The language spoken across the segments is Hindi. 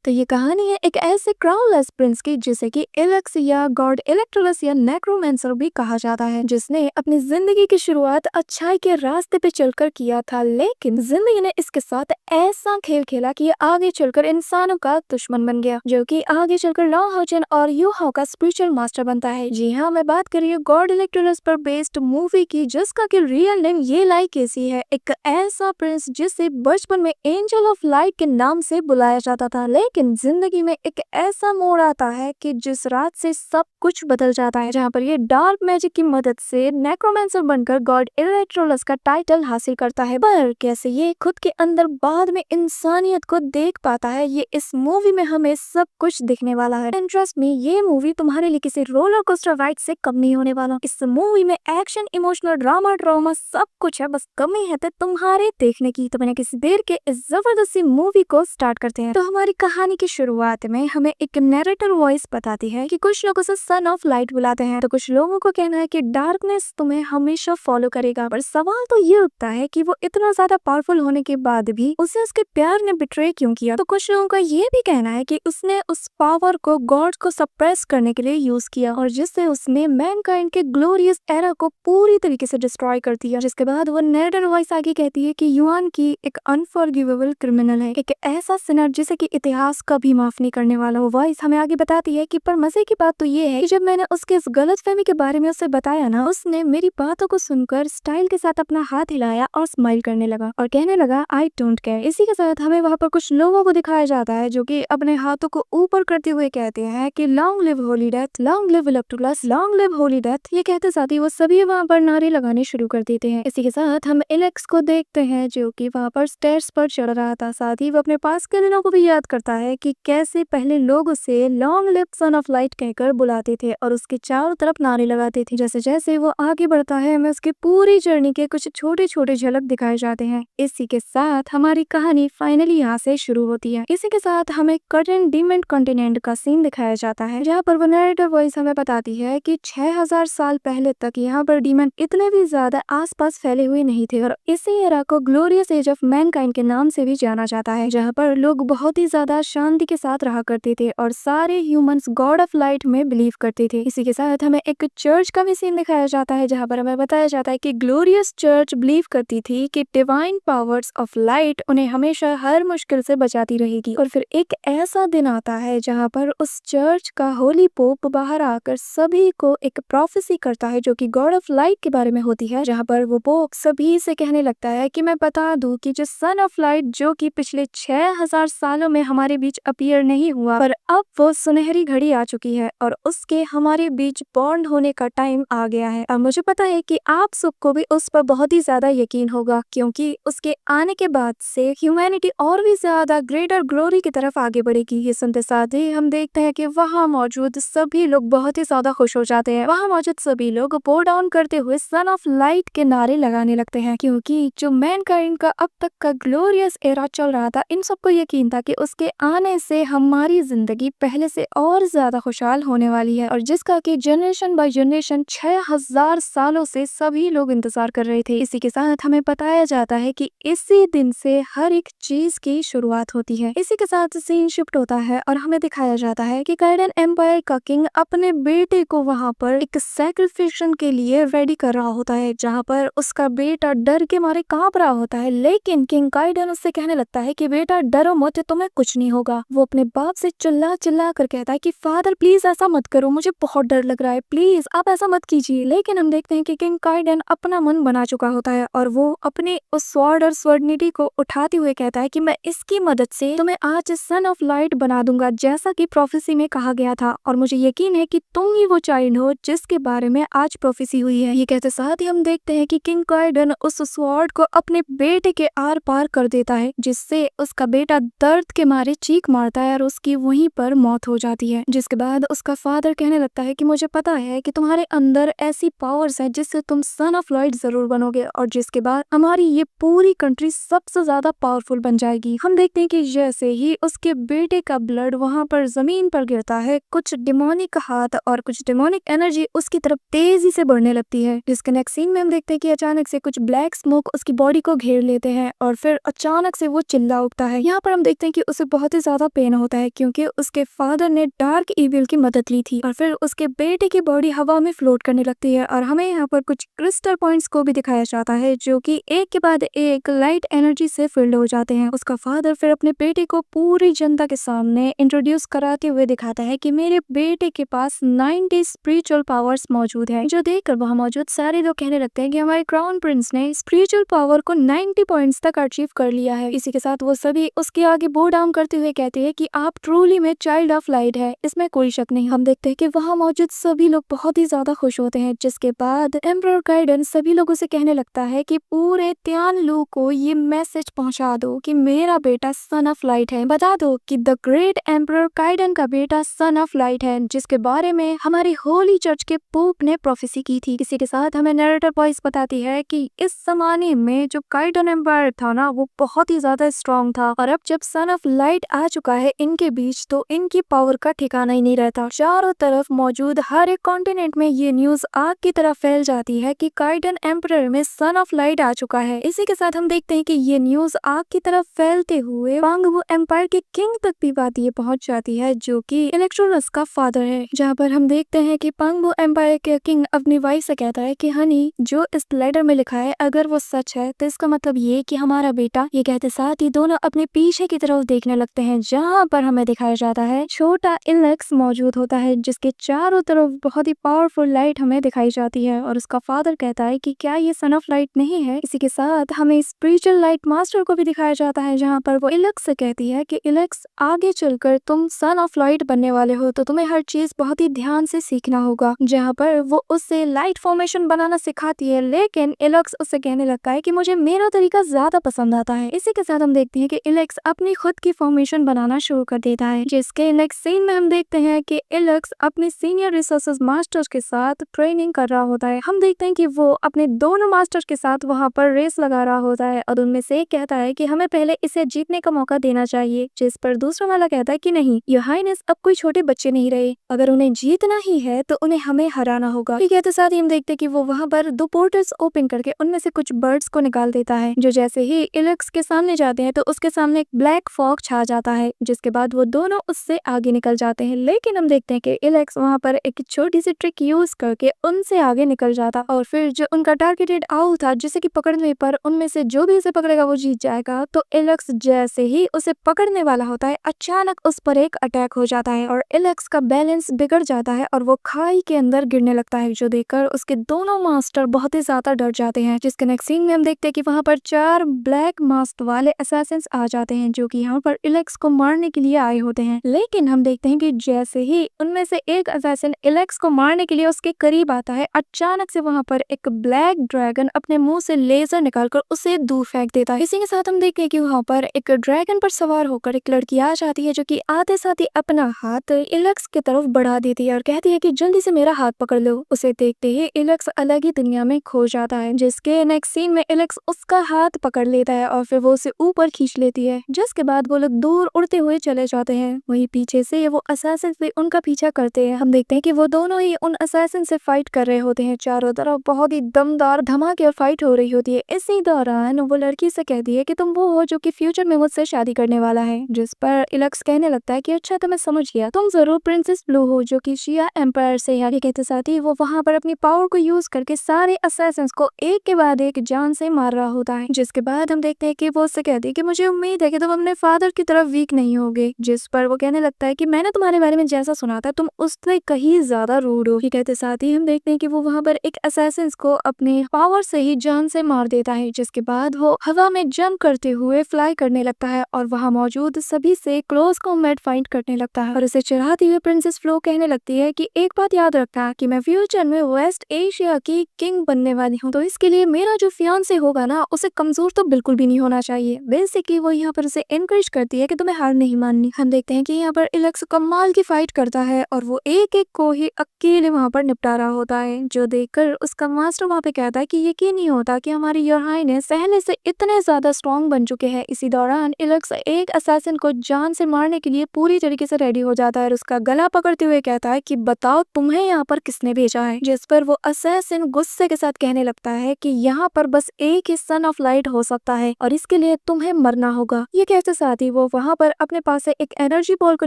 तो ये कहानी है एक ऐसे क्राउनलेस प्रिंस की जिसे कि इलेक्स या गॉड इलेक्ट्रोलस या नेक्रोमेंसर भी कहा जाता है, जिसने अपनी जिंदगी की शुरुआत अच्छाई के रास्ते पे चलकर किया था। लेकिन जिंदगी ने इसके साथ ऐसा खेल खेला कि ये आगे चलकर इंसानों का दुश्मन बन गया, जो कि आगे चलकर लॉ होचन और यू हाउ का स्पिरिचुअल मास्टर बनता है। जी हाँ, मैं बात कर रही हूँ गॉड इलेक्ट्रोलस पर बेस्ड मूवी की, जिसका कि रियल नेम ये लाई केसी है। एक ऐसा प्रिंस जिसे बचपन में एंजल ऑफ लाइट के नाम से बुलाया जाता था, लेकिन जिंदगी में एक ऐसा मोड़ आता है कि जिस रात से सब कुछ बदल जाता है, जहाँ पर ये डार्क मैजिक की मदद से नेक्रोमेंसर बनकर गॉड इलेक्ट्रोलस का टाइटल हासिल करता है। पर कैसे ये खुद के अंदर बाद में इंसानियत को देख पाता है, ये इस मूवी में हमें सब कुछ दिखने वाला है। इंटरेस्ट में ये मूवी तुम्हारे लिए किसी रोलर कोस्टर राइड से कम नहीं होने वाला। इस मूवी में एक्शन, इमोशनल ड्रामा, ट्रॉमा सब कुछ है, बस कमी है तो तुम्हारे देखने की। तो मैंने किसी देर के इस जबरदस्ती मूवी को स्टार्ट करते हैं। तो हमारी कहानी की शुरुआत में हमें एक नैरेटर वॉइस बताती है कि कुछ लोग उसे सन ऑफ लाइट बुलाते हैं, तो कुछ लोगों को कहना है कि डार्कनेस तुम्हें हमेशा फॉलो करेगा। पर सवाल तो ये उठता है कि वो इतना ज्यादा पावरफुल होने के बाद भी उसे उसके प्यार ने बिट्रे क्यों किया। तो कुछ लोगों का ये भी कहना है कि उसने उस पावर को गॉड को सप्रेस करने के लिए यूज किया, और जिससे उसने मैनकाइंड के ग्लोरियस एरा को पूरी तरीके से डिस्ट्रॉय कर दिया। जिसके बाद वो नैरेटर वॉइस आगे कहती है कि युआन की एक अनफॉरगिवेबल क्रिमिनल है, एक ऐसा सिनर जिसे कि इतिहास कभी माफ नहीं करने वाला। वो वॉइस हमें आगे बताती है कि पर मजे की बात तो ये है कि जब मैंने उसके इस गलतफहमी के बारे में उसे बताया ना, उसने मेरी बातों को सुनकर स्टाइल के साथ अपना हाथ हिलाया और स्माइल करने लगा और कहने लगा आई डोंट केयर। इसी के साथ हमें वहाँ पर कुछ लोगों को दिखाया जाता है जो कि अपने हाथों को ऊपर करते हुए कहते हैं कि long live holy death, long live Electrolus, long live holy death. ये कहते साथ ही वो सभी वहाँ पर नारे लगाने शुरू कर देते हैं। इसी के साथ हम इलेक्स को देखते हैं जो कि वहाँ पर स्टेयर्स पर चढ़ रहा था। साथ ही वो अपने पास के दिनों को भी याद करता है कि कैसे पहले लोग उसे long live sun of light कहकर बुलाते थे और उसके चारों तरफ नारे लगाते थे। जैसे जैसे वो आगे बढ़ता है हमें उसकी पूरी जर्नी के कुछ छोटे छोटे झलक दिखाए जाते हैं। इसी के साथ हमारी कहानी फाइनली यहाँ से शुरू होती है। इसी के साथ हमें कर्टन डीमेंट कॉन्टिनेंट का सीन दिखाया जाता है, जहाँ पर वो नैरेटर वॉइस हमें बताती है कि 6000 साल पहले तक यहाँ पर डीमेंट इतने भी ज्यादा आसपास फैले हुए नहीं थे, और इसी एरा को ग्लोरियस एज ऑफ मैनकाइंड के नाम से भी जाना जाता है, जहाँ पर लोग बहुत ही ज्यादा शांति के साथ रहा करते थे और सारे ह्यूमंस गॉड ऑफ लाइट में बिलीव करते थे। इसी के साथ हमें एक चर्च का भी सीन दिखाया जाता है, जहाँ पर हमें बताया जाता है कि ग्लोरियस चर्च बिलीव करती थी कि डिवाइन पावर्स ऑफ लाइट उन्हें हमेशा हर मुश्किल से बचाती रहेगी। और फिर एक ऐसा दिन आता है जहाँ पर उस चर्च का होली पोप बाहर आकर सभी को एक प्रोफेसी करता है जो कि गॉड ऑफ लाइट के बारे में होती है, जहाँ पर वो पोप सभी से कहने लगता है कि मैं बता दूं कि जो सन ऑफ लाइट जो कि पिछले 6000 सालों में हमारे बीच अपीयर नहीं हुआ, पर अब वो सुनहरी घड़ी आ चुकी है और उसके हमारे बीच बॉन्ड होने का टाइम आ गया है। अब मुझे पता है कि आप सबको भी उस पर बहुत ही ज्यादा यकीन होगा, क्योंकि उसके आने के बाद से ह्यूमैनिटी और भी ज्यादा ग्रेटर ग्लोरी की तरफ आगे बढ़ेगी। ये सुनते साथ ही हम देखते हैं कि वहाँ मौजूद सभी लोग बहुत ही ज्यादा खुश हो जाते हैं। वहाँ मौजूद सभी लोग बो डाउन करते हुए सन ऑफ लाइट के नारे लगाने लगते हैं, क्योंकि जो मैनकाइंड का अब तक का ग्लोरियस एरा चल रहा था, इन सबको यकीन था कि उसके आने से हमारी जिंदगी पहले से और ज्यादा खुशहाल होने वाली है, और जिसका कि जनरेशन बाय जनरेशन 6000 सालों से सभी लोग इंतजार कर रहे थे। इसी के साथ हमें बताया जाता है कि इसी दिन से हर एक चीज की शुरुआत होती है। इसी के साथ सीन शिफ्ट होता है और हमें दिखाया जाता है कि कार्डन एम्पायर का किंग अपने बेटे को वहाँ पर एक सैक्रिफिकेशन के लिए रेडी कर रहा होता है, जहाँ पर उसका बेटा डर के मारे कांप रहा होता है। लेकिन किंग काइडन उससे कहने लगता है कि बेटा डरो मत, तुम्हें कुछ नहीं होगा। वो अपने बाप से चिल्ला चिल्ला कर कहता है कि फादर प्लीज ऐसा मत करो, मुझे बहुत डर लग रहा है, प्लीज आप ऐसा मत कीजिए। लेकिन हम देखते हैं कि किंग काइडन अपना मन बना चुका होता है और वो अपने उस स्वॉर्ड और स्वर्णिटी को उठाते हुए कहता है कि मैं इसकी मदद से तुम्हें आज सन ऑफ लाइट बना दूंगा, जैसा कि प्रोफेसी में कहा गया था, और मुझे यकीन है कि तुम ही वो चाइल्ड हो जिसके बारे में आज प्रोफेसी हुई है। ये कहते साथ ही हम देखते हैं कि किंग काइडन उस स्वॉर्ड को अपने बेटे के आर पार कर देता है, जिससे उसका बेटा दर्द के मारे चीख मारता है और उसकी वहीं पर मौत हो जाती है। जिसके बाद उसका फादर कहने लगता है कि मुझे पता है कि तुम्हारे अंदर ऐसी पावर्स है जिससे तुम सन ऑफ लाइट जरूर बनोगे, और जिसके बाद हमारी ये पूरी कंट्री सबसे ज्यादा पावरफुल बन जाएगी। हम देखते हैं कि जैसे ही उसके बेटे का ब्लड वहाँ पर जमीन पर गिरता है, कुछ डिमोनिक हाथ और कुछ डिमोनिक एनर्जी उसकी तरफ तेजी से बढ़ने लगती है। जिसके नेक्स्ट सीन में हम देखते हैं कि अचानक से कुछ ब्लैक स्मोक उसकी बॉडी को घेर लेते हैं और फिर अचानक से वो चिल्ला उठता है। यहाँ पर हम देखते हैं कि उसे बहुत बहुत ही ज्यादा पेन होता है क्योंकि उसके फादर ने डार्क इविल की मदद ली थी और फिर उसके बेटे की बॉडी हवा में फ्लोट करने लगती है और हमें यहाँ पर कुछ क्रिस्टल पॉइंट्स को भी दिखाया जाता है जो कि एक के बाद एक लाइट एनर्जी से फिल्ड हो जाते हैं। उसका फादर फिर अपने बेटे को पूरी जनता के सामने इंट्रोड्यूस कराते हुए दिखाता है कि मेरे बेटे के पास 90 स्पिरिचुअल पावर्स मौजूद है, जो देखकर वहाँ मौजूद सारे लोग कहने लगते हैं कि हमारे क्राउन प्रिंस ने स्पिरिचुअल पावर को 90 पॉइंट्स तक अचीव कर लिया है। इसी के साथ वो सभी उसके आगे बो डाउन करते हुए कहते हैं कि आप ट्रूली में चाइल्ड ऑफ लाइट है, इसमें कोई शक नहीं। हम देखते हैं कि वहाँ मौजूद सभी लोग बहुत ही ज्यादा खुश होते हैं, जिसके बाद एम्परर काइडन सभी लोगों से कहने लगता है कि पूरे त्यान लू को ये मैसेज पहुंचा दो कि मेरा बेटा सन ऑफ लाइट है। बता दो कि द ग्रेट एम्परर काइडन का बेटा सन ऑफ लाइट है, जिसके बारे में हमारी होली चर्च के पोप ने प्रोफेसी की थी। इसी के साथ हमें नरेटर वॉइस बताती है कि इस जमाने में जो काइडन एम्पायर था ना, वो बहुत ही ज्यादा स्ट्रॉन्ग था और अब जब सन ऑफ लाइट आ चुका है इनके बीच, तो इनकी पावर का ठिकाना ही नहीं रहता। चारों तरफ मौजूद हर एक कॉन्टिनेंट में ये न्यूज आग की तरह फैल जाती है कि काइडन एम्परर में सन ऑफ लाइट आ चुका है। इसी के साथ हम देखते हैं कि ये न्यूज आग की तरफ फैलते हुए पांगबू एम्पायर के किंग तक भी बात ये पहुंच जाती है, जो कि इलेक्ट्रोलस का फादर है। जहाँ पर हम देखते हैं कि पांगबू एम्पायर के किंग अपनी वाइफ से कहता है कि हनी, जो इस लेटर में लिखा है अगर वो सच है तो इसका मतलब ये कि हमारा बेटा, ये कहते साथ ही दोनों अपने पीछे की तरफ देखने लगते हैं, जहाँ पर हमें दिखाया जाता है छोटा इलेक्स मौजूद होता है जिसके चारों तरफ बहुत ही पावरफुल लाइट हमें दिखाई जाती है और उसका फादर कहता है कि क्या ये सन ऑफ लाइट नहीं है। इसी के साथ हमें स्पिरिचुअल लाइट मास्टर को भी दिखाया जाता है, जहाँ पर वो इलेक्स से कहती है कि इलेक्स, आगे चलकर तुम सन ऑफ लाइट बनने वाले हो तो तुम्हें हर चीज बहुत ही ध्यान से सीखना होगा। जहाँ पर वो उससे लाइट फॉर्मेशन बनाना सिखाती है, लेकिन इलेक्स उससे कहने लगता है कि मुझे मेरा तरीका ज्यादा पसंद आता है। इसी के साथ हम देखते हैं कि इलेक्स अपनी खुद की फॉर्मेशन बनाना शुरू कर देता है, जिसके नेक्स्ट सीन में हम देखते हैं कि इलेक्स अपने सीनियर रिसोर्सेज मास्टर्स के साथ ट्रेनिंग कर रहा होता है। हम देखते हैं कि वो अपने दोनों मास्टर्स के साथ वहाँ पर रेस लगा रहा होता है और उनमें से एक कहता है कि हमें पहले इसे जीतने का मौका देना चाहिए, जिस पर दूसरा वाला कहता है कि नहीं, योर हाइनेस अब कोई छोटे बच्चे नहीं रहे, अगर उन्हें जीतना ही है तो उन्हें हमें हराना होगा। ये कहते साथ ही हम देखते हैं कि वो वहाँ पर 2 पोर्टल्स ओपन करके उनमें से कुछ बर्ड्स को निकाल देता है, जो जैसे ही इलेक्स के सामने जाते हैं तो उसके सामने एक ब्लैक फॉग छा जाता है, जिसके बाद वो दोनों उससे आगे निकल जाते हैं। लेकिन हम देखते हैं कि इलेक्स वहाँ पर एक छोटी सी ट्रिक यूज करके उनसे आगे निकल जाता और फिर जो उनका टारगेटेड आउल था, जिसे कि पकड़ने पर उनमें से जो भी उसे पकड़ेगा वो जीत जाएगा, तो इलेक्स जैसे ही उसे पकड़ने वाला होता है अचानक उस पर एक अटैक हो जाता है और इलेक्स का बैलेंस बिगड़ जाता है और वो खाई के अंदर गिरने लगता है, जो देखकर उसके दोनों मास्टर बहुत ही ज्यादा डर जाते हैं। जिसके नेक्स्ट सीन में हम देखते हैं कि वहाँ पर 4 ब्लैक मास्क वाले असैसिन्स आ जाते हैं, जो कि यहाँ पर इलेक्स को मारने के लिए आए होते हैं। लेकिन हम देखते हैं कि जैसे ही उनमें से एक असैसिन इलेक्स को मारने के लिए उसके करीब आता है, अचानक से वहाँ पर एक ब्लैक ड्रैगन अपने मुंह से लेजर निकालकर उसे दूर फेंक देता है। इसी के साथ हम देखते हैं कि वहाँ पर एक ड्रैगन पर सवार होकर एक लड़की आ जाती है, जो कि आते साथ ही अपना हाथ इलेक्स की तरफ बढ़ा देती है और कहती है कि जल्दी से मेरा हाथ पकड़ लो। उसे देखते ही इलेक्स अलग ही दुनिया में खो जाता है, जिसके नेक्स्ट सीन में इलेक्स उसका हाथ पकड़ लेता है और फिर वो उसे ऊपर खींच लेती है, जिसके बाद वो लोग दूर उड़ते हुए चले जाते हैं। वहीं पीछे से वो असैसिन भी उनका पीछा करते हैं। हम देखते हैं कि वो दोनों ही उन असैसिन से फाइट कर रहे होते हैं। चारों तरफ बहुत ही दमदार धमाके और फाइट हो रही होती है। इसी दौरान वो लड़की से कहती है कि तुम वो हो जो कि फ्यूचर में मुझसे शादी करने वाला है, जिस पर इलेक्स कहने लगता है कि अच्छा तो मैं समझ गया, तुम जरूर प्रिंसेस ब्लू हो जो कि शिया एम्पायर से। आगे कहते साथ ही वो वहाँ पर अपनी पावर को यूज करके सारे असैसिन्स को एक के बाद एक जान से मार रहा होता है, जिसके बाद हम देखते हैं कि वो उससे कहती है कि मुझे उम्मीद है कि तुम अपने फादर की तरफ वीक नहीं होगे, जिस पर वो कहने लगता है कि मैंने तुम्हारे बारे में जैसा सुना था तुम उससे कहीं ज्यादा रूड हो। कहते साथ ही हम देखते हैं कि वो वहाँ पर एक असैसिन्स को अपने पावर से ही जान से मार देता है, जिसके बाद वो हवा में जंप करते हुए फ्लाई करने लगता है और वहाँ मौजूद सभी से क्लोज कॉम्बैट फाइट करने लगता है और उसे चिढ़ाती हुए प्रिंसेस फ्लो कहने लगती है कि एक बात याद रखना कि मैं फ्यूचर में वेस्ट एशिया की किंग बनने वाली हूँ, तो इसके लिए मेरा जो फियांसे होगा ना उसे कमजोर तो बिल्कुल भी नहीं होना चाहिए। बेसिकली वो यहाँ पर उसे एनकरेज करती है कि तुम्हें हार नहीं माननी। हम देखते हैं कि यहाँ पर इलेक्स कमाल की फाइट करता है और वो एक एक को ही अकेले वहाँ पर निपटा रहा होता है, जो देखकर उसका मास्टर वहाँ पे कहता है कि यकीन नहीं होता कि हमारी योर हाइनेस पहले से इतने ज्यादा स्ट्रॉन्ग बन चुके हैं। इसी दौरान इलेक्स एक असैसिन को जान से मारने के लिए पूरी तरीके से रेडी हो जाता है और उसका गला पकड़ते हुए कहता है कि बताओ तुम्हें यहाँ पर किसने भेजा है, जिस पर वो असैसिन गुस्से के साथ कहने लगता है कि यहाँ पर बस एक ही सन ऑफ लाइट हो सकता है और इसके लिए तुम्हें मरना होगा। ये कहते साथ ही वो वहाँ पर अपने पास से एक एनर्जी बॉल को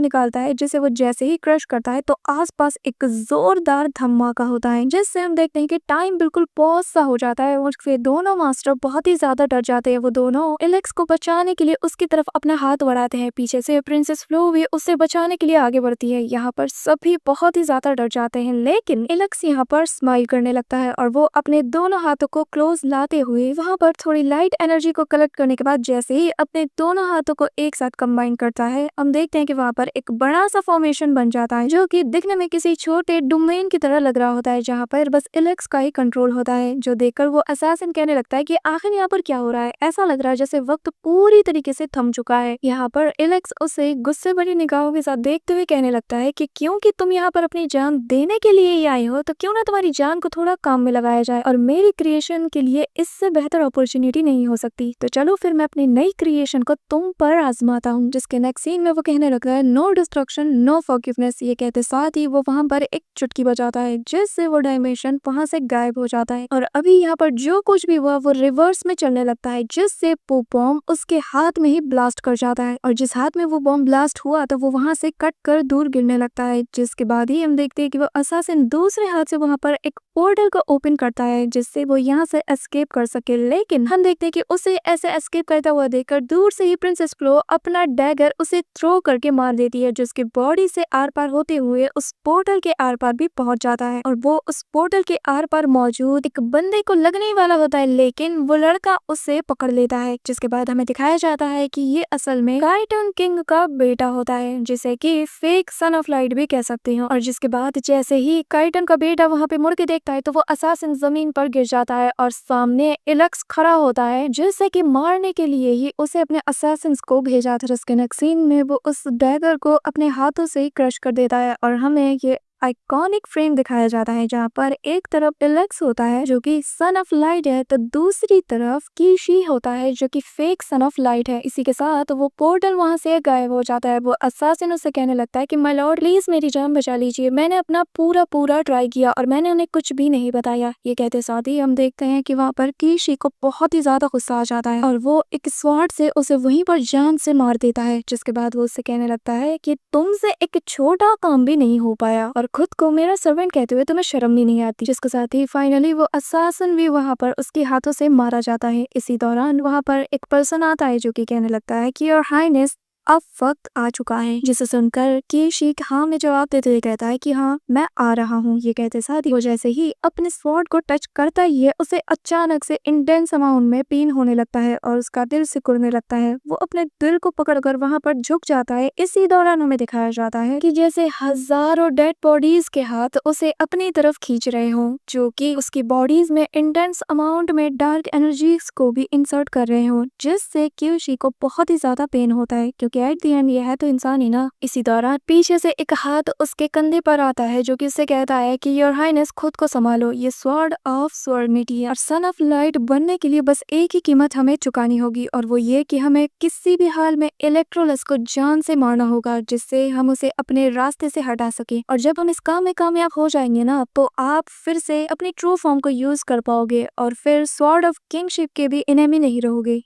निकालता है, जिसे वो जैसे ही क्रश करता है तो आसपास एक जोरदार धमाका होता है, जिससे हम देखते हैं कि टाइम बिल्कुल पॉज सा हो जाता है और फिर दोनों मास्टर बहुत ही ज्यादा डर जाते हैं। वो दोनों एलेक्स को बचाने के लिए उसकी तरफ अपना हाथ बढ़ाते हैं। पीछे से प्रिंसेस फ्लो भी उससे बचाने के लिए आगे बढ़ती है। यहाँ पर सभी बहुत ही ज्यादा डर जाते हैं, लेकिन एलेक्स यहाँ पर स्माइल करने लगता है और वो अपने दोनों हाथों को क्लोज लाते हुए वहाँ पर थोड़ी लाइट एनर्जी को कलेक्ट करने के बाद जैसे ही अपने दोनों हाथों को एक साथ कंबाइन करता है, हम देखते हैं कि वहाँ पर एक बड़ा सा फॉर्मेशन बन जाता है, जो कि दिखने में किसी छोटे डोमेन की तरह लग रहा होता है, जहाँ पर बस एलेक्स का ही कंट्रोल होता है। जो देखकर वो असैसिन कहने लगता है कि आखिर यहाँ पर क्या हो रहा है। ऐसा लग रहा है जैसे वक्त पूरी तरीके से थम चुका है। यहाँ पर एलेक्स उसे गुस्से भरी निगाहों के साथ देखते हुए कहने लगता है कि क्योंकि तुम यहाँ पर अपनी जान देने के लिए ही आए हो, तो क्यों ना तुम्हारी जान को थोड़ा काम में लगाया जाए, और मेरी क्रिएशन के लिए इससे बेहतर अपॉर्चुनिटी नहीं हो सकती। तो चलो फिर मैं अपनी नई क्रिएशन को तुम पर आजमाता हूँ। जिसके नेक्स्ट सीन में वो कहने लगता है नो डिस्ट्रक्शन नो फॉरगिवनेस। ये कहते साथ ही वो वहाँ पर एक चुटकी बजाता है, जिससे वो डायमेंशन वहाँ से गायब हो जाता है। और अभी यहाँ पर जो कुछ भी हुआ वो रिवर्स में चलने लगता है, जिससे वो बॉम्ब उसके हाथ में ही ब्लास्ट कर जाता है, और जिस हाथ में वो बॉम्ब ब्लास्ट हुआ तो वो वहाँ से कट कर दूर गिरने लगता है। जिसके बाद ही हम देखते हैं कि वो असैसिन दूसरे हाथ से वहाँ पर एक पोर्टल को ओपन करता है, जिससे वो यहाँ से एस्केप कर सके। लेकिन हम देखते हैं कि उसे ऐसे एस्केप करता हुआ देखकर दूर से ही प्रिंसेस फ्लो अपना डैगर उसे थ्रो करके मार देती है, जिसकी बॉडी से आर पार होते हुए उस पोर्टल के आर पार भी पहुंच जाता है, और वो उस पोर्टल के आर पार मौजूद एक बंदे को लगने वाला होता है, लेकिन वो लड़का उसे पकड़ लेता है। जिसके बाद हमें दिखाया जाता है कि ये असल में काइटन किंग का बेटा होता है, जिसे कि फेक सन ऑफ लाइट भी कह सकते हैं। और जिसके बाद जैसे ही काइटन का बेटा वहाँ पे मुड़ के देखता है तो वो असैसिन जमीन पर गिर जाता है और सामने एलेक्स खड़ा होता है, जिससे कि मारने के लिए ही उसे अपने असैसिन्स को भेजा था। जिसके नेक्स्ट सीन में वो उस डैगर को अपने हाथों से ही क्रश कर देता है और हमें ये आइकॉनिक फ्रेम दिखाया जाता है, जहाँ पर एक तरफ एलेक्स होता है जो कि सन ऑफ लाइट है, तो दूसरी तरफ कीशी होता है जो कि फेक सन ऑफ लाइट है। इसी के साथ वो पोर्टल वहां से गायब हो जाता है। वो असैसिन उससे कहने लगता है कि माय लॉर्ड प्लीज मेरी जान बचा लीजिए, मैंने अपना पूरा ट्राई किया और मैंने उन्हें कुछ भी नहीं बताया। ये कहते साथ ही हम देखते हैं कि वहाँ पर कीशी को बहुत ही ज्यादा गुस्सा आ जाता है और वो एक स्वॉर्ड से उसे वहीं पर जान से मार देता है। जिसके बाद वो उससे कहने लगता है कि तुमसे एक छोटा काम भी नहीं हो पाया और खुद को मेरा सर्वेंट कहते हुए तुम्हें शर्म भी नहीं आती। जिसके साथ ही फाइनली वो असैसिन भी वहाँ पर उसके हाथों से मारा जाता है। इसी दौरान वहाँ पर एक पर्सन आता है जो कि कहने लगता है कि योर हाइनेस अब वक्त आ चुका है, जिसे सुनकर कीशी हाँ में जवाब देते हुए कहता है कि हाँ मैं आ रहा हूँ। ये कहते साथ ही वो जैसे ही अपने स्वॉर्ड को टच करता ही है उसे अचानक से इंटेंस अमाउंट में पेन होने लगता है और उसका दिल सिकुड़ने लगता है। वो अपने दिल को पकड़कर वहाँ पर झुक जाता है। इसी दौरान हमें दिखाया जाता है कि जैसे हजारों डेड बॉडीज के हाथ उसे अपनी तरफ खींच रहे हों, जो कि उसकी बॉडीज में इंटेंस अमाउंट में डार्क एनर्जीज को भी इंसर्ट कर रहे हों, जिससे कीशी को बहुत ही ज्यादा पेन होता है, क्योंकि एट द एंड ये है तो इंसान ही ना। इसी दौरान पीछे से एक हाथ उसके कंधे पर आता है जो कि उससे कहता है कि योर हाइनेस खुद को संभालो, ये स्वॉर्ड ऑफ स्वर्निटी और सन ऑफ लाइट बनने के लिए बस एक ही कीमत हमें चुकानी होगी, और वो ये कि हमें किसी भी हाल में इलेक्ट्रोलस को जान से मारना होगा, जिससे हम उसे अपने रास्ते से हटा सके। और जब हम इस काम में कामयाब हो जाएंगे ना, तो आप फिर से अपनी ट्रू फॉर्म को यूज कर पाओगे और फिर स्वॉर्ड ऑफ किंगशिप के भी एनिमी नहीं रहोगे।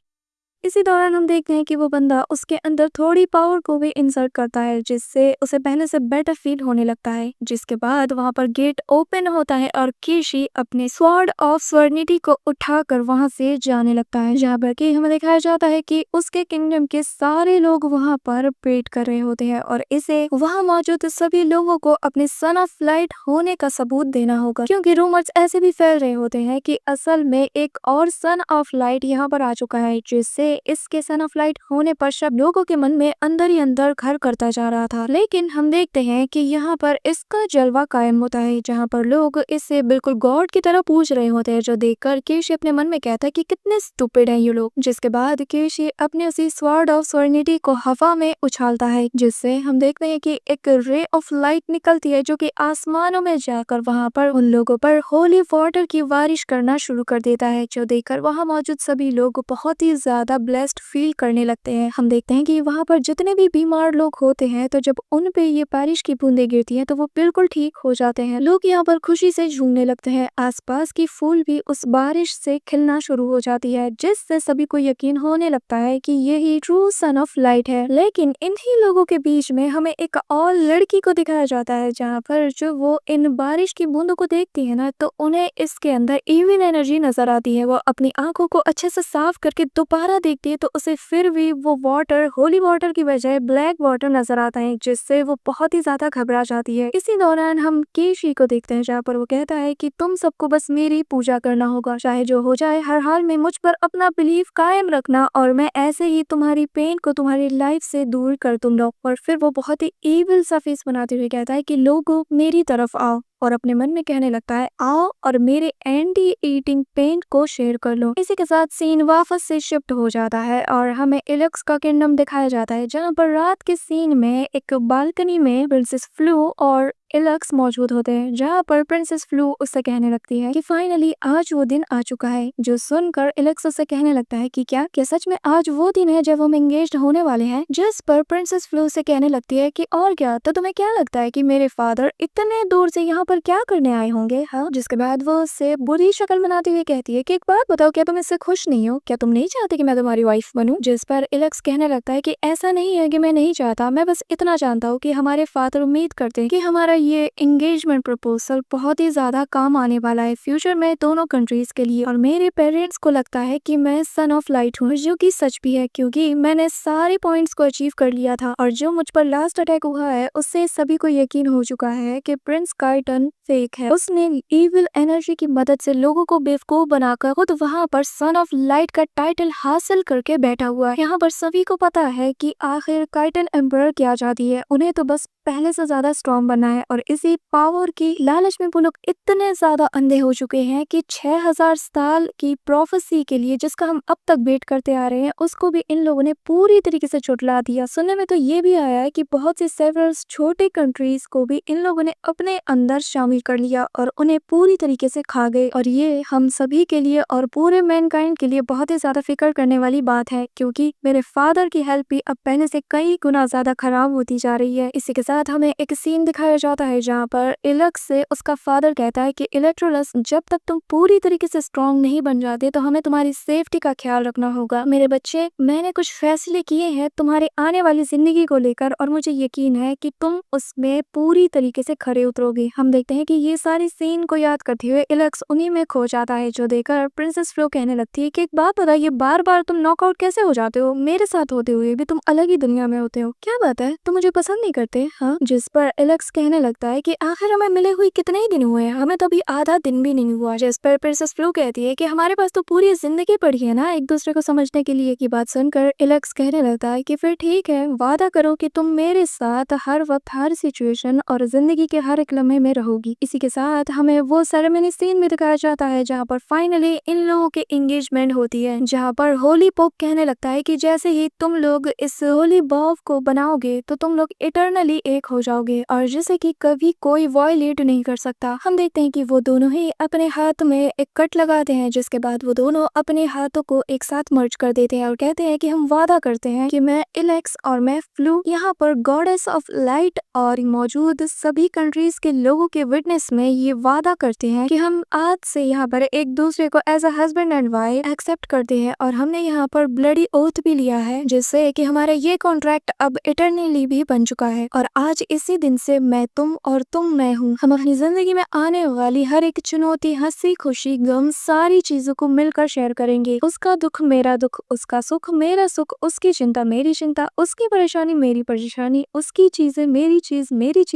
इसी दौरान हम देखते हैं कि वो बंदा उसके अंदर थोड़ी पावर को भी इंसर्ट करता है, जिससे उसे पहले से बेटर फील होने लगता है। जिसके बाद वहां पर गेट ओपन होता है और कीशी अपने स्वॉर्ड ऑफ स्वर्निटी को उठाकर वहां से जाने लगता है, जहाँ पर कि हमें दिखाया जाता है कि उसके किंगडम के सारे लोग वहां पर वेट कर रहे होते हैं और इसे वहां मौजूद सभी लोगों को अपने सन ऑफ लाइट होने का सबूत देना होगा, क्योंकि रूमर्स ऐसे भी फैल रहे होते हैं कि असल में एक और सन ऑफ लाइट यहाँ पर आ चुका है, जिससे इसके सन ऑफ लाइट होने पर सब लोगों के मन में अंदर ही अंदर घर करता जा रहा था। लेकिन हम देखते हैं कि यहाँ पर इसका जलवा कायम होता है, जहाँ पर लोग इससे बिल्कुल गॉड की तरह पूछ रहे होते हैं, जो देखकर कीशी अपने मन में कहता है कि कितने स्टूपिड हैं ये लोग। जिसके बाद कीशी अपने उसी स्वॉर्ड ऑफ स्वर्निटी को हवा में उछालता है, जिससे हम देखते हैं कि एक रे ऑफ लाइट निकलती है जो कि आसमानों में जाकर वहाँ पर उन लोगों पर होली वाटर की बारिश करना शुरू कर देता है, जो देखकर वहाँ मौजूद सभी लोग बहुत ही ज्यादा ब्लेस्ड फील करने लगते हैं। हम देखते हैं कि वहाँ पर जितने भी बीमार लोग होते हैं तो जब उन पे ये बारिश की बूंदें गिरती हैं तो वो बिल्कुल ठीक हो जाते हैं। लोग यहाँ पर खुशी से झूमने लगते हैं। आसपास की फूल भी उस बारिश से खिलना शुरू हो जाती है, जिससे सभी को यकीन होने लगता है कि यही ट्रू सन ऑफ लाइट है। लेकिन इन्हीं लोगों के बीच में हमें एक और लड़की को दिखाया जाता है, जहाँ पर जो वो इन बारिश की बूंदों को देखती है ना, तो उन्हें इसके अंदर इविल एनर्जी नजर आती है। वो अपनी आंखों को अच्छे से साफ करके दोबारा देखती है तो उसे फिर भी वो वाटर होली वाटर की बजाय ब्लैक वाटर नजर आता है, जिससे वो बहुत ही ज्यादा घबरा जाती है। इसी दौरान हम केशी को देखते हैं, जहाँ पर वो कहता है कि तुम सबको बस मेरी पूजा करना होगा, चाहे जो हो जाए, हर हाल में मुझ पर अपना बिलीफ कायम रखना और मैं ऐसे ही तुम्हारी पेन को तुम्हारी लाइफ से दूर कर दूंगा। और फिर वो बहुत ही इविल सा फेस बनाते हुए कहता है कि लोगों मेरी तरफ आओ, और अपने मन में कहने लगता है आओ और मेरे एंटी ईटिंग पेंट को शेयर कर लो। इसी के साथ सीन वापस से शिफ्ट हो जाता है और हमें इलक्स का किंगडम दिखाया जाता है, जहाँ पर रात के सीन में एक बालकनी में प्रिंसेस फ्लू और इलक्स मौजूद होते हैं, जहाँ पर प्रिंसेस फ्लू उससे कहने लगती है कि फाइनली आज वो दिन आ चुका है। जो सुनकर इलक्स उससे कहने लगता है कि क्या सच में आज वो दिन है जब हम एंगेज्ड होने वाले हैं? जिस पर प्रिंसेस फ्लू से कहने लगती है कि और क्या, तो तुम्हें क्या लगता है कि मेरे फादर इतने दूर से यहाँ पर क्या करने आए होंगे? हाँ, जिसके बाद वो उससे बुरी शक्ल बनाती हुई कहती है कि एक बात बताओ, क्या तुम इससे खुश नहीं हो? क्या तुम नहीं चाहते कि मैं तुम्हारी वाइफ बनूं? जिस पर इलक्स कहने लगता है कि ऐसा नहीं है कि मैं नहीं चाहता, मैं बस इतना जानता हूँ कि हमारे फादर उम्मीद करते हैं कि हमारा ये एंगेजमेंट प्रपोजल बहुत ही ज्यादा काम आने वाला है फ्यूचर में दोनों कंट्रीज के लिए। और मेरे पेरेंट्स को लगता है कि मैं सन ऑफ लाइट हूँ, जो कि सच भी है, क्योंकि मैंने सारे पॉइंट्स को अचीव कर लिया था और जो मुझ पर लास्ट अटैक हुआ है उससे सभी को यकीन हो चुका है कि प्रिंस कार्टन फेक है। उसने इविल एनर्जी की मदद से लोगों को बेवकूफ बनाकर खुद वहाँ पर सन ऑफ लाइट का टाइटल हासिल करके बैठा हुआ है। यहाँ पर सभी को पता है कि आखिर कार्टन एम्पर क्या चाहती है, उन्हें तो बस पहले से ज्यादा स्ट्रॉन्ग बनना है। और इसी पावर की लालच में वो लोग इतने ज्यादा अंधे हो चुके हैं कि 6000 साल की प्रोफेसी के लिए जिसका हम अब तक वेट करते आ रहे हैं, उसको भी इन लोगों ने पूरी तरीके से झुठला दिया। सुनने में तो ये भी आया है कि बहुत सी सेवरल छोटे कंट्रीज को भी इन लोगों ने अपने अंदर शामिल कर लिया और उन्हें पूरी तरीके से खा गए। और ये हम सभी के लिए और पूरे मैनकाइंड के लिए बहुत ही ज्यादा फिक्र करने वाली बात है, क्योंकि मेरे फादर की हेल्थ भी अब पहले से कई गुना ज्यादा खराब होती जा रही है। इसी के साथ हमें एक सीन दिखाया जाता है जहाँ पर इलक्स से उसका फादर कहता है कि इलेक्ट्रोलस, जब तक तुम पूरी तरीके से स्ट्रॉन्ग नहीं बन जाते तो हमें तुम्हारी सेफ्टी का ख्याल रखना होगा। मेरे बच्चे, मैंने कुछ फैसले किए हैं तुम्हारे आने वाली जिंदगी को लेकर और मुझे यकीन है कि तुम उसमें पूरी तरीके से खरे उतरोगे। हम देखते हैं कि ये सारी सीन को याद करते हुए इलक्स उन्हीं में खो जाता है, जो देखकर प्रिंसेस फ्लो कहने लगती है कि एक बात बताइए, बार बार तुम नॉकआउट कैसे हो जाते हो? मेरे साथ होते हुए भी तुम अलग ही दुनिया में होते हो। क्या बात है, तुम मुझे पसंद नहीं करते? हाँ, जिस पर इलक्स कहने लगता है कि आखिर हमें मिले हुए कितने ही दिन हुए हैं, हमें तो अभी आधा दिन भी नहीं हुआ। जिस पर प्रिंसेस फ्लो कहती है कि हमारे पास तो पूरी जिंदगी पड़ी है ना एक दूसरे को समझने के लिए। की बात सुनकर इलक्स कहने लगता है कि फिर ठीक है, वादा करो कि तुम मेरे साथ हर वक्त हर सिचुएशन और जिंदगी के हर एक लम्हे में रहोगी। इसी के साथ हमें वो सेरेमनी सीन में दिखाया जाता है जहाँ पर फाइनली इन लोगों की एंगेजमेंट होती है, जहाँ पर होली पोप कहने लगता है कि जैसे ही तुम लोग इस होली बॉव को बनाओगे तो तुम लोग इटरनली एक हो जाओगे और जिसे कि कभी कोई वॉयलेट नहीं कर सकता। हम देखते हैं कि वो दोनों ही अपने हाथ में एक कट लगाते हैं, जिसके बाद वो दोनों अपने हाथों को एक साथ मर्ज कर देते हैं और कहते हैं कि हम वादा करते हैं कि मैं इलेक्स और मैं फ्लू यहाँ पर गॉडेस ऑफ लाइट और मौजूद सभी कंट्रीज के लोगों के विटनेस में ये वादा करते हैं कि हम आज से यहाँ पर एक दूसरे को as a husband and wife accept करते हैं। और हमने यहाँ पर ब्लडी ओथ भी लिया है, जिससे कि हमारा ये कॉन्ट्रैक्ट अब इटरनली भी बन चुका है। और आज इसी दिन से मैं तुम और तुम मैं हूँ। हम अपनी जिंदगी में आने वाली हर एक चुनौती, हंसी खुशी, गम, सारी चीजों को मिलकर शेयर करेंगे। उसका दुख मेरा दुख, उसका सुख मेरा सुख, उसकी चिंता मेरी चिंता, उसकी परेशानी मेरी परेशानी, उसकी चीजें मेरी चीज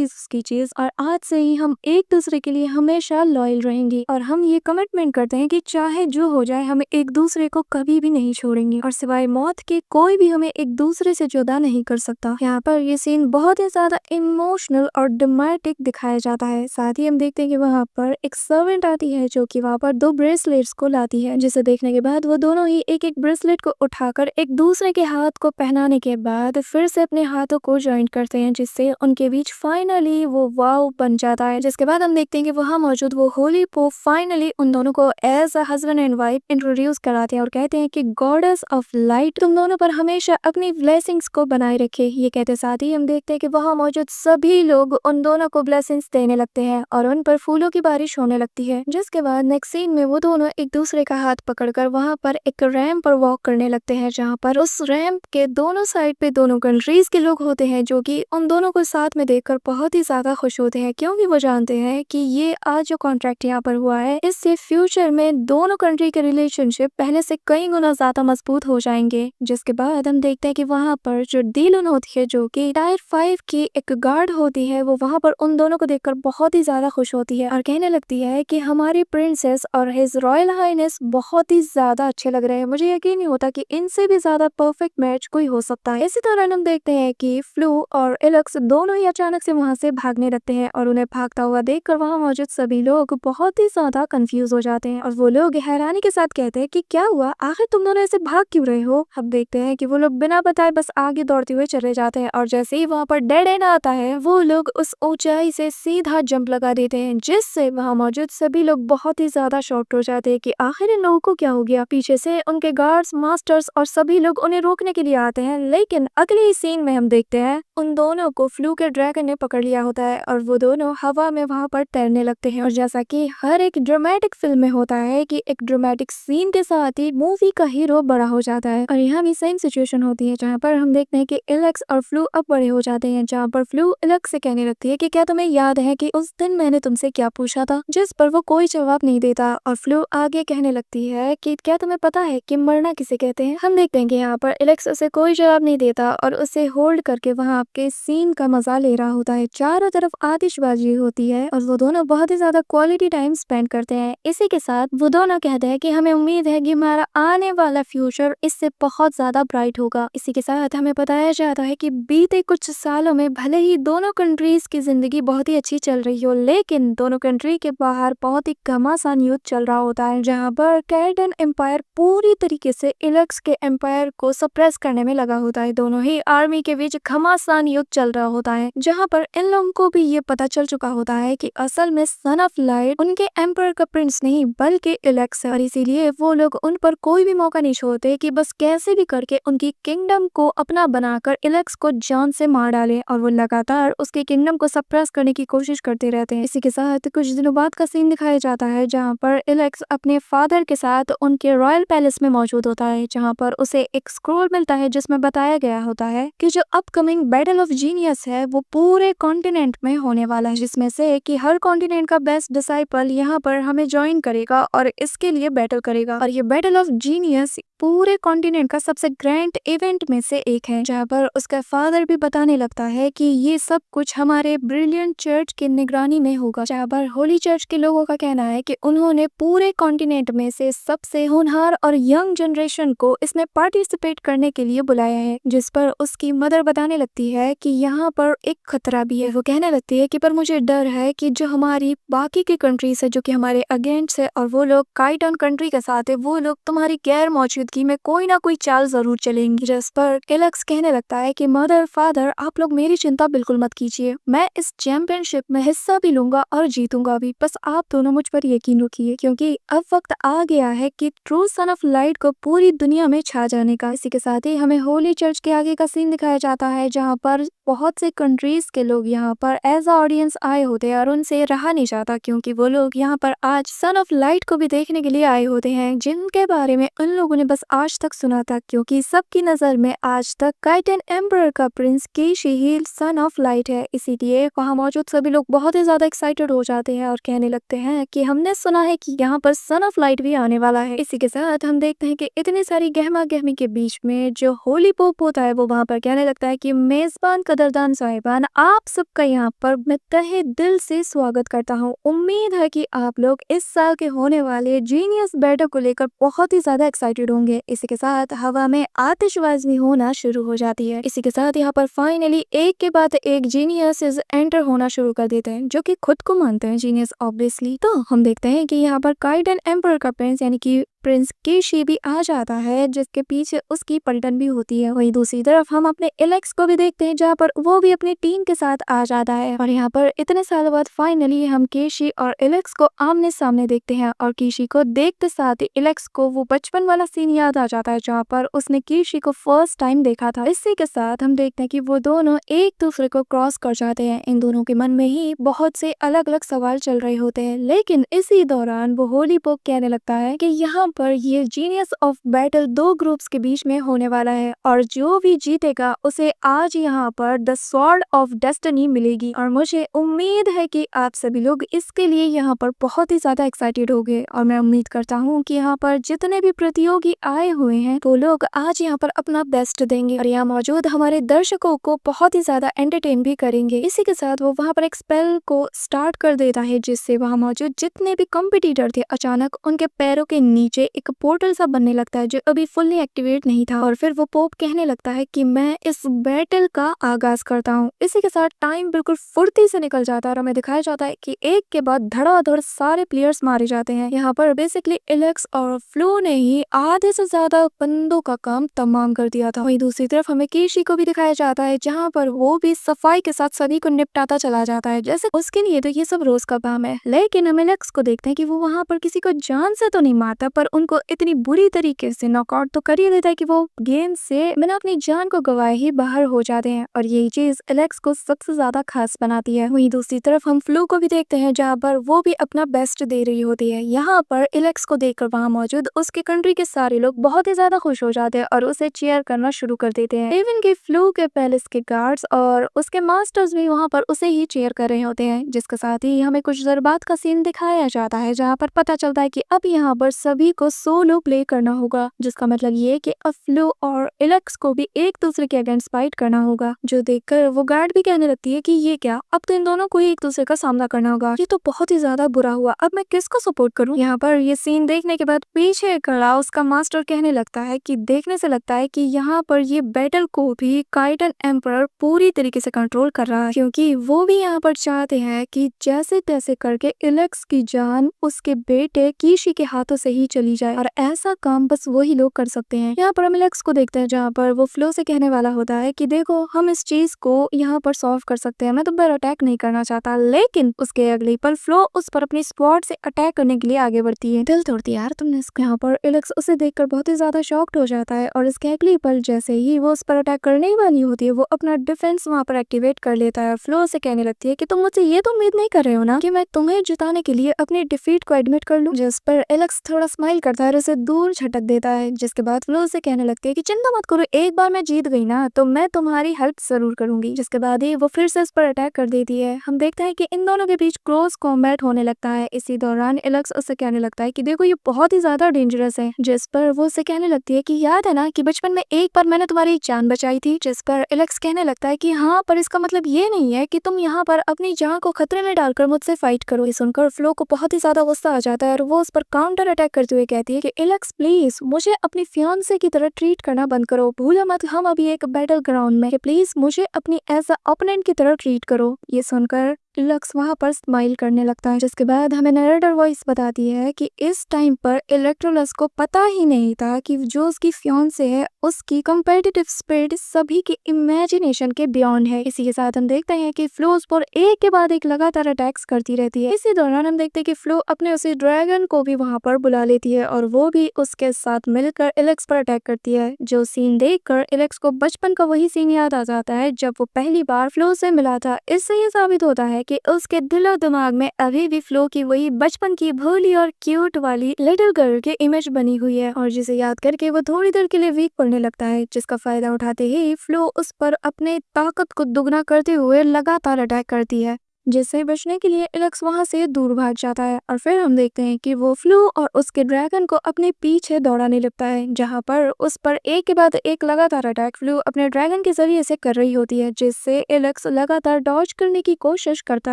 उसकी चीज। और आज से ही हम एक दूसरे के लिए हमेशा लॉयल रहेंगे और हम ये कमिटमेंट करते हैं कि चाहे जो हो जाए हम एक दूसरे को कभी भी नहीं छोड़ेंगे और सिवाय मौत के कोई भी हमें एक दूसरे से जुदा नहीं कर सकता। यहाँ पर ये सीन बहुत ही ज्यादा इमोशनल और ड्रामेटिक दिखाया जाता है। साथ ही हम देखते हैं कि वहाँ पर एक सर्वेंट आती है जो कि वहाँ पर 2 ब्रेसलेट्स को लाती है, जिसे देखने के बाद वो दोनों ही एक-एक ब्रेसलेट को उठाकर एक दूसरे के हाथ को पहनाने के बाद फिर से अपने हाथों को जॉइन करते हैं, जिससे उनके बीच फाइनली वो वाव बन जाता है। जिसके बाद हम देखते हैं कि वहाँ मौजूद वो होली पोप फाइनली उन दोनों को as a husband and wife introduce कराते हैं और कहते हैं कि गॉडेस ऑफ लाइट तुम दोनों पर हमेशा अपनी ब्लेसिंग्स को बनाए रखे। ये कहते साथ ही हम देखते हैं कि वहाँ मौजूद सभी लोग उन दोनों को ब्लेसिंग्स देने लगते हैं और उन पर फूलों की बारिश होने लगती है। जिसके बाद नेक्स्ट सीन में वो दोनों एक दूसरे का हाथ पकड़कर वहाँ पर एक रैंप पर वॉक करने लगते हैं, जहाँ पर उस रैंप के दोनों साइड पे दोनों कंट्रीज के लोग होते हैं जो कि उन दोनों को साथ में देखकर बहुत ही ज्यादा खुश होते हैं, क्योंकि वो जानते हैं कि ये आज जो कॉन्ट्रैक्ट यहाँ पर हुआ है इससे फ्यूचर में दोनों कंट्री के रिलेशनशिप पहले से कई गुना ज्यादा मजबूत हो जाएंगे। जिसके बाद हम देखते हैं कि वहाँ पर जो डीलन होती है जो कि टायर 5 की एक गार्ड होती है, वो वहाँ पर उन दोनों को देखकर बहुत ही ज्यादा खुश होती है और कहने लगती है कि हमारी प्रिंसेस और हिज रॉयल हाइनेस बहुत ही ज्यादा अच्छे लग रहे हैं। मुझे यकीन नहीं होता कि इनसे भी ज्यादा परफेक्ट मैच कोई हो सकता है। इसी तरह हम देखते हैं कि फ्लू और एलेक्स दोनों ही अचानक से वहाँ से भागने लगते हैं और उन्हें भागता हुआ देखकर वहाँ मौजूद सभी लोग बहुत ही ज्यादा कंफ्यूज हो जाते हैं और वो लोग हैरानी के साथ कहते हैं कि क्या हुआ, आखिर तुम दोनों ऐसे भाग क्यों रहे हो। हम देखते हैं कि वो लोग बिना बताए बस आगे दौड़ते हुए चले जाते हैं और जैसे ही वहाँ पर डेड एंड आता है वो लोग उस ऊंचाई से सीधा जंप लगा देते हैं, जिससे वहाँ मौजूद सभी लोग बहुत ही ज्यादा शॉक्ड हो जाते हैं कि आखिर इन लोगों को क्या हो गया। पीछे से उनके गार्ड्स, मास्टर्स और सभी लोग उन्हें रोकने के लिए आते हैं, लेकिन अगले ही सीन में हम देखते हैं उन दोनों को फ्लू के ड्रैगन ने पकड़ लिया होता है और वो दोनों हवा में वहाँ पर तैरने लगते हैं। और जैसा कि हर एक ड्रामेटिक फिल्म में होता है कि एक ड्रामेटिक सीन के साथ ही मूवी का हीरो बड़ा हो जाता है, और यहाँ भी सेम सिचुएशन होती है जहाँ पर हम देखते हैं कि एलेक्स और फ्लू अब बड़े हो जाते हैं, जहाँ पर फ्लू एलेक्स से कहने लगती है कि क्या तुम्हें याद है कि उस दिन मैंने तुमसे क्या पूछा था, जिस पर वो कोई जवाब नहीं देता। और फ्लू आगे कहने लगती है कि क्या तुम्हें पता है कि मरना किसे कहते हैं। हम देखते हैं कि यहाँ पर एलेक्स उसे कोई जवाब नहीं देता और उसे होल्ड करके वहाँ आपके सीन का मजा ले रहा होता है। चारों तरफ आतिशबाजी होती है और वो दोनों बहुत ही ज्यादा क्वालिटी टाइम स्पेंड करते हैं। इसी के साथ वो दोनों कहते हैं कि हमें उम्मीद है कि हमारा आने वाला फ्यूचर इससे बहुत ज्यादा ब्राइट होगा। इसी के साथ हमें बताया जाता है कि बीते कुछ सालों में भले ही दोनों कंट्रीज की जिंदगी बहुत ही अच्छी चल रही हो, लेकिन दोनों कंट्री के बाहर बहुत ही घमासान युद्ध चल रहा होता है, जहाँ पर कैरेटन एम्पायर पूरी तरीके से एलेक्स के एम्पायर को सप्रेस करने में लगा होता है। दोनों ही आर्मी के बीच घमासान युद्ध चल रहा होता है, जहाँ पर इन लोगों को भी ये पता चल चुका होता है कि असल में सन ऑफ लाइट उनके एम्पायर का प्रिंस नहीं बल्कि एलेक्स है, और इसीलिए वो लोग उन पर कोई भी मौका नहीं छोड़ते कि बस कैसे भी करके उनकी किंगडम को अपना बनाकर एलेक्स को जान से मार डाले, और वो लगातार उसके किंगडम को सप्रेस करने की कोशिश करते रहते हैं। इसी के साथ कुछ दिनों बाद का सीन दिखाया जाता है जहाँ पर एलेक्स अपने फादर के साथ उनके रॉयल पैलेस में मौजूद होता है, जहाँ पर उसे एक स्क्रोल मिलता है जिसमें बताया गया होता है कि जो अपकमिंग बैटल ऑफ जीनियस है वो पूरे कॉन्टिनेंट में होने वाला है, जिसमें से कि हर कॉन्टिनेंट का बेस्ट डिसाइपल यहाँ पर हमें ज्वाइन करेगा और इसके लिए बैटल करेगा। और ये बैटल ऑफ जीनियस पूरे कॉन्टिनेंट का सबसे ग्रैंड इवेंट में से एक है, जहाँ पर उसका फादर भी बताने लगता है कि ये सब कुछ हमारे ब्रिलियंट चर्च की निगरानी में होगा, जहाँ पर होली चर्च के लोगों का कहना है कि उन्होंने पूरे कॉन्टिनेंट में से सबसे होनहार और यंग जनरेशन को इसमें पार्टिसिपेट करने के लिए बुलाया है। जिस पर उसकी मदर बताने लगती है कि यहाँ पर एक खतरा भी है। वो कहने लगती है कि पर मुझे डर है कि जो हमारी बाकी की कंट्रीज है जो कि हमारे अगेंस्ट है और वो लोग काइटन कंट्री के साथ है, वो लोग तुम्हारी गैर मौजूदगी में कोई ना कोई चाल जरूर चलेंगी। जिस पर एलेक्स कहने लगता है कि मदर फादर आप लोग मेरी चिंता बिल्कुल मत कीजिए, मैं इस चैंपियनशिप में हिस्सा भी लूंगा और जीतूंगा भी, बस आप दोनों मुझ पर यकीन रखिए, क्योंकि अब वक्त आ गया है कि ट्रू सन ऑफ लाइट को पूरी दुनिया में छा जाने का। इसी के साथ ही हमें होली चर्च के आगे का सीन दिखाया जाता है, जहाँ पर बहुत से कंट्रीज के लोग यहाँ पर एज अ ऑडियंस आए होते हैं और उनसे रहा नहीं जाता, क्योंकि वो लोग यहाँ पर आज सन ऑफ लाइट को भी देखने के लिए आए होते हैं, जिनके बारे में उन लोगों ने बस आज तक सुना था, क्योंकि सबकी नजर में आज तक काइटन एम्परर का Prince Keshi he sun of light है। इसीलिए वहाँ मौजूद सभी लोग बहुत ही ज्यादा एक्साइटेड हो जाते हैं और कहने लगते हैं कि हमने सुना है कि यहाँ पर सन ऑफ लाइट भी आने वाला है। इसी के साथ हम देखते हैं कि इतनी सारी गहमा गहमी के बीच में जो होली पोप होता है वो वहाँ पर कहने लगता है कि मेजबान का कदरदान साहिबान, आप सबका यहाँ पर मैं तहे दिल से स्वागत करता हूँ। उम्मीद है कि आप लोग इस साल के होने वाले जीनियस बैटल को लेकर बहुत ही ज्यादा एक्साइटेड होंगे। इसी के साथ हवा में आतिशबाजी होना शुरू हो जाती है। इसी के साथ यहाँ पर फाइनली एक के बाद एक जीनियस एंटर होना शुरू कर देते हैं, जो कि खुद को मानते हैं जीनियस ऑब्वियसली। तो हम देखते हैं कि यहाँ पर काइडन एम्पर का प्रिंस यानी कि प्रिंस केशी भी आ जाता है, जिसके पीछे उसकी पलटन भी होती है। वहीं दूसरी तरफ हम अपने एलेक्स को भी देखते हैं, जहाँ पर वो भी अपनी टीम के साथ आ जाता है। और यहाँ पर इतने सालों बाद फाइनली हम केशी और एलेक्स को आमने सामने देखते हैं। और केशी को देखते साथ ही एलेक्स को वो बचपन वाला सीन याद आ जाता है, जहाँ पर उसने केशी को फर्स्ट टाइम देखा था। इसी के साथ हम देखते हैं कि वो दोनों एक दूसरे को क्रॉस कर जाते हैं। इन दोनों के मन में ही बहुत से अलग अलग सवाल चल रहे होते हैं, लेकिन इसी दौरान वो होली पोक कहने लगता है कि यहाँ पर ये जीनियस ऑफ बैटल दो ग्रुप्स के बीच में होने वाला है, और जो भी जीतेगा उसे आज यहाँ पर द स्वॉर्ड ऑफ डेस्टिनी मिलेगी। और मुझे उम्मीद है कि आप सभी लोग इसके लिए यहाँ पर बहुत ही ज्यादा एक्साइटेड होंगे। और मैं उम्मीद करता हूँ कि यहाँ पर जितने भी प्रतियोगी आए हुए हैं वो लोग आज यहाँ पर अपना बेस्ट देंगे और यहाँ मौजूद हमारे दर्शकों को बहुत ही ज्यादा एंटरटेन भी करेंगे। इसी के साथ वो वहाँ पर एक स्पेल को स्टार्ट कर देता है, जिससे वहाँ मौजूद जितने भी कॉम्पिटिटर थे अचानक उनके पैरों के नीचे एक पोर्टल सा बनने लगता है, जो अभी फुल्ली एक्टिवेट नहीं था। और फिर वो पोप कहने लगता है कि मैं इस बैटल का आगाज करता हूँ। इसी के साथ टाइम बिल्कुल फुर्ती से निकल जाता है और हमें दिखाया जाता है कि एक के बाद धड़ाधड़ सारे प्लेयर्स मारे जाते हैं। यहाँ पर बेसिकली एलेक्स और फ्लो ने ही आधे से ज्यादा बंदों का काम तमाम कर दिया था। वहीं दूसरी तरफ हमें केशी को भी दिखाया जाता है, जहाँ पर वो भी सफाई के साथ सभी को निपटाता चला जाता है, जैसे उसके लिए तो ये सब रोज का काम है। लेकिन हम एलेक्स को देखते हैं कि वो वहाँ पर किसी को जान से तो नहीं मारता, पर उनको इतनी बुरी तरीके से नॉकआउट तो कर ही देता है कि वो गेम से बिना अपनी जान को गवाए ही बाहर हो जाते हैं। और यही चीज एलेक्स को सबसे ज्यादा खास बनाती है। वहीं दूसरी तरफ हम फ्लो को भी देखते हैं, जहाँ पर वो भी अपना बेस्ट दे रही होती है। यहाँ पर एलेक्स को देखकर वहाँ मौजूद उसके कंट्री के सारे लोग बहुत ही ज्यादा खुश हो जाते हैं और उसे चीयर करना शुरू कर देते हैं। इवन के फ्लो के पैलेस के गार्ड्स और उसके मास्टर्स भी वहाँ पर उसे ही चीयर कर रहे होते हैं, जिसके साथ ही हमें कुछ जज्बात का सीन दिखाया जाता है, जहाँ पर पता चलता है कि अब यहाँ पर सभी को सोलो प्ले करना होगा, जिसका मतलब ये कि अब फ्लो और एलेक्स को भी एक दूसरे के अगेंस्ट फाइट करना होगा। जो देखकर वो गार्ड भी कहने लगती है कि ये क्या, अब तो इन दोनों को ही एक दूसरे का सामना करना होगा, ये तो बहुत ही ज्यादा बुरा हुआ, अब मैं किसको सपोर्ट करूं। यहाँ पर ये सीन देखने के बाद पीछे खड़ा उसका मास्टर कहने लगता है कि देखने से लगता है कि यहाँ पर ये बैटल को भी काइडन एम्पर पूरी तरीके से कंट्रोल कर रहा है, क्योंकि वो भी यहाँ पर चाहते हैं कि जैसे तैसे करके एलेक्स की जान उसके बेटे कीशी के हाथों से ही चली जाए, और ऐसा काम बस वही लोग कर सकते हैं। यहाँ पर हम एलेक्स को देखते हैं, जहाँ पर वो फ्लो से कहने वाला होता है कि देखो हम इस चीज को यहाँ पर सॉल्व कर सकते हैं, मैं तुम पर अटैक नहीं करना चाहता। लेकिन उसके अगले पल फ्लो उस पर अपनी स्क्वाड से अटैक करने के लिए आगे बढ़ती है। दिल तोड़ती यार तुमने इसको। यहाँ पर एलेक्स उसे देखकर बहुत ही ज्यादा शॉक्ड हो जाता है और इसके अगले पल जैसे ही वो उस पर अटैक करने ही वाली होती है, वो अपना डिफेंस वहाँ पर एक्टिवेट कर लेता है। फ्लो से कहने लगती है कि तुम मुझसे ये तो उम्मीद नहीं कर रहे हो ना कि मैं तुम्हें जिताने के लिए अपनी डिफीट को एडमिट कर लूं। जिस पर एलेक्स थोड़ा स्माइल करता है और उसे दूर झटक देता है, जिसके बाद फ्लो से कहने लगती है कि चिंता मत करो, एक बार मैं जीत गई ना तो मैं तुम्हारी हेल्प जरूर करूंगी। जिसके बाद ही वो फिर से इस पर अटैक कर देती है। हम देखते हैं कि इन दोनों के बीच क्लोज कॉम्बैट होने लगता है। इसी दौरान एलेक्स उससे कहने लगता है कि देखो ये बहुत ही ज्यादा डेंजरस है। जिस पर वो उसे कहने लगती है कि याद है ना कि बचपन में एक बार मैंने तुम्हारी जान बचाई थी। जिस पर एलेक्स कहने लगता है कि हाँ, पर इसका मतलब ये नहीं है कि तुम यहाँ पर अपनी जान को खतरे में डालकर मुझसे फाइट करो। ये सुनकर फ्लो को बहुत ही ज्यादा गुस्सा आ जाता है और वो उस पर काउंटर अटैक करते हुए कहती है कि एलेक्स प्लीज मुझे अपनी फियांसे की तरह ट्रीट करना बंद करो, भूलो मत हम अभी एक बैटल ग्राउंड में, प्लीज मुझे अपनी एज अ ओपोनेंट की तरह ट्रीट करो। ये सुनकर एलेक्स वहाँ पर स्माइल करने लगता है। जिसके बाद हमें नरेटर वॉइस बताती है कि इस टाइम पर इलेक्ट्रोलस को पता ही नहीं था कि जो उसकी फियांसे है उसकी कंपेटिटिव स्पिरिट सभी की इमेजिनेशन के बियॉन्ड है। इसी के साथ हम देखते हैं कि फ्लो उस पर एक के बाद एक लगातार अटैक्स करती रहती है। इसी दौरान हम देखते हैं कि फ्लो अपने उसी ड्रैगन को भी वहाँ पर बुला लेती है और वो भी उसके साथ मिलकर एलेक्स पर अटैक करती है। जो सीन देखकर एलेक्स को बचपन का वही सीन याद आ जाता है जब वो पहली बार फ्लो से मिला था। इससे ये साबित होता है कि उसके दिलो दिमाग में अभी भी फ्लो की वही बचपन की भोली और क्यूट वाली लिटिल गर्ल की इमेज बनी हुई है, और जिसे याद करके वो थोड़ी देर के लिए वीक पड़ने लगता है, जिसका फायदा उठाते ही फ्लो उस पर अपने ताकत को दुगना करते हुए लगातार अटैक करती है। जिससे बचने के लिए इलक्स वहां से दूर भाग जाता है और फिर हम देखते हैं कि वो फ्लू और उसके ड्रैगन को अपने पीछे दौड़ाने लगता है, जहां पर उस पर एक के बाद एक लगातार अटैक फ्लू अपने ड्रैगन के जरिए से कर रही होती है, जिससे इलक्स लगातार डॉज करने की कोशिश करता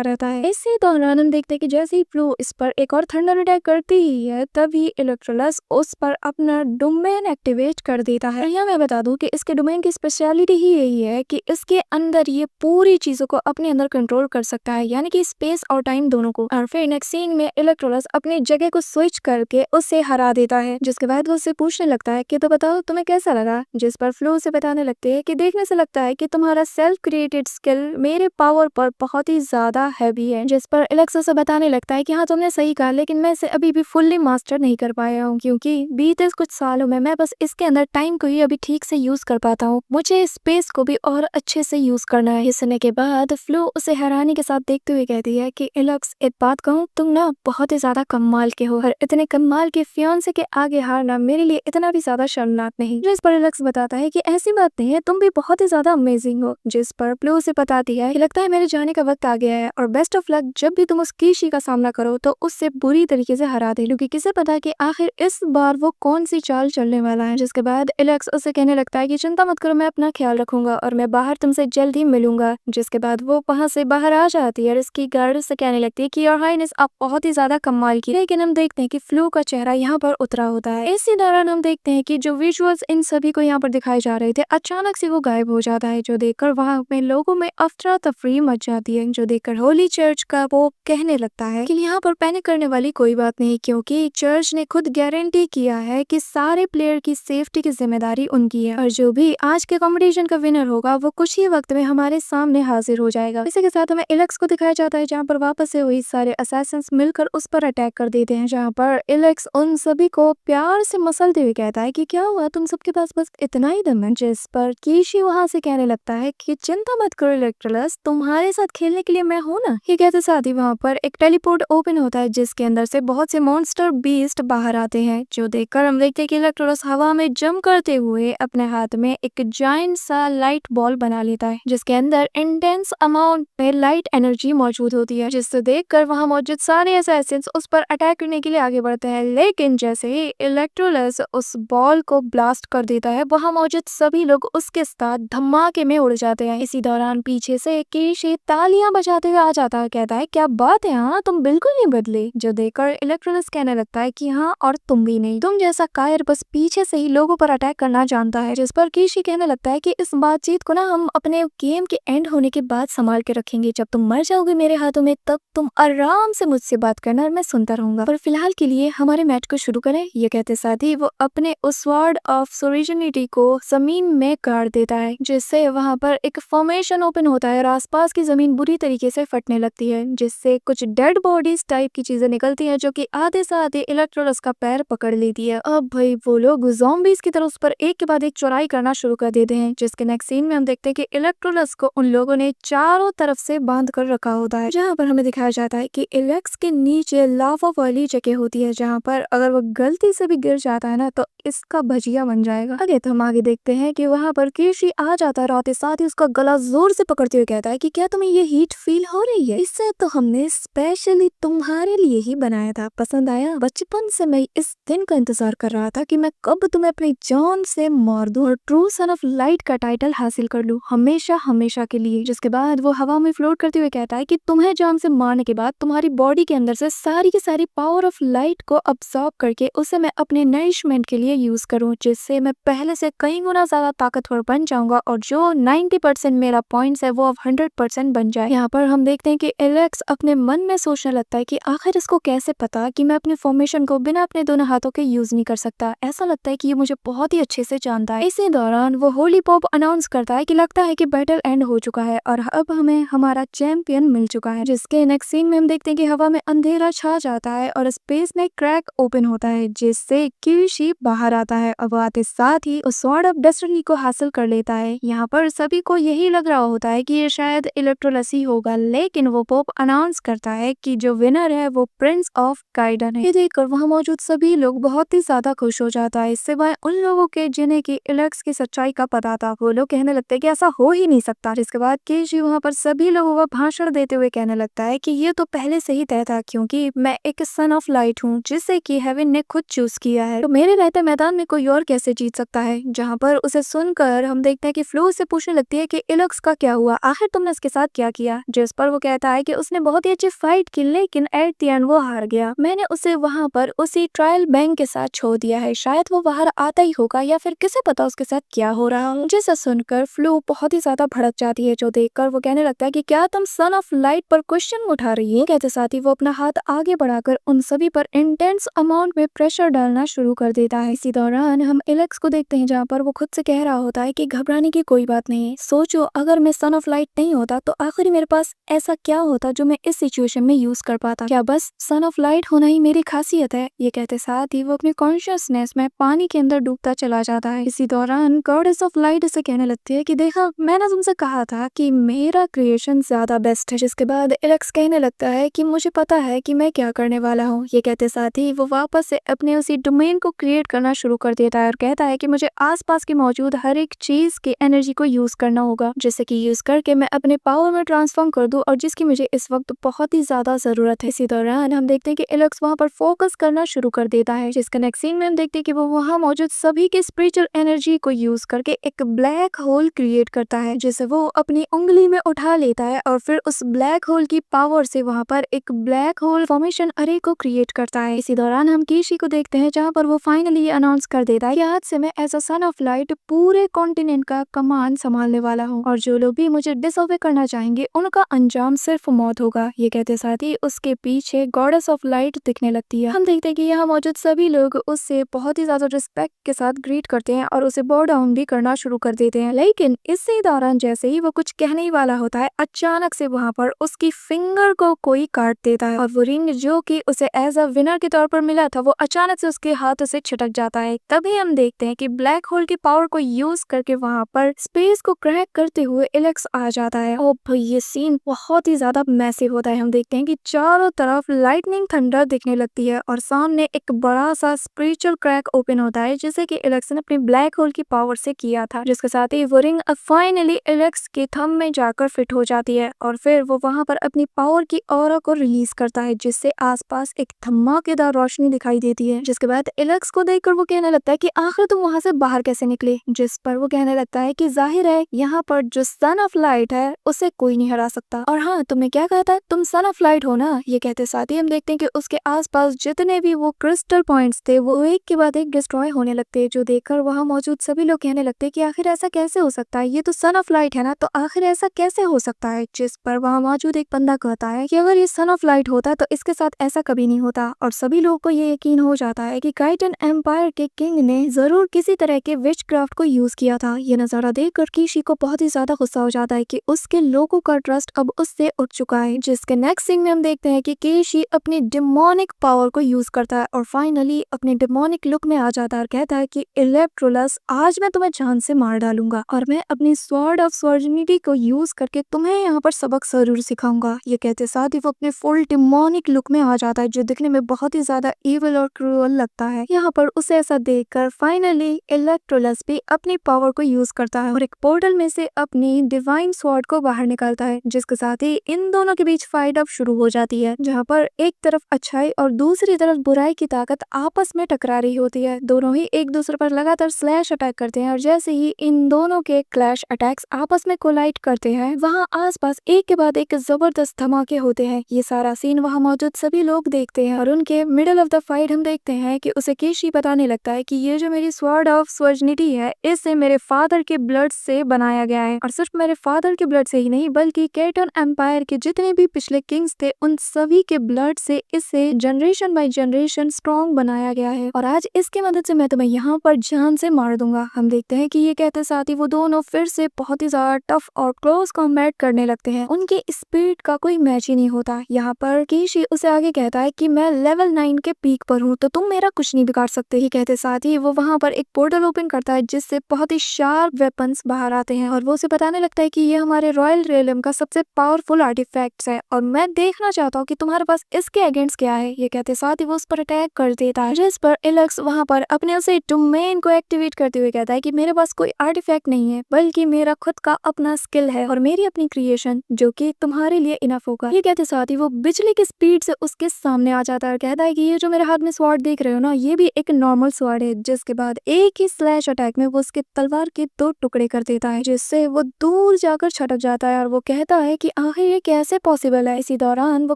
रहता है। इसी दौरान हम देखते हैं कि जैसे ही फ्लू इस पर एक और थंडर अटैक करती ही है, तभी इलेक्ट्रोलस उस पर अपना डोमेन एक्टिवेट कर देता है। यहाँ मैं बता दूं कि इसके डोमेन की स्पेशलिटी ही यही है कि इसके अंदर ये पूरी चीजों को अपने अंदर कंट्रोल कर सकता है, यानी कि स्पेस और टाइम दोनों को। और फिर नेक्स्ट सीन में इलेक्ट्रोलस अपनी जगह को स्विच करके उसे हरा देता है, जिसके बाद वो उससे पूछने लगता है कि तो बताओ तुम्हें कैसा लगा। जिस पर फ्लो उसे बताने लगते हैं कि देखने से लगता है कि तुम्हारा सेल्फ क्रिएटेड स्किल मेरे पावर पर बहुत ही ज्यादा हैवी है। जिस पर इलेक्स उसे बताने लगता है कि हाँ तुमने सही कहा, लेकिन मैं इसे अभी भी फुल्ली मास्टर नहीं कर पाया हूँ, क्योंकि बीते कुछ सालों में मैं बस इसके अंदर टाइम को ही अभी ठीक से यूज कर पाता हूँ। मुझे स्पेस को भी और अच्छे से यूज करना है। इस सुनने के बाद फ्लो उसे हैरानी के साथ देखते हुए कहती है कि इलेक्स एक बात कहूँ, तुम ना बहुत ही ज्यादा कमाल के हो, और इतने कमाल के फियांसे के आगे हारना मेरे लिए इतना भी ज्यादा शर्मनाक नहीं। जिस पर इलेक्स बताता है कि ऐसी बात नहीं है, तुम भी बहुत ही ज्यादा अमेजिंग हो। जिस पर फ्लो उसे बताती है कि लगता है मेरे जाने का वक्त आ गया है, और बेस्ट ऑफ लक जब भी तुम उस कीशी का सामना करो तो उससे बुरी तरीके से हरा दे, क्योंकि किसे पता कि आखिर इस बार वो कौन सी चाल चलने वाला है। जिसके बाद इलेक्स उसे कहने लगता है कि चिंता मत करो, मैं अपना ख्याल रखूंगा और मैं बाहर तुमसे जल्द ही मिलूंगा। जिसके बाद वो वहां से बाहर आ जाती है और इसकी गार्ड से कहने लगती है कि योर हाइनेस आप बहुत ही ज्यादा कमाल की। लेकिन हम देखते हैं कि फ्लू का चेहरा यहाँ पर उतरा होता है। इसी दौरान हम देखते हैं कि जो विजुअल्स इन सभी को यहाँ पर दिखाए जा रहे थे, अचानक से वो गायब हो जाता है, जो देखकर वहाँ पे लोगों में अफरा तफरी मच जाती है। जो देखकर होली चर्च का वो कहने लगता है कि यहाँ पर पैनिक करने वाली कोई बात नहीं, क्योंकि चर्च ने खुद गारंटी किया है कि सारे प्लेयर की सेफ्टी की जिम्मेदारी उनकी है, और जो भी आज के कंपटीशन का विनर होगा वो कुछ ही वक्त में हमारे सामने हाजिर हो जाएगा। इसी के साथ हमें इलेक्स को दिखाया जाता है, जहाँ पर वापस से वही सारे असैसिन्स मिलकर उस पर अटैक कर देते हैं, जहाँ पर इलेक्स उन सभी को प्यार से मसलते हुए कहता है कि क्या हुआ, तुम सबके पास बस इतना ही दम है। जिस पर कीशी वहां से कहने लगता है कि चिंता मत करो इलेक्ट्रोलस, तुम्हारे साथ खेलने के लिए मैं हूँ ना। ये कहते साथ ही वहाँ पर एक टेलीपोर्ट ओपन होता है, जिसके अंदर से बहुत से मॉन्स्टर बीस्ट बाहर आते हैं, जो देखकर हम देखते हैं कि इलेक्ट्रोलस हवा में जंप करते हुए अपने हाथ में एक जायंट सा लाइट बॉल बना लेता है, जिसके अंदर इंटेंस अमाउंट में लाइट एनर्जी मौजूद होती है, जिससे देखकर वहां मौजूद सारे असैसिन्स उस पर अटैक करने के लिए आगे बढ़ते हैं। लेकिन जैसे ही इलेक्ट्रोलस उस बॉल को ब्लास्ट कर देता है, वहां मौजूद सभी लोग उसके साथ धमाके में उड़ जाते हैं। इसी दौरान पीछे से कीशी तालियां बजाते हुए आ जाता है, कहता है क्या बात है, हाँ तुम बिल्कुल नहीं बदले। जो देखकर इलेक्ट्रोलस कहने लगता है कि हाँ और तुम भी नहीं, तुम जैसा कायर बस पीछे से ही लोगों पर अटैक करना जानता है। जिस पर कीशी कहने लगता है कि इस बातचीत को ना हम अपने गेम के एंड होने के बाद संभाल के रखेंगे, जब तुम मर जाओगे मेरे हाथों में तब तुम आराम से मुझसे बात करना और मैं सुनता रहूंगा, पर फिलहाल के लिए हमारे मैच को शुरू करें। ये कहते साथ ही वो अपने उस स्वॉर्ड ऑफ सोरिजिनिटी को जमीन में गाड़ देता है, जिससे वहां पर एक फॉर्मेशन ओपन होता है और आसपास की जमीन बुरी तरीके से फटने लगती है, जिससे कुछ डेड बॉडीज टाइप की चीजें निकलती हैं, जो कि आधे से आधे इलेक्ट्रोलस का पैर पकड़ लेती है। अब भाई वो लोग ज़ॉम्बीज की तरह उस पर एक के बाद एक चौड़ाई करना शुरू कर देते हैं, जिसके नेक्स्ट सीन में हम देखते हैं कि इलेक्ट्रोलस को उन लोगों ने चारों तरफ से बांध कर रखा होता है, जहाँ पर हमें दिखाया जाता है कि इलेक्स के नीचे लावा वाली जगह होती है, जहाँ पर अगर वो गलती से भी गिर जाता है ना तो इसका भजिया बन जाएगा। आगे तो हम आगे देखते हैं कि वहाँ पर कीशी आ जाता है और आते साथ ही उसका गला जोर से पकड़ते हुए कहता है कि क्या तुम्हें ये हीट फील हो रही है? इसे तो हमने स्पेशली तुम्हारे लिए ही बनाया था, पसंद आया? बचपन से मैं इस दिन का इंतजार कर रहा था कि मैं कब तुम्हें अपनी जान से मार दूं और ट्रू सन ऑफ लाइट का टाइटल हासिल कर लूं, हमेशा हमेशा के लिए। जिसके बाद वो हवा में फ्लोट करते हुए कहता है कि तुम्हें जान से मारने के बाद तुम्हारी बॉडी के अंदर से सारी की सारी पावर ऑफ लाइट को अब्सॉर्ब करके उसे मैं अपने नरिशमेंट के लिए यूज करूं, जिससे मैं पहले से कई गुना ज्यादा ताकतवर बन जाऊंगा और जो 90% मेरा पॉइंट्स है वो अब 100% बन जाए। यहाँ पर हम देखते हैं कि एलेक्स अपने मन में सोचने लगता है कि आखिर इसको कैसे पता कि मैं अपने फॉर्मेशन को बिना अपने दोनों हाथों के यूज नहीं कर सकता। ऐसा लगता है कि ये मुझे बहुत ही अच्छे से जानता है। इसी दौरान वो होली पॉप अनाउंस करता है कि लगता है कि बैटल एंड हो चुका है और अब हमें हमारा चैंपियन मिल चुका है। जिसके नेक्स्ट सीन में हम देखते हैं कि हवा में अंधेरा छा जाता है और स्पेस में क्रैक ओपन होता है, जिससे कीशी बाहर आता है और वो आते साथ ही उस स्वॉर्ड ऑफ डेस्टिनी को हासिल कर लेता है। यहाँ पर सभी को यही लग रहा होता है कि ये शायद इलेक्ट्रोलस ही होगा, लेकिन वो पोप अनाउंस करता है कि जो विनर है वो प्रिंस ऑफ काइडन है। ये देखकर वहाँ मौजूद सभी लोग बहुत ही ज्यादा खुश हो जाता है, सिवाय उन लोगों के जिन्हें की इलेक्स की सच्चाई का पता था। वो लोग कहने लगते हैं कि ऐसा हो ही नहीं सकता। जिसके बाद कीशी वहाँ पर सभी लोगों का भाषण प्रेशर देते हुए कहने लगता है कि ये तो पहले से ही तय था, क्योंकि मैं एक सन ऑफ लाइट हूँ जिसे कि हेवन ने खुद चूज किया है, तो मेरे रहते मैदान में कोई और कैसे जीत सकता है। जहाँ पर उसे सुनकर हम देखते हैं कि फ्लो उससे पूछने लगती है कि इलक्स का क्या हुआ, आखिर तुमने इसके साथ क्या किया। जिस पर वो कहता है कि उसने बहुत ही अच्छी फाइट की, लेकिन एट द एंड वो हार गया। मैंने उसे वहाँ पर उसी ट्रायल बैंक के साथ छोड़ दिया है, शायद वो बाहर आता ही होगा या फिर किसे पता उसके साथ क्या हो रहा हो। जिसे सुनकर फ्लो बहुत ही ज्यादा भड़क जाती है, जो देखकर वो कहने लगता है कि क्या तुम सन ऑफ लाइट पर क्वेश्चन उठा रही है। कहते साथ ही वो अपना हाथ आगे बढ़ाकर उन सभी पर इंटेंस अमाउंट में प्रेशर डालना शुरू कर देता है। इसी दौरान हम इलेक्स को देखते हैं, जहाँ पर वो खुद से कह रहा होता है कि घबराने की कोई बात नहीं है। सोचो, अगर मैं सन ऑफ लाइट नहीं होता तो आखिर मेरे पास ऐसा क्या होता जो मैं इस सिचुएशन में यूज कर पाता। क्या बस सन ऑफ लाइट होना ही मेरी खासियत है। ये कहते साथ ही वो अपने कॉन्शियसनेस में पानी के अंदर डूबता चला जाता है। इसी दौरान गॉडेस ऑफ लाइट इसे कहने लगती है कि देखा, मैंने तुमसे कहा था कि मेरा क्रिएशन ज्यादा बेस्ट है। जिसके बाद इलेक्स कहने लगता है कि मुझे पता है कि मैं क्या करने वाला हूँ। ये कहते साथ ही वो वापस से अपने उसी डोमेन को क्रिएट करना शुरू कर देता है और कहता है कि मुझे आसपास की मौजूद हर एक चीज की एनर्जी को यूज करना होगा, जिससे कि यूज करके मैं अपने पावर में ट्रांसफॉर्म कर दूं, और जिसकी मुझे इस वक्त बहुत ही ज्यादा जरूरत है। इसी दौरान हम देखते हैं कि इलेक्स वहाँ पर फोकस करना शुरू कर देता है, जिसका नेक्स्ट सीन में हम देखते हैं कि वो वहाँ मौजूद सभी की स्पिरिचुअल एनर्जी को यूज करके एक ब्लैक होल क्रिएट करता है, जिसे वो अपनी उंगली में उठा लेता है और फिर उस ब्लैक होल की पावर से वहाँ पर एक ब्लैक होल फॉर्मेशन अरे को क्रिएट करता है। इसी दौरान हम कीशी को देखते हैं, जहाँ पर वो फाइनली अनाउंस कर देता है कि आज से मैं as a son of light पूरे कॉन्टिनेंट का कमान संभालने वाला हूँ, और जो लोग भी मुझे डिसओबे करना चाहेंगे उनका अंजाम सिर्फ मौत होगा। ये कहते साथ ही उसके पीछे गॉडेस ऑफ लाइट दिखने लगती है। हम देखते हैं कि यहाँ मौजूद सभी लोग उससे बहुत ही ज्यादा रिस्पेक्ट के साथ ग्रीट करते हैं और उसे बो डाउन भी करना शुरू कर देते हैं। लेकिन इसी दौरान जैसे ही वो कुछ कहने ही वाला होता है, अचानक से वहाँ पर उसकी फिंगर को कोई काट देता है, और वो रिंग जो कि उसे एज अ विनर के तौर पर मिला था, वो अचानक से उसके हाथों से छिटक जाता है। तभी हम देखते हैं कि ब्लैक होल की पावर को यूज करके वहाँ पर स्पेस को क्रैक करते हुए इलेक्स आ जाता है। और भाई ये सीन बहुत ही ज्यादा मैसिव होता है। हम देखते हैं कि चारों तरफ लाइटनिंग थंडर दिखने लगती है और सामने एक बड़ा सा स्पिरिचुअल क्रैक ओपन होता है, जिसे कि इलेक्स ने अपनी ब्लैक होल की पावर से किया था, जिसके साथ ही वो रिंग फाइनली इलेक्स के थंब में जाकर फिट हो जाती है, और फिर वो वहाँ पर अपनी पावर की ऑरा को रिलीज करता है, जिससे आसपास एक धमाकेदार रोशनी दिखाई देती है। जिसके बाद इलेक्स को देखकर वो कहने लगता है कि आखिर तुम वहाँ से बाहर कैसे निकले। जिस पर वो कहने लगता है कि जाहिर है यहाँ पर जो सन ऑफ लाइट है उसे कोई नहीं हरा सकता, और हाँ, तुमने क्या कहा था, तुम सन ऑफ लाइट हो ना। ये कहते साथ ही हम देखते हैं कि उसके आसपास जितने भी वो क्रिस्टल पॉइंट्स थे वो एक के बाद एक डिस्ट्रॉय होने लगते हैं, जो देखकर वहाँ मौजूद सभी लोग कहने लगते हैं कि आखिर ऐसा कैसे हो सकता है, ये तो सन ऑफ लाइट है ना, तो आखिर ऐसा कैसे हो सकता है। जिस पर वहाँ मौजूद एक बंदा कहता है कि अगर ये सन ऑफ लाइट होता तो इसके साथ ऐसा कभी नहीं होता, और सभी लोगों को ये यकीन हो जाता है कि काइटन एम्पायर के किंग ने जरूर किसी तरह के विचक्राफ्ट को यूज किया था। ये नजारा देखकर कीशी को बहुत ही ज्यादा गुस्सा हो जाता है कि उसके लोगों का ट्रस्ट अब उससे उठ चुका है। जिसके नेक्स्ट सीन में हम देखते हैं कि कीशी अपनी डिमोनिक पावर को यूज करता है और फाइनली अपने डिमोनिक लुक में आ जाता है और कहता है कि इलेक्ट्रोलस, आज मैं तुम्हें जान से मार डालूंगा, और मैं अपनी स्वॉर्ड ऑफ स्वर्जिनिटी को यूज करके तुम्हें यहाँ पर सबक जरूर सिखाऊंगा। ये कहते साथ ही वो अपने फुल डिमोनिक लुक में आ जाता है, जो दिखने में बहुत ही ज्यादा इविल और क्रूअल लगता है। यहाँ पर उसे ऐसा देखकर फाइनली इलेक्ट्रोलस भी अपनी पावर को यूज करता है और एक पोर्टल में से अपनी डिवाइन स्वॉर्ड को बाहर निकालता है, जिसके साथ ही इन दोनों के बीच फाइट अब शुरू हो जाती है, जहाँ पर एक तरफ अच्छाई और दूसरी तरफ बुराई की ताकत आपस में टकरा रही होती है। दोनों ही एक दूसरे पर लगातार स्लैश अटैक करते हैं, और जैसे ही इन दोनों के क्लैश अटैक्स आपस में कोलाइड करते हैं, वहाँ आसपास एक के बाद एक जबरदस्त धमाके होते हैं। ये सारा सीन वहाँ मौजूद सभी लोग देखते हैं, और उनके मिडल ऑफ द फाइट हम देखते हैं कि उसे कीशी बताने लगता है कि ये जो मेरी स्वॉर्ड ऑफ स्वर्जिनिटी है, इसे मेरे फादर के ब्लड से बनाया गया है, और सिर्फ मेरे फादर के ब्लड से ही नहीं बल्कि काइटन एम्पायर के जितने भी पिछले किंग्स थे उन सभी के ब्लड से इसे जनरेशन बाय जनरेशन स्ट्रॉन्ग बनाया गया है, और आज इसकी मदद से मैं तुम्हें यहाँ पर जान से मार दूंगा। हम देखते हैं कि ये कहते साथ ही वो दोनों फिर से बहुत ही ज्यादा टफ और क्लोज कॉम्बैट करने लगते हैं। उनकी स्पीड का कोई मैच ही नहीं होता। यहाँ पर कीशी उसे आगे कहता है कि मैं लेवल 9 के पीक पर हूँ, तो तुम मेरा कुछ नहीं बिगाड़ सकते। ही कहते साथ ही वो वहाँ पर एक पोर्टल ओपन करता है, जिससे बहुत ही शार्प वेपन्स बाहर आते हैं, और वो उसे बताने लगता है कि ये हमारे रॉयल रियलम का सबसे पावरफुल आर्टिफैक्ट्स है, और मैं देखना चाहता हूँ कि तुम्हारे पास इसके अगेंस्ट क्या है। ये कहते साथ ही वो उस पर अटैक कर देता है, जिस पर इलेक्स वहाँ पर अपने उसे डोमेन को एक्टिवेट करते हुए कहता है कि मेरे पास कोई आर्टिफैक्ट नहीं है, बल्कि मेरा खुद का अपना स्किल है और मेरी अपनी क्रिएशन, जो कि तुम्हारे लिए इनफ होगा। ये कहते साथ ही वो बिजली की स्पीड से उसके सामने आ जाता है और कहता है कि ये जो मेरे हाथ में स्वॉर्ड देख रहे हो ना, ये भी एक नॉर्मल स्वॉर्ड है। जिसके बाद एक ही स्लैश अटैक में वो उसके तलवार के 2 टुकड़े कर देता है, जिससे वो दूर जाकर छटक जाता है और वो कहता है कि आखिर ये कैसे पॉसिबल है। इसी दौरान वो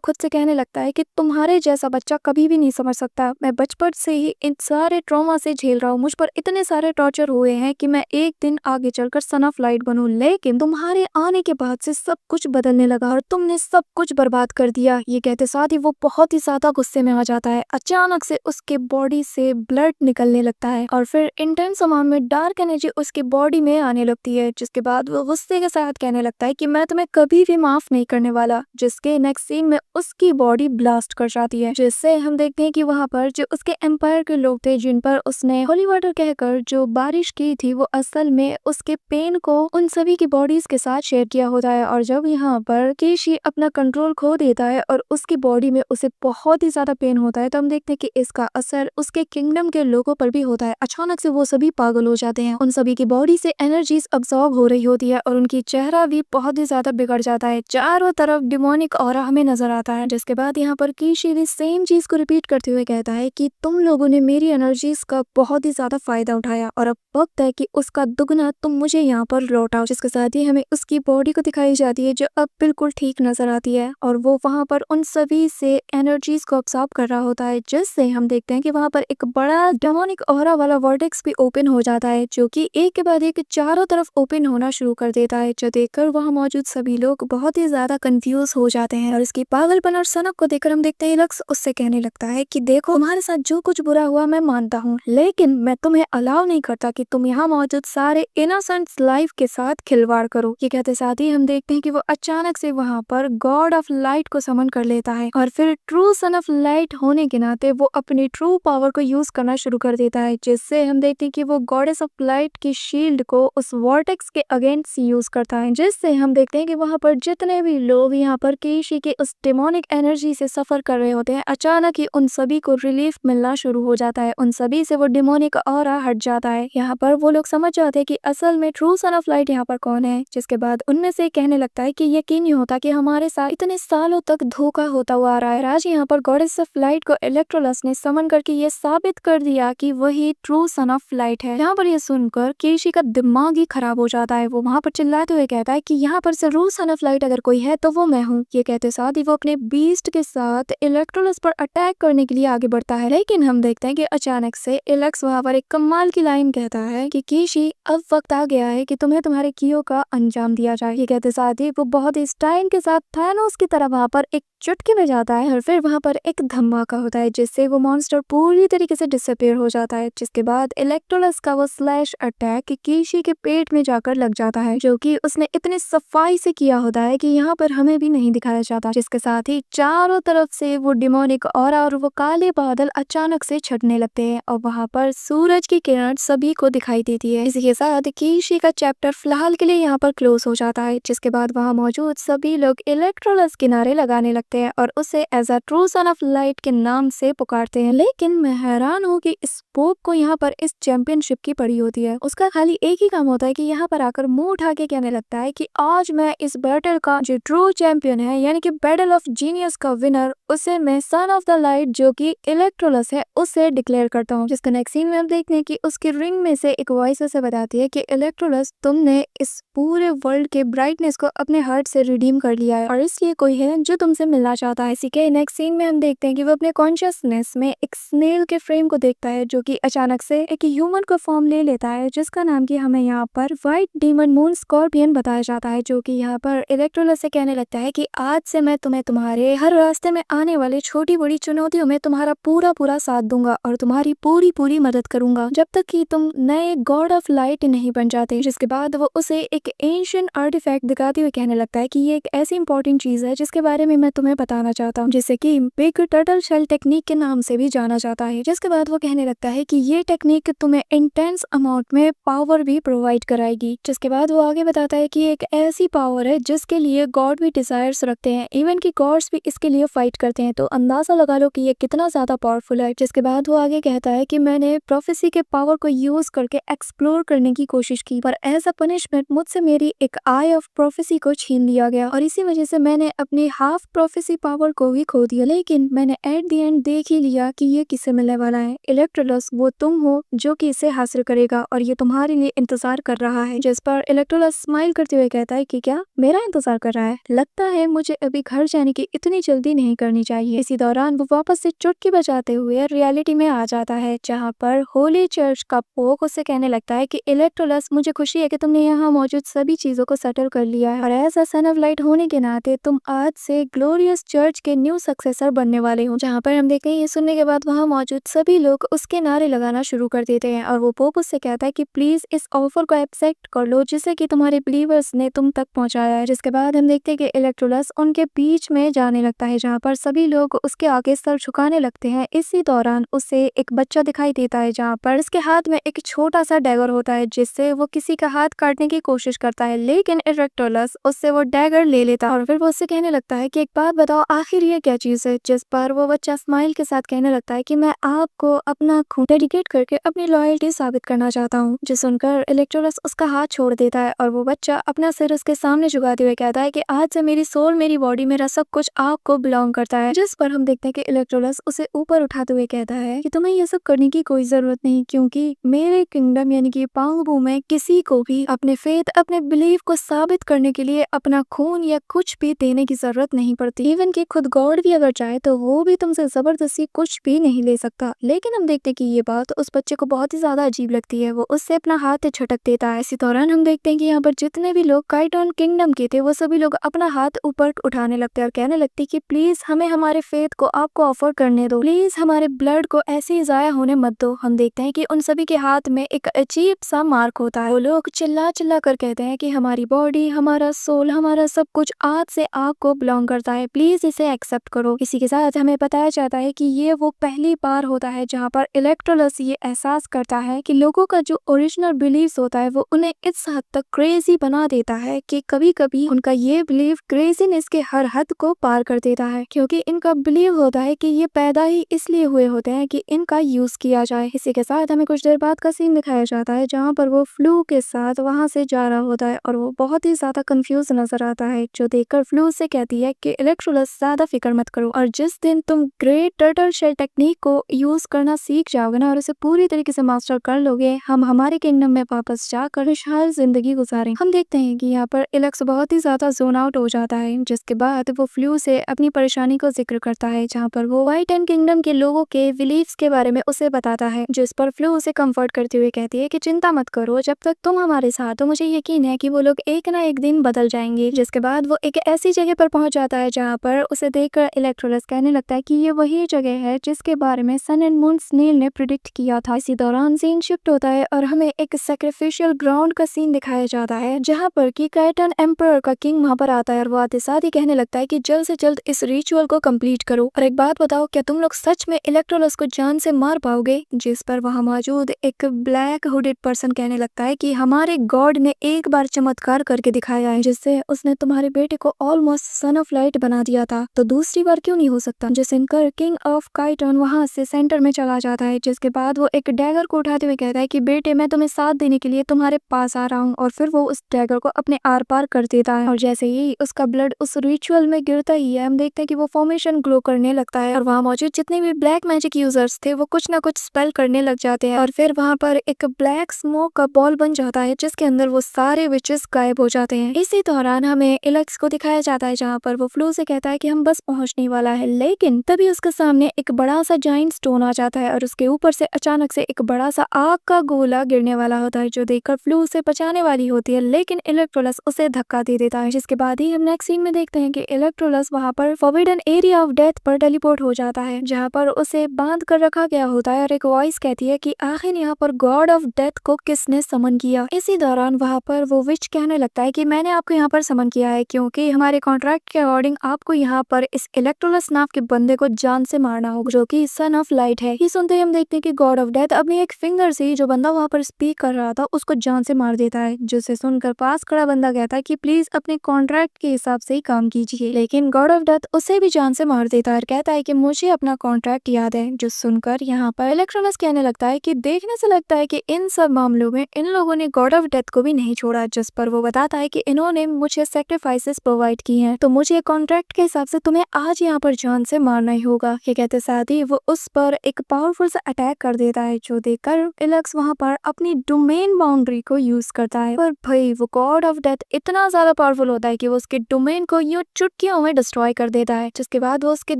खुद से कहने लगता है कि तुम्हारे जैसा बच्चा कभी भी नहीं समझ सकता, मैं बचपन से ही इन सारे ट्रॉमा से झेल रहा हूँ, मुझ पर इतने सारे टॉर्चर हुए हैं कि मैं एक दिन आगे चलकर सन ऑफ लाइट बनूं, लेकिन तुम्हारे आने के बाद से सब कुछ बदलने लगा और तुमने सब कुछ बर्बाद कर दिया। ये कहते साथ ही वो बहुत ही ज्यादा गुस्से में आ जाता है। अचानक से उसके बॉडी से ब्लड निकलने लगता है और फिर इंटेंस अमाउंट में डार्क एनर्जी उसकी बॉडी में आने लगती है, जिसके बाद वो गुस्से के साथ कहने लगता है कि मैं तुम्हें कभी भी माफ नहीं करने वाला। जिसके नेक्स्ट सीन में उसकी बॉडी ब्लास्ट कर जाती है, जिससे हम देखते हैं कि वहां पर जो उसके एम्पायर के लोग थे जिन पर उसने होली वाटर कहकर जो बारिश की थी, वो असल में उसके पेन को उन सभी की बॉडीज के साथ शेयर किया होता है। और जब यहाँ पर केशी अपना कंट्रोल खो देता है और उसकी बॉडी में उसे बहुत ही ज्यादा पेन होता है, तो हम देखते हैं कि इसका असर उसके किंगडम के लोगों पर भी होता है। अचानक से वो सभी पागल हो जाते हैं, उन सभी की बॉडी से एनर्जीज अब्सॉर्ब हो रही होती है और उनकी चेहरा भी बहुत ही ज्यादा बिगड़ जाता है। चारों तरफ डिमोनिक ऑरा हमें नजर आता है। जिसके बाद यहाँ पर केशी भी सेम चीज को रिपीट करते हुए कहता है कि तुम लोगों ने मेरी एनर्जीज का बहुत ही ज्यादा फायदा उठाया और अब वक्त है कि उसका दुगना तुम मुझे यहाँ पर लौटाओ। जिसके साथ ही हमें उसकी बॉडी को दिखाई जाती है जो अब बिल्कुल ठीक नजर आती है और वो वहाँ पर उन सभी से एनर्जीज को अब्सॉर्ब कर रहा होता है, जिससे हम देखते हैं कि वहाँ पर एक बड़ा डेमोनिक ऑरा वाला वर्टेक्स भी ओपन हो जाता है, जो कि एक के बाद एक चारों तरफ ओपन होना शुरू कर देता है, जो देखकर वहाँ मौजूद सभी लोग बहुत ही ज्यादा कंफ्यूज हो जाते हैं। और इसकी पागलपन और सनक को देखकर हम देखते हैं लक्स उससे कहने लगता है कि देखो तुम्हारे साथ जो कुछ बुरा हुआ मैं मानता हूँ, लेकिन मैं तुम्हें अलाउ नहीं करता कि तुम यहाँ मौजूद सारे इनोसेंट्स लाइफ के साथ खिलवाड़ करो। ये कहते साथ ही हम देखते हैं कि वो अचानक से वहाँ पर गॉड ऑफ लाइट को समन कर लेता है और फिर ट्रू सन ऑफ लाइट होने के नाते वो अपनी ट्रू पावर को यूज करना शुरू कर देता है, जिससे हम देखते हैं कि वो गॉडेस ऑफ लाइट की शील्ड को उस वॉर्टेक्स के अगेंस्ट यूज करता है, जिससे हम देखते हैं कि वहाँ पर जितने भी लोग यहाँ पर केशी के उस डेमोनिक एनर्जी से सफर कर रहे होते हैं, अचानक ही उन सभी को रिलीफ मिलना शुरू हो जाता है, उन सभी से वो डेमोनिक ऑरा हट जाता है। यहाँ पर वो लोग समझ जाते हैं कि असल में ट्रू सन ऑफ लाइट यहाँ पर कौन है। जिसके बाद उनमें से कहने लगता है कि यकीन नहीं होता कि हमारे साथ इतने सालों तक धोखा होता हुआ आ रहा है। आज यहाँ पर गॉडेस ऑफ लाइट को इलेक्ट्रोलस ने समन करके ये साबित कर दिया कि वही ट्रू सन ऑफ लाइट है। यहाँ पर ये सुनकर केशी का दिमाग ही खराब हो जाता है। वो वहाँ पर चिल्लाते हुए कहता है कि यहाँ पर से ट्रू सन ऑफ लाइट अगर कोई है तो वो मैं हूँ। ये कहते साथ ही वो अपने बीस्ट के साथ इलेक्ट्रोलस पर अटैक करने के लिए आगे बढ़ता है, लेकिन हम देखते हैं कि अचानक से इलेक्स वहाँ पर एक कमाल की लाइन कहता है कि केशी अब वक्त आ गया है कि तुम्हें तुम्हारे कियो का अंजाम दिया जाए। ये कहते साथ ही वो बहुत ही स्टाइल के साथ थैनोस की तरह वहाँ पर एक चुटकी बजाता है और फिर वहाँ पर एक धमाका होता है, जिससे वो मॉन्स्टर पूरी तरीके से डिसअपीयर हो जाता है। जिसके बाद इलेक्ट्रोलस का वो स्लैश अटैक केशी के पेट में जाकर लग जाता है, जो कि उसने इतने सफाई से किया होता है कि यहाँ पर हमें भी नहीं दिखाया जाता। जिसके साथ ही चारों तरफ से वो डिमोनिक ऑरा और वो काले बादल अचानक से छटने लगते हैं और वहाँ पर सूरज की किरण सभी को दिखाई देती है। इसी के साथ केशी का चैप्टर फिलहाल के लिए यहाँ पर क्लोज हो जाता है। जिसके बाद वहाँ मौजूद सभी लोग इलेक्ट्रोलस किनारे लगाने लगते हैं और उसे as a true son of light के नाम से पुकारते हैं। लेकिन मैं हैरान हूँ कि इस पोप को यहाँ पर इस चैंपियनशिप की पड़ी होती है। उसका खाली एक ही काम होता है कि यहाँ पर आकर मुंह उठा के कहने लगता है कि आज मैं इस बैटल का जो ट्रू चैंपियन है, यानी कि बैटल ऑफ जीनियस का विनर, उसे मैं सन ऑफ द लाइट जो कि इलेक्ट्रोलस है उसे डिक्लेयर करता हूँ। जिसका नेक्स्ट सीन में हम देखते हैं कि उसकी रिंग में से एक वॉइस उसे बताती है कि इलेक्ट्रोलस, तुमने इस पूरे वर्ल्ड के ब्राइटनेस को अपने हार्ट से रिडीम कर लिया है और इसलिए कोई है जो तुमसे मिलना चाहता है। इसी के नेक्स्ट सीन में हम देखते हैं कि वो अपने कॉन्शियसनेस में एक स्नेल के फ्रेम को देखता है, जो कि अचानक से एक ह्यूमन का फॉर्म ले लेता है, जिसका नाम की हमें यहाँ पर व्हाइट डीमन मून स्कॉर्पियन बताया जाता है, जो कि यहाँ पर इलेक्ट्रोलस से कहने लगता है कि आज से मैं तुम्हें तुम्हारे हर रास्ते में आने वाले छोटी बड़ी चुनौतियों में तुम्हारा पूरा साथ दूंगा और तुम्हारी पूरी मदद करूंगा जब तक कि तुम नए गॉड ऑफ लाइट नहीं बन जाते। जिसके बाद वो उसे एक एंशिएंट आर्टिफैक्ट दिखाते हुए कहने लगता है कि ये एक ऐसी इंपॉर्टेंट चीज है जिसके बारे में मैं तुम्हें बताना चाहता हूँ, जिसे कि बिग टर्टल शेल टेक्निक के नाम से भी जाना जाता है। जिसके बाद वो कहने लगता है कि ये टेक्निक तुम्हें इंटेंस अमाउंट में पावर भी प्रोवाइड कराएगी। जिसके बाद वो आगे बताता है कि एक ऐसी पावर है जिसके लिए गॉड भी डिजायर्स रखते हैं, इवन की गॉड्स भी इसके लिए फाइट करते हैं, तो अंदाजा लगा लो कि ये कितना ज्यादा पावरफुल है। जिसके बाद वो आगे कहता है कि मैंने प्रोफेसी के पावर को यूज करके एक्सप्लोर करने की कोशिश की, पर एज अ पनिशमेंट मुझसे मेरी एक आई ऑफ प्रोफेसी को छीन लिया गया और इसी वजह से मैंने अपनी हाफ प्रोफेसी पावर को भी खो दिया। लेकिन मैंने एट द एंड देख ही लिया कि ये किसे मिलने वाला है। इलेक्ट्रोलस वो तुम हो जो कि इसे हासिल करेगा और ये तुम्हारे लिए इंतजार कर रहा है। जिस पर इलेक्ट्रोलस स्माइल करते हुए कहता है कि क्या मेरा इंतजार कर रहा है? लगता है मुझे अभी घर जाने की इतनी जल्दी नहीं करनी चाहिए। इसी दौरान वो वापस से चुटकी बजाते हुए रियलिटी में आ जाता है, जहाँ पर होली चर्च का पोप उसे कहने लगता है कि इलेक्ट्रोलस मुझे खुशी है कि तुमने यहाँ मौजूद सभी चीजों को सेटल कर लिया है और as a son of light होने के नाते तुम आज से ग्लोरियस चर्च के न्यू सक्सेसर बनने वाले हो। जहाँ पर हम देखते हैं ये सुनने के बाद वहाँ मौजूद सभी लोग उसके नारे लगाना शुरू कर देते हैं और वो पोप उससे कहता है कि प्लीज इस ऑफर को एक्सेप्ट कर लो जिसे कि तुम्हारे बिलीवर्स ने तुम तक पहुंचाया है। जिसके बाद हम देखते हैं कि इलेक्ट्रोलस उनके बीच में जाने लगता है, जहाँ पर सभी लोग उसके आगे सर झुकाने लगते हैं। इसी दौरान उसे एक बच्चा दिखाई देता है, जहाँ पर उसके हाथ में एक छोटा सा डैगर होता है जिससे वो किसी का हाथ काटने की कोशिश करता है, लेकिन इलेक्ट्रोलस उससे वो डैगर ले लेता है और फिर वो उससे कहने लगता है कि एक बात बताओ, आखिर ये क्या चीज है? जिस पर वो बच्चा स्माइल के साथ कहने लगता है कि मैं आपको अपना खून डेडिकेट करके अपनी लॉयल्टी साबित करना चाहता हूँ। जो सुनकर इलेक्ट्रोलस उसका हाथ छोड़ देता है और वो बच्चा अपना सिर उसके सामने झुकाते हुए कहता है कि आज से मेरी सोल, मेरी बॉडी, मेरा सब कुछ आपको बिलोंग करता है। जिस पर हम देखते हैं कि इलेक्ट्रोलस उसे ऊपर उठाते हुए कहता है कि तुम्हें ये सब करने की कोई जरूरत नहीं, क्योंकि मेरे किंगडम यानी कि पांगबू में किसी को भी अपने फेथ, अपने बिलीव को साबित करने के लिए अपना खून या कुछ भी देने की जरूरत नहीं पड़ती। इवन कि खुद गॉड भी अगर चाहे तो वो भी तुमसे जबरदस्ती कुछ भी नहीं ले सकता। लेकिन हम देखते हैं कि ये बात उस बच्चे को बहुत ही ज्यादा अजीब लगती है। वो उससे अपना हाथ झटक देता है। इसी दौरान हम देखते हैं कि यहाँ पर जितने भी लोग काइटोन किंगडम के थे वो सभी लोग अपना हाथ ऊपर उठाने लगते हैं और कहने लगते हैं कि प्लीज हमें हमारे फेथ को आपको ऑफर करने दो, प्लीज हमारे ब्लड को ऐसे ही जाया होने मत दो। हम देखते हैं कि उन सभी के हाथ में एक अजीब सा मार्क होता है। वो लोग चिल्ला चिल्ला कर कहते हैं कि हमारी बॉडी, हमारा सोल, हमारा सब कुछ आज से आपको बिलोंग करता है, प्लीज इसे एक्सेप्ट करो। इसी के साथ हमें बताया जाता है कि ये वो पहली बार होता है जहाँ पर इलेक्ट्रोलस ये एहसास करता है कि लोगों का जो ओरिजिनल बिलीव्स होता है वो उन्हें इस हद तक क्रेजी बना देता है कि कभी कभी उनका ये बिलीव क्रेजीनेस के हर हद को पार कर देता है, क्योंकि इनका बिलीव होता है कि ये पैदा ही इसलिए हुए होते हैं कि इनका यूज किया जाए। इसी के साथ हमें कुछ देर बाद का सीन दिखाया जाता है जहाँ पर वो फ्लू के साथ वहां से जा रहा होता है और वो बहुत ही ज्यादा कंफ्यूज नजर आता है, जो देखकर फ्लू से कहती है कि इलेक्ट्रोलस ज्यादा फिक्र मत करो और जिस दिन तुम ग्रेट टर्टल शेल टेक्निक को यूज करना सीख जाओगे ना और उसे पूरी तरीके से मास्टर कर लोगे, हम हमारे किंगडम में वापस जाकर खुशहाल जिंदगी गुजारें। हम देखते हैं कि यहाँ पर इलेक्स बहुत ही ज्यादा जोन आउट हो जाता है, जिसके बाद वो फ्लू से अपनी परेशानी को जिक्र करता है, जहाँ पर वो व्हाइट एंड किंगडम के लोगों के बिलीव्स के बारे में उसे बताता है। जिस पर फ्लू उसे कंफर्ट करते हुए कहती है कि चिंता मत करो, जब तक तुम हमारे साथ हो मुझे यकीन है कि वो लोग एक ना एक दिन बदल जाएंगे। जिसके बाद वो एक ऐसी जगह पर पहुंच जाता है जहाँ पर उसे देखकर इलेक्ट्रोलस कहने लगता है कि ये वही जगह है जिसके बारे में सन एंड मून स्नेल ने प्रिडिक्ट किया था। इसी दौरान सीन शिफ्ट होता है और हमें एक सैक्रिफिशियल ग्राउंड का सीन दिखाया जाता है, जहाँ पर कि काइटन एम्परर का किंग वहाँ पर आता है और वो आते साथ ही कहने लगता है कि जल्द से जल्द इस रिचुअल को कंप्लीट करो। और एक बात बताओ, क्या तुम लोग सच में इलेक्ट्रोलस को जान से मार पाओगे? जिस पर वहाँ मौजूद एक ब्लैक हुडेड पर्सन कहने लगता है कि हमारे गॉड ने एक बार चमत्कार करके दिखाया है, जिससे उसने तुम्हारे बेटे को ऑलमोस्ट सन ऑफ लाइट बना दिया था, तो दूसरी बार क्यों नहीं हो सकता? जिसे सुनकर किंग ऑफ काइटन वहाँ से सेंटर में चला जाता है, जिसके बाद वो एक डैगर को उठाते हुए कहता है कि बेटे मैं तुम्हें साथ देने के लिए तुम्हारे पास आ रहा हूँ, और फिर वो उस डैगर को अपने आर पार कर देता है और जैसे ही उसका ब्लड उस रिचुअल में गिरता ही है, हम देखते हैं कि वो फॉर्मेशन ग्लो करने लगता है और वहाँ मौजूद जितने भी ब्लैक मैजिक यूजर्स थे वो कुछ ना कुछ स्पेल करने लग जाते हैं और फिर वहाँ पर एक ब्लैक स्मोक का बॉल बन जाता है जिसके अंदर वो सारे विचेस गायब हो जाते हैं। इसी दौरान हमें इलेक्स को दिखाया जाता है जहाँ पर वो फ्लू से कहता है कि हम बस पहुंचने वाला है, लेकिन तभी उसके सामने एक बड़ा सा जाइंट स्टोन आ जाता है और उसके ऊपर से अचानक से एक बड़ा सा आग का गोला गिरने वाला होता है, जो देखकर फ्लू उसे बचाने वाली होती है, लेकिन इलेक्ट्रोलस उसे धक्का दे देता है। जिसके बाद ही हम नेक्स्ट सीन में देखते हैं कि इलेक्ट्रोलस वहाँ पर फॉरबिडन एरिया ऑफ डेथ पर टेलीपोर्ट हो जाता है, जहाँ पर उसे बांध कर रखा गया होता है और एक वॉइस कहती है कि आखिर यहाँ पर गॉड ऑफ डेथ को किसने समन किया। इसी दौरान वहाँ पर वो विच कहने लगता है कि मैंने आपको यहाँ पर समन किया है क्योंकि हमारे कॉन्ट्रैक्ट के अकॉर्डिंग आपको यहाँ पर इस इलेक्ट्रोलस नाम के बंदे को जान से मारना होगा, जो कि सन ऑफ लाइट है। ये सुनते ही हम देखते हैं कि गॉड ऑफ डेथ अपनी एक फिंगर से जो बंदा वहाँ पर स्पीक कर रहा था उसको जान से मार देता है, जिसे सुनकर पास खड़ा बंदा कहता है कि प्लीज अपने कॉन्ट्रैक्ट के हिसाब से ही काम कीजिए, लेकिन गॉड ऑफ डेथ उसे भी जान से मार देता है और कहता है कि मुझे अपना कॉन्ट्रैक्ट याद है। जो सुनकर यहाँ पर इलेक्ट्रोलस कहने लगता है कि देखने से लगता है कि इन सब मामलों में इन लोगों ने गॉड ऑफ डेथ को भी नहीं छोड़ा, जिस पर वो बताता है कि इन्होंने मुझे सेक्रीफाइसेस प्रोवाइड की हैं, तो मुझे कॉन्ट्रैक्ट के हिसाब से तुम्हें आज यहाँ पर जान से मारना ही होगा। ये कहते साथ ही वो उस पर एक पावरफुल सा अटैक कर देता है, जो देखकर इलक्स वहाँ पर अपनी डोमेन बाउंड्री को यूज करता है। पर भाई वो गॉड ऑफ डेथ इतना ज्यादा पावरफुल होता है कि वो उसके डोमेन को यूं चुटकियों में डिस्ट्रॉय कर देता है, जिसके बाद वो उसके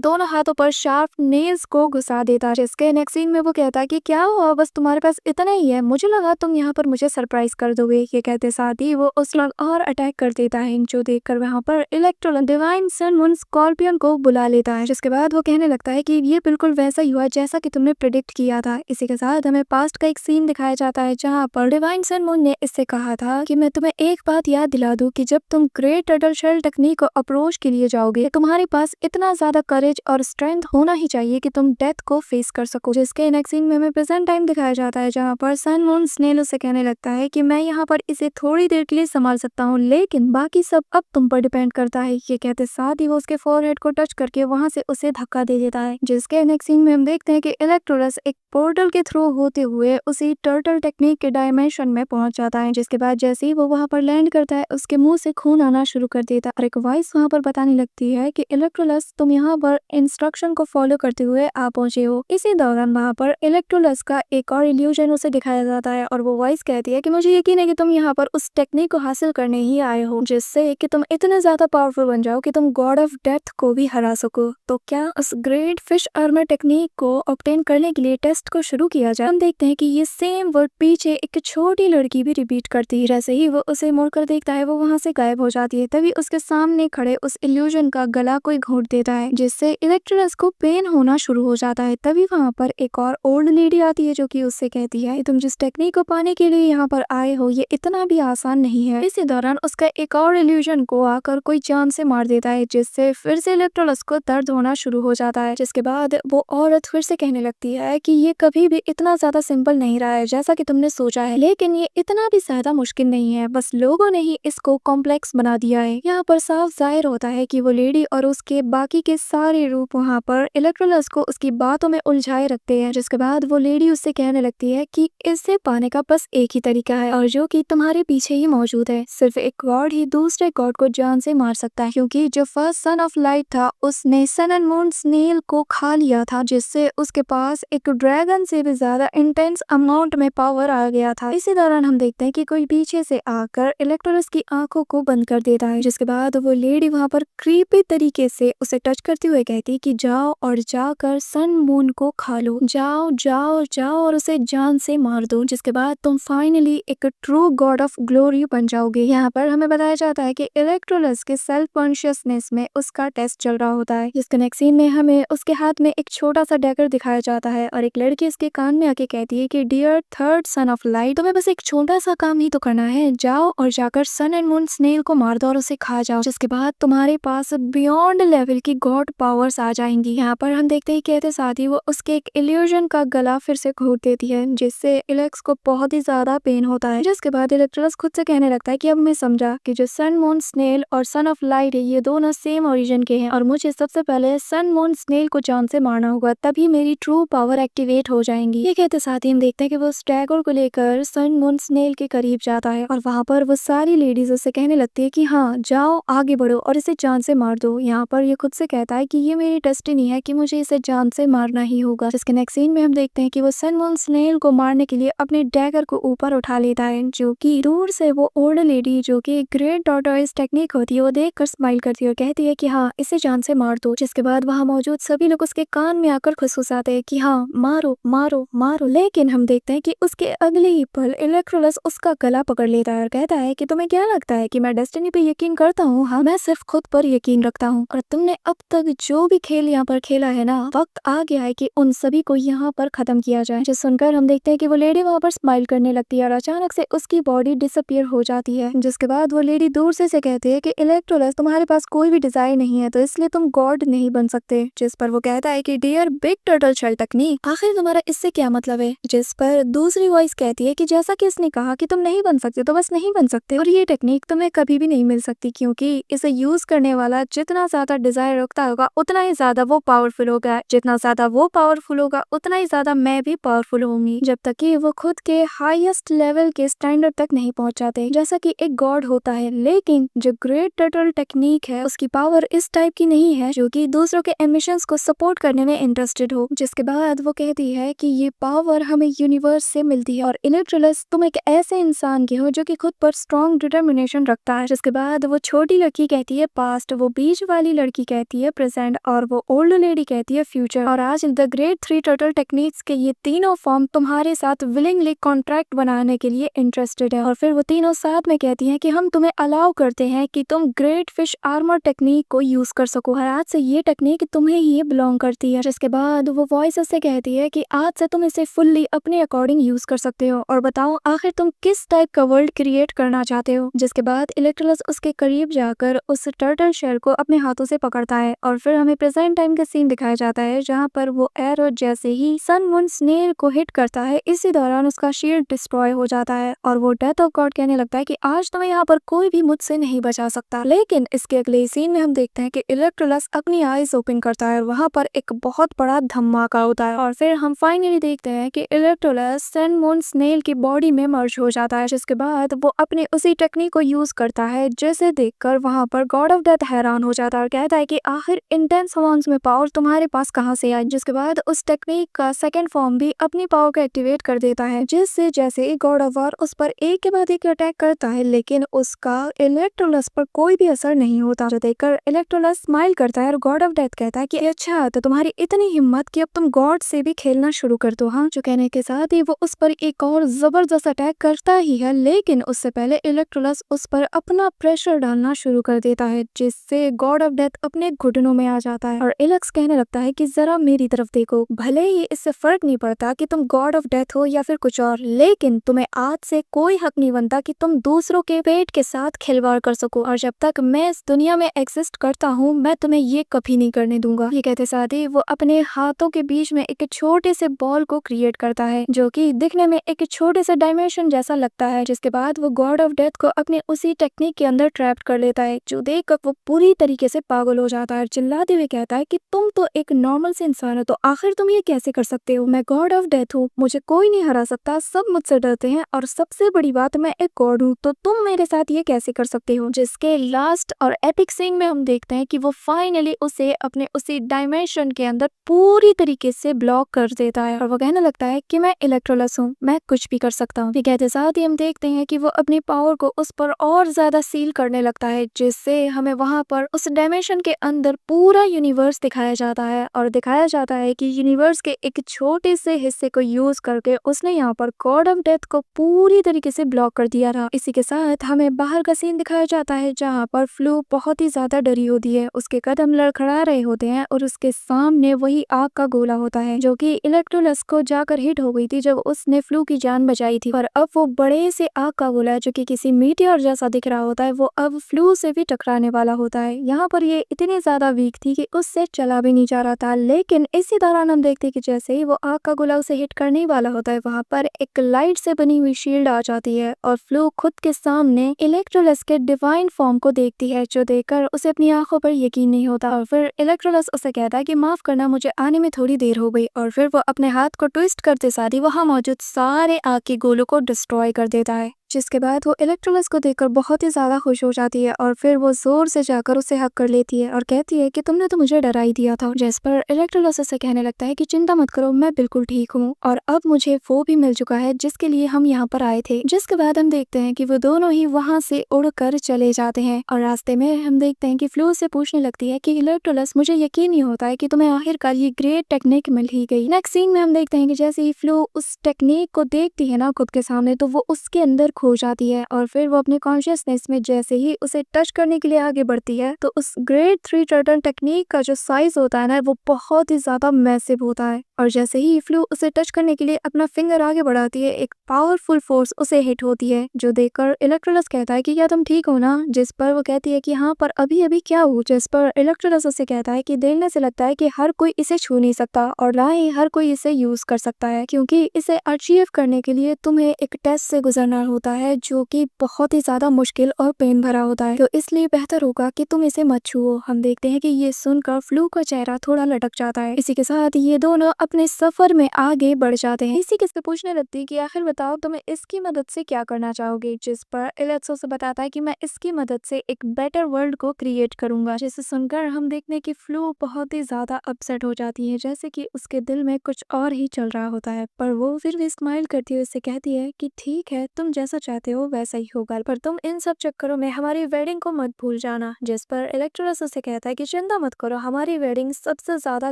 दोनों हाथों पर शार्प नेल्स को घुसा देता है। जिसके नेक्स्ट सीन में वो कहता है कि क्या हुआ, बस तुम्हारे पास इतना ही है, मुझे लगा तुम यहाँ पर मुझे सरप्राइज कर दोगे। ये कहते साथ ही वो उस पर और अटैक कर देता है, जो देखकर वहाँ पर electro divine sun moon scorpion को बुला लेता है। जिसके बाद वो कहने लगता है कि ये बिल्कुल वैसा ही हुआ जैसा कि तुमने प्रिडिक्ट किया था। इसी के साथ हमें पास्ट का एक सीन दिखाया जाता है, जहाँ पर डिवाइन सन मून ने इससे कहा था कि मैं तुम्हें एक बात याद दिला दूं कि जब तुम ग्रेट टर्टल शेल टेक्निक को अप्रोच के लिए जाओगे, तुम्हारे पास इतना ज्यादा करेज और स्ट्रेंथ होना ही चाहिए कि तुम डेथ को फेस कर सको। जिसके नेक्स्ट सीन में हमें प्रेजेंट टाइम दिखाया जाता है, जहाँ पर सन मून स्नेल उसे कहने लगता है कि मैं यहाँ पर इसे थोड़ी देर के लिए संभाल सकता हूँ, लेकिन बाकी सब अब तुम पर डिपेंड करता है। ये कहते साथ ही वो उसके फोरहेड को टच करके वहाँ से उसे धक्का दे देता है। जिसके नेक्स्ट सीन में हम देखते हैं कि इलेक्ट्रोलस एक पोर्टल के थ्रू होते हुए उसी टर्टल टेक्निक के डायमेंशन में पहुंच जाता है। जिसके बाद जैसे ही वो वहाँ पर लैंड करता है, उसके मुंह से खून आना शुरू कर देता है और एक वॉइस वहाँ पर बताने लगती है कि इलेक्ट्रोलस तुम यहाँ पर इंस्ट्रक्शन को फॉलो करते हुए आ पहुंचे हो। इसी दौरान वहाँ पर इलेक्ट्रोलस का एक और इल्यूजन उसे दिखाया जाता है और वो वॉइस कहती है कि मुझे यकीन है कि तुम यहाँ पर उस टेक्निक को हासिल करने ही आए हो, जिससे कि तुम इतने ज्यादा पावरफुल बन जाओ कि तुम गॉड ऑफ डेथ को भी हरा सको। तो क्या उस ग्रेट फिश आर्मर टेक्निक को ऑब्टेन करने के लिए टेस्ट को शुरू किया जाए। हम देखते हैं कि ये सेम वर्ड पीछे एक छोटी लड़की भी रिपीट करती है। जैसे ही वो उसे मुड़कर देखता है, वो वहाँ से गायब हो जाती है। तभी उसके सामने खड़े उस इल्यूजन का गला कोई घोंट देता है, जिससे इलेक्ट्रोलस को पेन होना शुरू हो जाता है। तभी वहाँ पर एक और ओल्ड लेडी आती है, जो कि उससे कहती है तुम जिस टेक्निक को पाने के लिए यहाँ पर आए हो, ये इतना भी आसान नहीं है। इसी दौरान उसका एक और इल्यूजन को आकर कोई जान से मार देता है, जिससे फिर से इलेक्ट्रोलस को दर्द होना शुरू हो जाता है। जिसके बाद वो औरत फिर से कहने लगती है कि ये कभी भी इतना ज्यादा सिंपल नहीं रहा है जैसा कि तुमने सोचा है, लेकिन ये इतना भी ज्यादा मुश्किल नहीं है, बस लोगों ने ही इसको कॉम्प्लेक्स बना दिया है। यहाँ पर साफ जाहिर होता है कि वो लेडी और उसके बाकी के सारे रूप वहाँ पर इलेक्ट्रोलस को उसकी बातों में उलझाए रखते हैं। जिसके बाद वो लेडी उससे कहने लगती है कि इससे पाने का बस एक ही तरीका है, और जो कि तुम्हारे पीछे ही मौजूद है। सिर्फ एक गॉड ही दूसरे गॉड को जान से मार सकता है, क्योंकि जो फर्स्ट सन ऑफ लाइट था उसने सन एंड मून स्नेल को खा लिया था, जिससे उसके पास एक ड्रैगन से भी ज्यादा इंटेंस अमाउंट में पावर आ गया था। इसी दौरान हम देखते हैं कि कोई पीछे से आकर इलेक्ट्रोलस की आंखों को बंद कर देता है। जिसके बाद वो लेडी वहाँ पर क्रीपी तरीके से उसे टच करते हुए कहती कि जाओ और जाकर सन मून को खा लो, जाओ जाओ जाओ और उसे जान से मार दो, जिसके बाद तुम फाइनली एक ट्रू गॉड ऑफ ग्लोरी बन जाओगे। यहाँ पर हमें बताया जाता है कि इलेक्ट्रोलस के सेल्फ कॉन्शियसनेस में उसका टेस्ट चल रहा होता है। जिसके नेक्स्ट सीन में हमें उसके हाथ में एक छोटा सा डैगर दिखाया जाता है और एक लड़की उसके कान में आके कहती है कि dear third son of light, तुम्हें बस एक छोटा सा काम ही तो करना है, जाओ और जाकर सन एंड मून स्नेल को मार दो और उसे खा जाओ, जिसके बाद तुम्हारे पास बियॉन्ड लेवल की गॉड पावर्स आ जाएंगी। यहाँ पर हम देखते ही कहते साथ ही वो उसके एक इल्यूजन का गला फिर से घोट देती है, जिससे इलेक्स को बहुत ही ज्यादा पेन होता है। जिसके बाद इलेक्ट्रोलस खुद से कहने लगता है कि अब मैं समझा कि जो सन मून स्नेल और सन ऑफ लाइट है, ये दोनों सेम ओरिजिन के हैं और मुझे सबसे पहले सन मून स्नेल को जान से मारना होगा, तभी मेरी ट्रू पावर एक्टिवेट हो जाएंगी। ये कहते साथ ही हम देखते हैं कि वो स्टैगर को लेकर सन मून स्नेल के करीब जाता है और वहाँ पर वो सारी लेडीज उससे कहने लगती है कि हाँ जाओ आगे बढ़ो और इसे जान से मार दो। यहाँ पर ये खुद से कहता है कि ये मेरी डेस्टिनी है कि मुझे इसे जान से मारना ही होगा। जिसके नेक्स्ट सीन में हम देखते हैं कि वो सन मून स्नेल को मारने के लिए अपने डैगर को ऊपर उठा लेता है, जो कि दूर से वो ओल्ड लेडी जो कि ग्रेट टॉर्टोइस टेक्निक होती है वो देख कर स्माइल करती है और कहती है कि हाँ इसे जान से मार दो। जिसके बाद वहाँ मौजूद सभी लोग उसके कान में आकर खुसखुसाते हैं कि हाँ मारो मारो मारो, लेकिन हम देखते हैं कि उसके अगले ही पल इलेक्ट्रोलस उसका गला पकड़ लेता है और कहता है कि तुम्हें क्या लगता है कि मैं डेस्टिनी पे यकीन करता हूँ? हाँ, मैं सिर्फ खुद पर यकीन रखता हूँ और तुमने अब तक जो भी खेल यहाँ पर खेला है ना, वक्त आ गया है कि उन सभी को यहाँ पर खत्म किया जाए। जो सुनकर हम देखते हैं कि वो लेडी वहाँ पर स्माइल करने लगती है और अचानक से उसकी बॉडी डिसअपियर हो जाती है। जिसके बाद वो लेडी दूर से कहती है कि इलेक्ट्रोलस तुम्हारे पास कोई भी डिजायर नहीं है, तो इसलिए तुम गॉड नहीं बन सकते। जिस पर वो कहता है कि dear big turtle shell technique, आखिर तुम्हारा इससे क्या मतलब है? जिस पर दूसरी वॉइस कहती है कि जैसा कि इसने कहा कि तुम नहीं बन सकते तो बस नहीं बन सकते, और ये टेक्निक तुम्हें कभी भी नहीं मिल सकती, क्योंकि इसे यूज करने वाला जितना ज्यादा डिजायर रखता होगा उतना ही ज्यादा वो पावरफुल होगा, जितना ज्यादा वो पावरफुल होगा उतना ही ज्यादा मैं भी पावरफुल होंगी, जब तक कि वो खुद के हाईएस्ट लेवल के स्टैंडर्ड तक नहीं पहुंच जाते जैसा कि एक गॉड होता है। लेकिन जो ग्रेट टर्टल टेक्निक है उसकी पावर इस टाइप की नहीं है जो कि दूसरों के एमिशंस को सपोर्ट करने में इंटरेस्टेड हो। जिसके बाद वो कहती है कि ये पावर हमें यूनिवर्स से मिलती है और इलेक्ट्रोलस तुम एक ऐसे इंसान के हो जो कि खुद पर स्ट्रॉन्ग डिटर्मिनेशन रखता है। जिसके बाद वो छोटी लड़की कहती है पास्ट, वो बीच वाली लड़की कहती है प्रेजेंट और वो ओल्ड लेडी कहती है फ्यूचर। और आज the great three turtle techniques के ये तीनों फॉर्म तुम्हारे साथ विलिंगली कॉन्ट्रैक्ट बनाने के लिए इंटरेस्टेड है। और फिर वो तीनों साथ में कहती है कि हम तुम्हें अलाउ करते हैं कि तुम ग्रेट फिश आर्मर टेक्निक को यूज कर सको। और आज से ये टेक्निक तुम्हें ही बिलोंग करती है। जिसके बाद वो वॉइस से कहती है कि आज से तुम इसे फुल्ली अपने अकॉर्डिंग यूज कर सकते हो और बताओ आखिर तुम किस टाइप का वर्ल्ड क्रिएट करना चाहते हो। जिसके बाद इलेक्ट्रोलस उसके करीब जाकर उस टर्टल शेल को अपने हाथों से पकड़ता है और फिर हमें प्रेजेंट टाइम का सीन दिखाया जाता है जहाँ पर वो एरो जैसे ही सन मून स्नेल को हिट करता है इसी दौरान उसका शील्ड डिस्ट्रॉय हो जाता है और वो डेथ ऑफ गॉड कहने लगता है कि आज तुम्हें यहाँ पर कोई भी मुझसे नहीं बचा सकता। लेकिन इसके अगले सीन में हम देखते हैं कि इलेक्ट्रोलस अपनी आईज ओपन करता है और वहाँ पर एक बहुत बड़ा धमाका होता है और फिर हम फाइनली देखते हैं कि इलेक्ट्रोलस सन मून स्नेल की बॉडी में मर्ज हो जाता है। जिसके बाद वो अपने उसी टेक्निक को यूज करता है जिसे देखकर वहाँ पर गॉड ऑफ डेथ हैरान हो जाता है और कहता है कि आखिर इंटेंस अमाउंट्स में पावर तुम्हारे पास कहाँ से आई। जिसके बाद उस टेक्निक का सेकंड फॉर्म भी अपनी पावर को एक्टिवेट कर देता है जिससे जैसे ही गॉड ऑफ वॉर उस पर एक के बाद एक अटैक करता है लेकिन उसका इलेक्ट्रोलस पर कोई भी असर नहीं होता। जो देखकर इलेक्ट्रोलस स्माइल करता है और गॉड ऑफ डेथ कहता है कि अच्छा तो तुम्हारी इतनी हिम्मत कि अब तुम गॉड से भी खेलना शुरू कर दो। हाँ, जो कहने के साथ ही वो उस पर एक और जबरदस्त अटैक करता ही है लेकिन उससे पहले इलेक्ट्रोलस उस पर अपना प्रेशर डालना शुरू कर देता है जिससे गॉड ऑफ डेथ अपने घुटनों में आ जाता है और इलेक्स कहने लगता है कि जरा मेरी तरफ देखो, भले ही इससे फर्क नहीं पड़ता कि तुम गॉड ऑफ डेथ हो या फिर कुछ और, लेकिन तुम्हें आज से कोई हक नहीं बनता कि तुम दूसरों के पेट के साथ खिलवाड़ कर सको और जब तक मैं इस दुनिया में एग्जिस्ट करता हूँ मैं तुम्हें ये कभी नहीं करने दूंगा। ये कहते साथ ही वो अपने हाथों के बीच में एक छोटे से बॉल को क्रिएट करता है जो कि दिखने में एक छोटे से डायमेंशन जैसा लगता है। जिसके बाद वो गॉड ऑफ डेथ को अपने उसी टेक्निक के अंदर ट्रैप कर लेता है जो देखकर वो पूरी तरीके से पागल हो जाता है, चिल्लाते हुए कहता है कि तुम तो एक नॉर्मल से इंसान हो तो आखिर तुम ये कैसे कर सकते हो, मैं गॉड ऑफ डेथ हूँ, मुझे कोई नहीं हरा सकता, सब मुझसे डरते हैं और सबसे बड़ी बात मैं एक गॉड हूँ तो तुम मेरे साथ ये कैसे कर सकते हो। जिसके लास्ट और एपिक सीन में हम देखते हैं कि वो फाइनली उसे अपने उसी डायमेंशन के अंदर पूरी तरीके से ब्लॉक कर देता है और वो कहने लगता है कि मैं इलेक्ट्रोलस हूँ, मैं कुछ भी कर सकता हूँ। कहते साथ ही हम देखते हैं कि वो अपनी पावर को उस पर और ज्यादा सील करने लगता है जिससे हमें वहां पर उस डायमेंशन के अंदर पूरा यूनिवर्स दिखाया जाता है और दिखाया जाता है कि यूनिवर्स के एक छोटे से हिस्से को यूज करके उसने यहाँ पर गॉड ऑफ डेथ को पूरी तरीके से ब्लॉक कर दिया था। इसी के साथ हमें बाहर का सीन दिखाया जाता है जहाँ पर फ्लू बहुत ही ज्यादा डरी होती है, उसके कदम लड़खड़ा रहे होते हैं और उसके सामने वही आग का गोला होता है जो कि इलेक्ट्रोलस को जाकर हिट हो गई थी जब उसने फ्लू की जान बचाई थी। और अब वो बड़े से आग का गोला जो कि किसी मीटियोर जैसा दिख रहा होता है वो अब फ्लू से भी टकराने वाला होता है। यहाँ पर ये इतनी ज्यादा वीक थी कि उससे चला भी नहीं जा रहा था, लेकिन इसी दौरान हम देखते कि जैसे ही वो आग का गोला उसे हिट करने वाला होता है वहाँ पर एक लाइट से बनी हुई शील्ड आ जाती है और फ्लू खुद के सामने इलेक्ट्रोलस के डिवाइन फॉर्म को देखती है जो देखकर उसे अपनी आंखों पर यकीन नहीं होता और फिर इलेक्ट्रोलस उसे कहता है कि माफ करना, मुझे आने में थोड़ी देर हो गई और फिर वो अपने हाथ को ट्विस्ट करते साथ ही वहाँ मौजूद सारे आग के गोलों को डिस्ट्रॉय कर देता है। जिसके बाद वो इलेक्ट्रोलस को देखकर बहुत ही ज्यादा खुश हो जाती है और फिर वो जोर से जाकर उसे हक कर लेती है और कहती है कि तुमने तो मुझे डरा ही दिया था। जिस पर इलेक्ट्रोलस उसे कहने लगता है कि चिंता मत करो, मैं बिल्कुल ठीक हूँ और अब मुझे वो भी मिल चुका है जिसके लिए हम यहाँ पर आए थे। जिसके बाद हम देखते हैं कि वो दोनों ही वहाँ से उड़कर चले जाते हैं और रास्ते में हम देखते हैं कि फ्लू से पूछने लगती है कि इलेक्ट्रोलस, मुझे यकीन नहीं होता है कि तुम्हें आखिरकार ये ग्रेट टेक्निक मिल ही गई। नेक्स्ट सीन में हम देखते हैं कि जैसे ही फ्लू उस टेक्निक को देखती है ना खुद के सामने तो वो उसके अंदर खो जाती है और फिर वो अपने कॉन्शियसनेस में जैसे ही उसे टच करने के लिए आगे बढ़ती है तो उस ग्रेट थ्री टर्टल टेक्निक का जो साइज होता है ना वो बहुत ही ज्यादा मैसिव होता है और जैसे ही फ्लू उसे टच करने के लिए अपना फिंगर आगे बढ़ाती है एक पावरफुल फोर्स उसे हिट होती है जो देखकर इलेक्ट्रोलस कहता है कि क्या तुम ठीक हो ना। जिस पर वो कहती है कि हाँ, पर अभी अभी क्या हो। जिस पर इलेक्ट्रोलस उसे कहता है कि देखने से लगता है कि हर कोई इसे छू नहीं सकता और ना ही हर कोई इसे यूज कर सकता है क्योंकि इसे अचीव करने के लिए तुम्हें एक टेस्ट से गुजरना होता होता है जो कि बहुत ही ज्यादा मुश्किल और पेन भरा होता है, तो इसलिए बेहतर होगा कि तुम इसे मत छुओ। हम देखते हैं कि ये सुनकर फ्लू का चेहरा थोड़ा लटक जाता है। इसी के साथ ये दोनों अपने सफर में आगे बढ़ जाते हैं। इसी किससे पूछने लगती है कि आखिर बताओ तुम्हें इसकी मदद से क्या करना चाहोगे, जिस पर एलेक्स उसे बताता है कि मैं इसकी मदद से एक बेटर वर्ल्ड को क्रिएट करूंगा। जिसे सुनकर हम देखते हैं कि फ्लू बहुत ही ज्यादा अपसेट हो जाती है, जैसे कि उसके दिल में कुछ और ही चल रहा होता है, पर वो फिर भी स्माइल करती हुए उससे कहती है कि ठीक है, तुम जैसा चाहते हो वैसा ही होगा, पर तुम इन सब चक्करों में हमारी वेडिंग को मत भूल जाना। जिस पर इलेक्ट्रोलस उसे कहता है कि चिंता मत करो, हमारी वेडिंग सबसे ज्यादा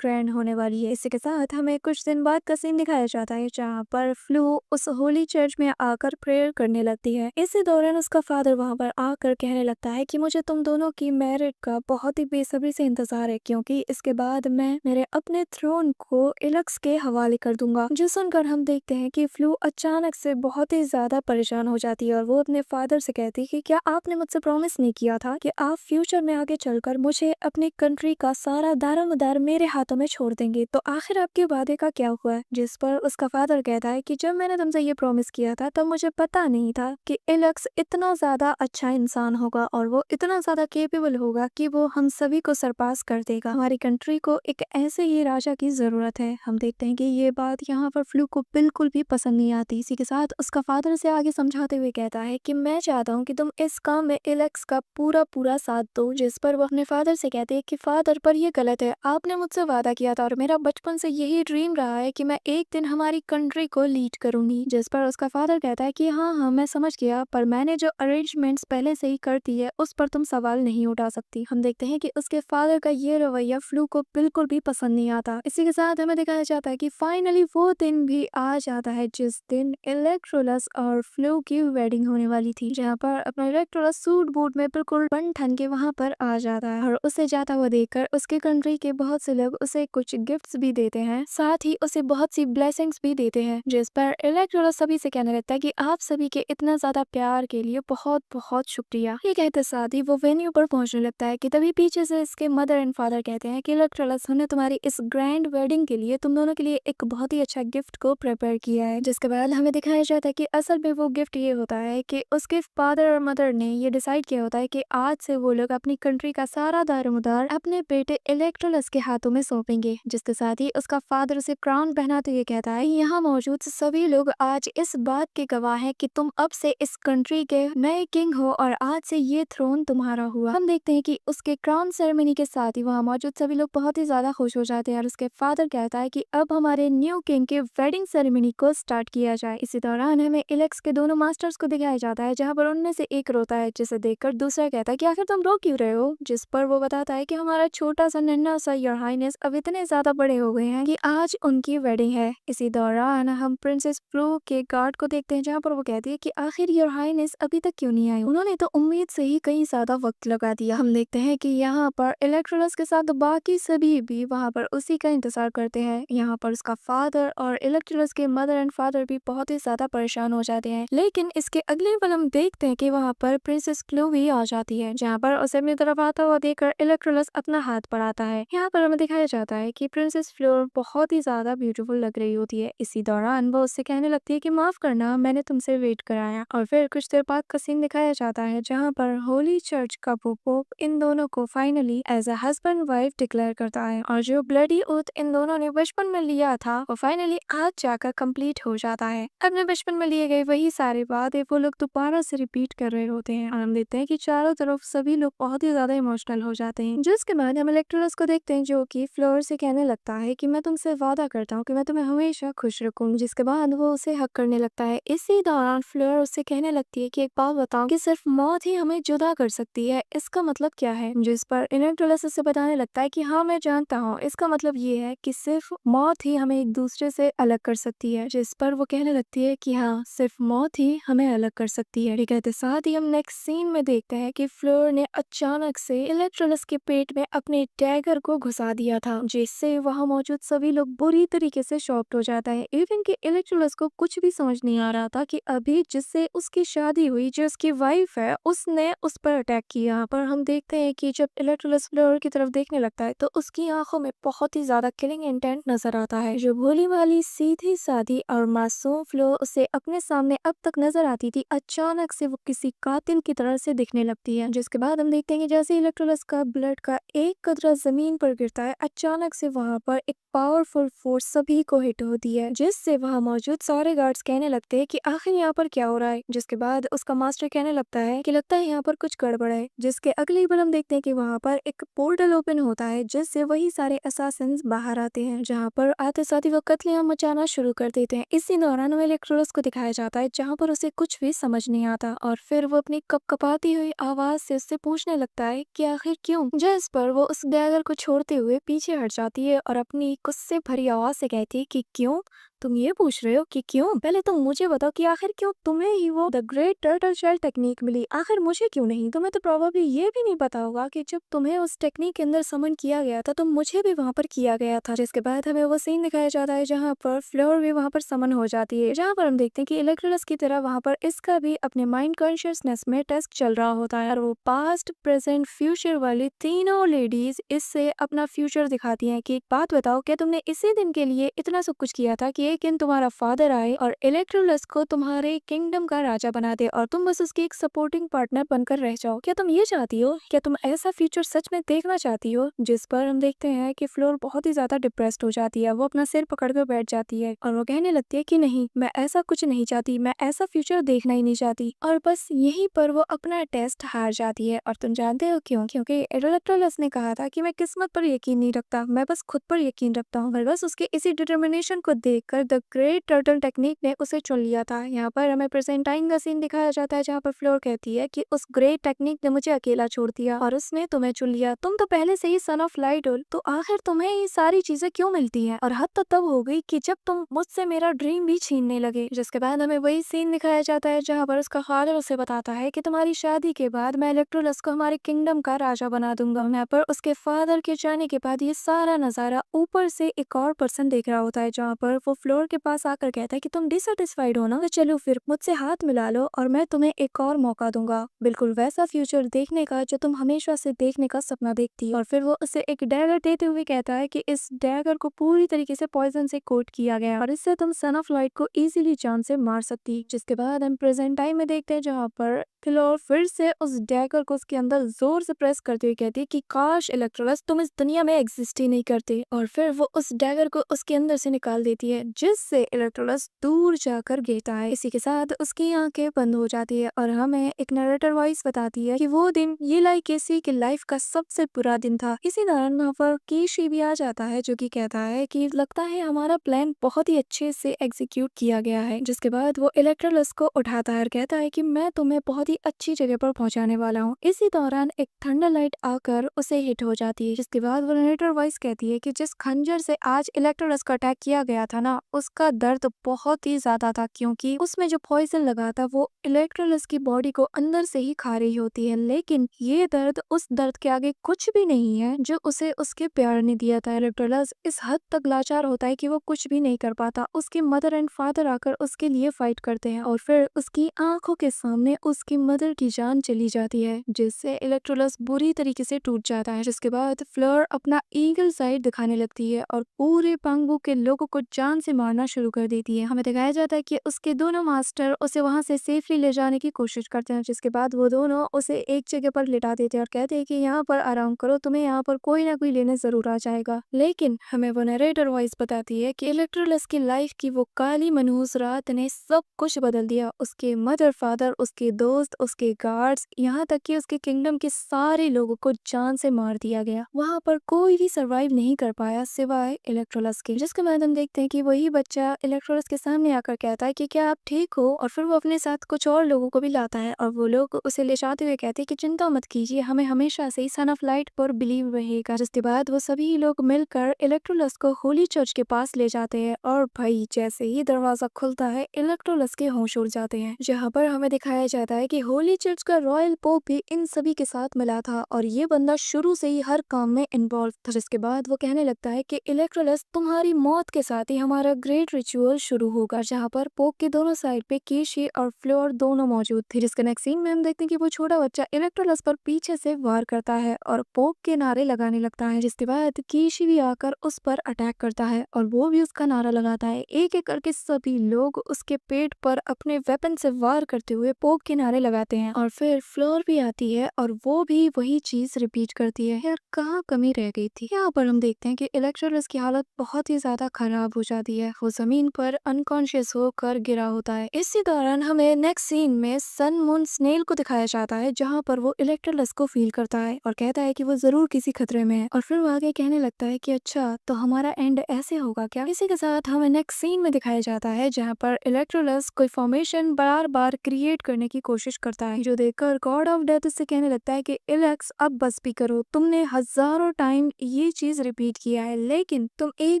ग्रैंड होने वाली है। इसी के साथ हमें कुछ दिन बाद का सीन दिखाया जाता है जहाँ पर फ्लू उस होली चर्च में आकर प्रेयर करने लगती है। इसी दौरान उसका फादर वहाँ पर आकर कहने लगता है कि मुझे तुम दोनों की मैरिज का बहुत ही बेसब्री से इंतजार है, क्योंकि इसके बाद मैं मेरे अपने थ्रोन को एलेक्स के हवाले कर दूंगा। जो सुनकर हम देखते हैं कि फ्लू अचानक से बहुत ही ज्यादा परेशान हो जाती है और वो अपने फादर से कहती है कि क्या आपने मुझसे प्रॉमिस नहीं किया था कि आप फ्यूचर में आगे चलकर मुझे अपनी कंट्री का सारा दारोमदार मेरे हाथों में छोड़ देंगे, तो आखिर आपके वादे का क्या हुआ है। जिस पर उसका फादर कहता है कि जब मैंने तुमसे ये प्रॉमिस किया था तब मुझे पता नहीं था कि एलेक्स इतना ज्यादा अच्छा इंसान होगा और वो इतना ज्यादा केपेबल होगा कि वो हम सभी को सरपास कर देगा। हमारी कंट्री को एक ऐसे ही राजा की जरूरत है। हम देखते हैं कि ये बात यहाँ पर फ्लू को बिल्कुल भी पसंद नहीं आती। इसी के साथ उसका फादर से आगे समझाते हुए कहता है कि मैं चाहता हूँ कि तुम इस काम में एलेक्स का पूरा पूरा साथ दो। जिस पर वो अपने फादर से कहते हैं कि फादर, पर ये गलत है, आपने मुझसे वादा किया था और मेरा बचपन से यही ड्रीम रहा है कि मैं एक दिन हमारी कंट्री को लीड करूंगी। जिस पर उसका फादर कहता है कि हाँ हाँ मैं समझ गया, पर मैंने जो अरेंजमेंट्स पहले से ही कर दी है उस पर तुम सवाल नहीं उठा सकती। हम देखते हैं कि उसके फादर का ये रवैया फ्लू को बिल्कुल भी पसंद नहीं आता। इसी के साथ हमें दिखाया जाता है कि फाइनली वो दिन भी आ जाता है जिस दिन इलेक्ट्रोलस और फ्लू की वेडिंग होने वाली थी, जहाँ पर अपना इलेक्ट्रोलस सूट बूट में बिल्कुल बन ठन के वहाँ पर आ जाता है और उसे जाता हुआ देखकर उसके कंट्री के बहुत से लोग उसे कुछ गिफ्ट्स भी देते हैं, साथ ही उसे बहुत सी ब्लेसिंग्स भी देते हैं। जिस पर इलेक्ट्रोलस सभी से कहने लगता है कि आप सभी के इतना ज्यादा प्यार के लिए बहुत बहुत शुक्रिया। ये कहते साथ ही वो वेन्यू पर पहुंचने लगता है कि तभी पीछे से इसके मदर एंड फादर कहते हैं कि इलेक्ट्रोलस, हमने तुम्हारी इस ग्रैंड वेडिंग के लिए तुम दोनों के लिए एक बहुत ही अच्छा गिफ्ट को प्रिपेयर किया है। जिसके बाद हमें दिखाया जाता है कि असल में वो गिफ्ट ये होता है कि उसके फादर और मदर ने ये डिसाइड किया होता है कि आज से वो लोग अपनी कंट्री का सारा दारोमदार अपने बेटे इलेक्ट्रोलस के हाथों में सौंपेंगे। जिसके साथ ही उसका फादर उसे क्राउन पहनाते हुए कहता है, यहाँ मौजूद सभी लोग आज इस बात के गवाह हैं कि तुम अब से इस कंट्री के नए किंग हो और आज से ये थ्रोन तुम्हारा हुआ। हम देखते हैं कि उसके क्राउन सेरेमनी के साथ ही वहाँ मौजूद सभी लोग बहुत ही ज्यादा खुश हो जाते हैं और उसके फादर कहता है कि अब हमारे न्यू किंग के वेडिंग सेरेमनी को स्टार्ट किया जाए। इसी दौरान हमें एलेक्स के दोनों मास्टर्स को दिखाया जाता है, जहाँ पर उनमें से एक रोता है, जिसे देखकर दूसरा कहता है कि आखिर तुम रो क्यों रहे हो। जिस पर वो बताता है कि हमारा छोटा सा नन्हा सा योर हाइनेस अब इतने ज्यादा बड़े हो गए हैं कि आज उनकी वेडिंग है। इसी दौरान हम प्रिंसेस फ्लू के गार्ड को देखते हैं, जहाँ पर वो कहती है कि आखिर योर हाइनेस अभी तक क्यों नहीं आई, उन्होंने तो उम्मीद से ही कई ज्यादा वक्त लगा दिया। हम देखते हैं कि यहाँ पर इलेक्ट्रोलस के साथ बाकी सभी भी वहाँ पर उसी का इंतजार करते हैं। यहाँ पर उसका फादर और इलेक्ट्रोलस के मदर एंड फादर भी बहुत ही ज्यादा परेशान हो जाते हैं। लेकिन इसके अगले पल हम देखते हैं कि वहाँ पर प्रिंसेस फ्लू भी आ जाती है, जहाँ पर उसे अपनी तरफ आता हुआ देखकर इलेक्ट्रोलस अपना हाथ बढ़ाता है। यहाँ पर हमें दिखाया जाता है कि प्रिंसेस फ्लू बहुत ही ज्यादा ब्यूटीफुल लग रही होती है। इसी दौरान वो उससे कहने लगती है कि माफ करना, मैंने तुमसे वेट कराया। और फिर कुछ देर बाद का सीन दिखाया जाता है, जहाँ पर होली चर्च का पोप इन दोनों को finally as a husband wife declare करता है और जो ब्लडी ओथ इन दोनों ने बचपन में लिया था वो फाइनली आज जाकर कंप्लीट हो जाता है। अपने बचपन में लिए गए वही सारे बातें वो लोग दोबारा से रिपीट कर रहे होते हैं और हम देखते हैं कि चारों तरफ सभी लोग बहुत ही ज्यादा इमोशनल हो जाते हैं। जिसके बाद हम इलेक्ट्रोलस को देखते हैं जो कि फ्लोर से कहने लगता है कि मैं तुमसे वादा करता हूँ कि मैं तुम्हें हमेशा खुश रखूंगी। जिसके बाद वो उसे हक करने लगता है। इसी दौरान फ्लोर उससे कहने लगती है कि एक बात बताऊं कि सिर्फ मौत ही हमें जुदा कर सकती है, इसका मतलब क्या है। जिस पर इलेक्ट्रोलस उसे बताने लगता है कि हाँ मैं जानता हूँ, इसका मतलब ये है कि सिर्फ मौत ही हमें एक दूसरे से अलग कर सकती है। जिस पर वो कहने लगती है कि हाँ सिर्फ मौत ही हमें अलग कर सकती है। ठीक है, तो साथ ही हम नेक्स्ट सीन में देखते हैं कि फ्लोर ने अचानक से इलेक्ट्रोलस के पेट में अपने डैगर को घुसा दिया था, जिससे वहाँ मौजूद सभी लोग बुरी तरीके से शॉक्ड हो जाता है। इवन कि इलेक्ट्रोलस को कुछ भी समझ नहीं आ रहा था कि अभी जिससे उसकी शादी हुई, जो उसकी वाइफ है, उसने उस पर अटैक किया। पर हम देखते हैं कि जब इलेक्ट्रोलस फ्लोर की तरफ देखने लगता है तो उसकी आंखों में बहुत ही ज्यादा किलिंग इंटेंट नजर आता है। जो भोली वाली सीधी सादी और मासूम फ्लोर उसे अपने सामने अब तक नजर आती थी, अचानक से वो किसी कातिल की तरह से दिखने लगती है। जिसके बाद हम देखते हैं कि जैसे इलेक्ट्रोलस का ब्लड का एक कतरा जमीन पर गिरता है, अचानक से वहां पर एक पावरफुल फोर्स सभी को हिट होती है, जिससे वहां मौजूद सारे गार्ड्स कहने लगते हैं कि आखिर यहाँ पर क्या हो रहा है। जिसके बाद उसका मास्टर कहने लगता है कि लगता है यहाँ पर कुछ गड़बड़ है। जिसके अगली बार हम देखते हैं कि वहां पर एक पोर्टल ओपन होता है, जिससे वही सारे असासिन्स बाहर आते हैं, जहाँ पर आते साथ ही वो कत्लेआम मचाना शुरू कर देते हैं। इसी दौरान वो इलेक्ट्रोलस को दिखाया जाता है, जहाँ पर उसे कुछ भी समझ नहीं आता और फिर वो अपनी कपकपाती हुई आवाज से उससे पूछने लगता है कि आखिर क्यों। जिस पर वो उस डैगर को छोड़ते हुए पीछे हट जाती है और अपनी गुस्से भरी आवाज से कहती है कि क्यों, तुम ये पूछ रहे हो कि क्यों? पहले तुम मुझे बताओ कि आखिर क्यों तुम्हें ही वो the great turtle shell technique मिली, आखिर मुझे क्यों नहीं? तुम्हें तो प्रोबेबली ये भी नहीं पता होगा कि जब तुम्हें उस टेक्निक के अंदर समन किया गया था तो मुझे भी वहाँ पर किया गया था। जिसके बाद हमें वो सीन दिखाया जाता है जहाँ पर फ्लोर भी वहाँ पर समन हो जाती है, जहाँ पर हम देखते हैं कि इलेक्ट्रोलस की तरह वहाँ पर इसका भी अपने माइंड कॉन्शियसनेस में टेस्ट चल रहा होता है और वो पास्ट प्रेजेंट फ्यूचर वाली तीनों लेडीज इससे अपना फ्यूचर दिखाती हैं कि एक बात बताओ, क्या तुमने इसी दिन के लिए इतना सब कुछ किया था कि एक दिन तुम्हारा फादर आए और इलेक्ट्रोलस को तुम्हारे किंगडम का राजा बना दे और तुम बस उसकी एक सपोर्टिंग पार्टनर बनकर रह जाओ? क्या तुम ये चाहती हो? क्या तुम ऐसा फ्यूचर सच में देखना चाहती हो? जिस पर हम देखते हैं कि फ्लोर बहुत ही ज्यादा डिप्रेस्ड हो जाती है, वो अपना सिर पकड़कर बैठ जाती है और वो कहने लगती है कि नहीं, मैं ऐसा कुछ नहीं चाहती, मैं ऐसा फ्यूचर देखना ही नहीं चाहती। और बस यहीं पर वो अपना टेस्ट हार जाती है। और तुम जानते हो क्यों? क्योंकि इलेक्ट्रोलस ने कहा था कि मैं किस्मत पर यकीन नहीं रखता, मैं बस खुद पर यकीन रखता हूँ। और बस उसके इसी डिटर्मिनेशन को देखकर द ग्रेट टर्टल टेक्निक ने उसे चुन लिया था। यहाँ पर हमें प्रेजेंट टाइम का सीन दिखाया जाता है, जहाँ पर फ्लोर कहती है कि उस ग्रेट टेक्निक ने मुझे अकेला छोड़ दिया और उसने तुम्हें चुन लिया, तुम तो पहले से ही सन ऑफ लाइट हो, तो आखिर तुम्हें ये सारी चीजें क्यों मिलती हैं? और हद तो तब हो गई कि जब तुम मुझसे मेरा ड्रीम भी छीनने लगे। जिसके बाद हमें वही सीन दिखाया जाता है जहाँ पर उसका फादर उसे बताता है कि तुम्हारी शादी के बाद मैं इलेक्ट्रोलस को हमारे किंगडम का राजा बना दूंगा। यहाँ पर उसके फादर के जाने के बाद ये सारा नजारा ऊपर से एक और पर्सन देख रहा होता है, जहाँ पर वो फ्लोर के पास आकर कहता है कि तुम डिससेटिस्फाइड हो ना, तो चलो फिर मुझसे हाथ मिला लो और मैं तुम्हें एक और मौका दूंगा, बिल्कुल वैसा फ्यूचर देखने का जो तुम हमेशा से देखने का सपना देखती। और फिर वो उसे एक डैगर देते हुए कहता है कि इस डैगर को पूरी तरीके से पॉइजन से कोट किया गया और इससे तुम सन ऑफ लाइट को इजीली जान से मार सकती। जिसके बाद हम प्रेजेंट टाइम में देखते हैं जहाँ पर फ्लोर फिर से उस डैगर को उसके अंदर जोर से प्रेस करते हुए कहती है कि काश इलेक्ट्रोलस तुम इस दुनिया में एग्जिस्ट ही नहीं करते। और फिर वो उस डैगर को उसके अंदर से निकाल देती है, जिससे इलेक्ट्रोलस दूर जाकर गिरता है। इसी के साथ उसकी आंखें बंद हो जाती है और हमें एक नरेटर वॉइस बताती है कि वो दिन ये लाई केसी की लाइफ का सबसे बुरा दिन था। इसी दौरान वहाँ पर केशी भी आ जाता है, जो कि कहता है कि लगता है हमारा प्लान बहुत ही अच्छे से एग्जीक्यूट किया गया है। जिसके बाद वो इलेक्ट्रोलस को उठाता है और कहता है कि मैं तुम्हें बहुत ही अच्छी जगह पर पहुंचाने वाला हूँ। इसी दौरान एक थंडर लाइट आकर उसे हिट हो जाती है। जिसके बाद वो नरेटर वॉइस कहती है कि जिस खंजर से आज इलेक्ट्रोलस का अटैक किया गया था ना, उसका दर्द बहुत ही ज्यादा था, क्योंकि उसमें जो पॉइजन लगा था वो इलेक्ट्रोलस की बॉडी को अंदर से ही खा रही होती है। लेकिन ये दर्द उस दर्द के आगे कुछ भी नहीं है जो उसे उसके प्यार ने दिया था। इलेक्ट्रोलस इस हद तक लाचार होता है कि वो कुछ भी नहीं कर पाता। उसके मदर एंड फादर आकर उसके लिए फाइट करते हैं और फिर उसकी आंखों के सामने उसकी मदर की जान चली जाती है, जिससे इलेक्ट्रोलस बुरी तरीके से टूट जाता है। जिसके बाद फ्लोर अपना ईगल साइड दिखाने लगती है और पूरे पांगू के लोगों को जान से मारना शुरू कर देती है। हमें दिखाया जाता है कि उसके दोनों मास्टर उसे वहां से सेफली ले जाने की कोशिश करते हैं। जिसके बाद वो दोनों उसे एक जगह पर लिटा देते हैं और कहते हैं कि यहाँ पर आराम करो, तुम्हें यहाँ पर कोई ना कोई लेने जरूर आ जाएगा। लेकिन हमें वो नरेटर वॉइस बताती है कि इलेक्ट्रोलस की लाइफ की वो काली मनहूस रात ने सब कुछ बदल दिया। उसके मदर फादर, उसके दोस्त, उसके गार्ड्स, यहाँ तक कि उसके किंगडम के सारे लोगों को जान से मार दिया गया। वहाँ पर कोई भी सरवाइव नहीं कर पाया सिवाय इलेक्ट्रोलस के। जिसके बाद हम देखते हैं कि वही बच्चा इलेक्ट्रोलस के सामने आकर कहता है कि क्या आप ठीक हो, और फिर वो अपने साथ कुछ और लोगों को भी लाता है और वो लोग उसे ले जाते हुए कहते हैं कि चिंता मत कीजिए, हमें हमेशा से ही सन ऑफ लाइट पर बिलीव रहेगा। जिसके बाद वो सभी लोग मिलकर इलेक्ट्रोलस को होली चर्च के पास ले जाते हैं और भाई जैसे ही दरवाजा खुलता है इलेक्ट्रोलस के होश उड़ जाते हैं। जहाँ पर हमें दिखाया जाता है कि होली चर्च का रॉयल पोप भी इन सभी के साथ मिला था और ये बंदा शुरू से ही हर काम में इन्वॉल्व था। जिसके बाद वो कहने लगता है कि इलेक्ट्रोलस तुम्हारी मौत के साथ ही हमारा हमारा ग्रेट रिचुअल शुरू होगा, जहाँ पर पोक के दोनों साइड पे केशी और फ्लोर दोनों मौजूद थे। जिसके नेक्स्ट सीन में हम देखते हैं कि वो छोटा बच्चा इलेक्ट्रोलस पर पीछे से वार करता है और पोक के नारे लगाने लगता है। जिसके बाद केशी भी आकर उस पर अटैक करता है और वो भी उसका नारा लगाता है। एक एक करके सभी लोग उसके पेट पर अपने वेपन से वार करते हुए पोक के नारे लगाते हैं और फिर फ्लोर भी आती है और वो भी वही चीज रिपीट करती है। यार कहाँ कमी रह गई थी। यहाँ पर हम देखते हैं कि इलेक्ट्रोलस की हालत बहुत ही ज्यादा खराब हो जाती है। वो जमीन पर अनकॉन्शियस होकर गिरा होता है। इसी दौरान हमें नेक्स्ट सीन में सन मून स्नेल को दिखाया जाता है, जहाँ पर वो इलेक्ट्रोलस को फील करता है और कहता है कि वो जरूर किसी खतरे में है। और फिर वो आगे कहने लगता है कि अच्छा तो हमारा एंड ऐसे होगा क्या। इसी के साथ हमें नेक्स्ट सीन में दिखाया जाता है जहाँ पर इलेक्ट्रोलस कोई फॉर्मेशन बार बार क्रिएट करने की कोशिश करता है, जो देखकर गॉड ऑफ डेथ उससे कहने लगता है कि इलेक्स अब बस भी करो, तुमने हजारों टाइम ये चीज रिपीट किया है लेकिन तुम एक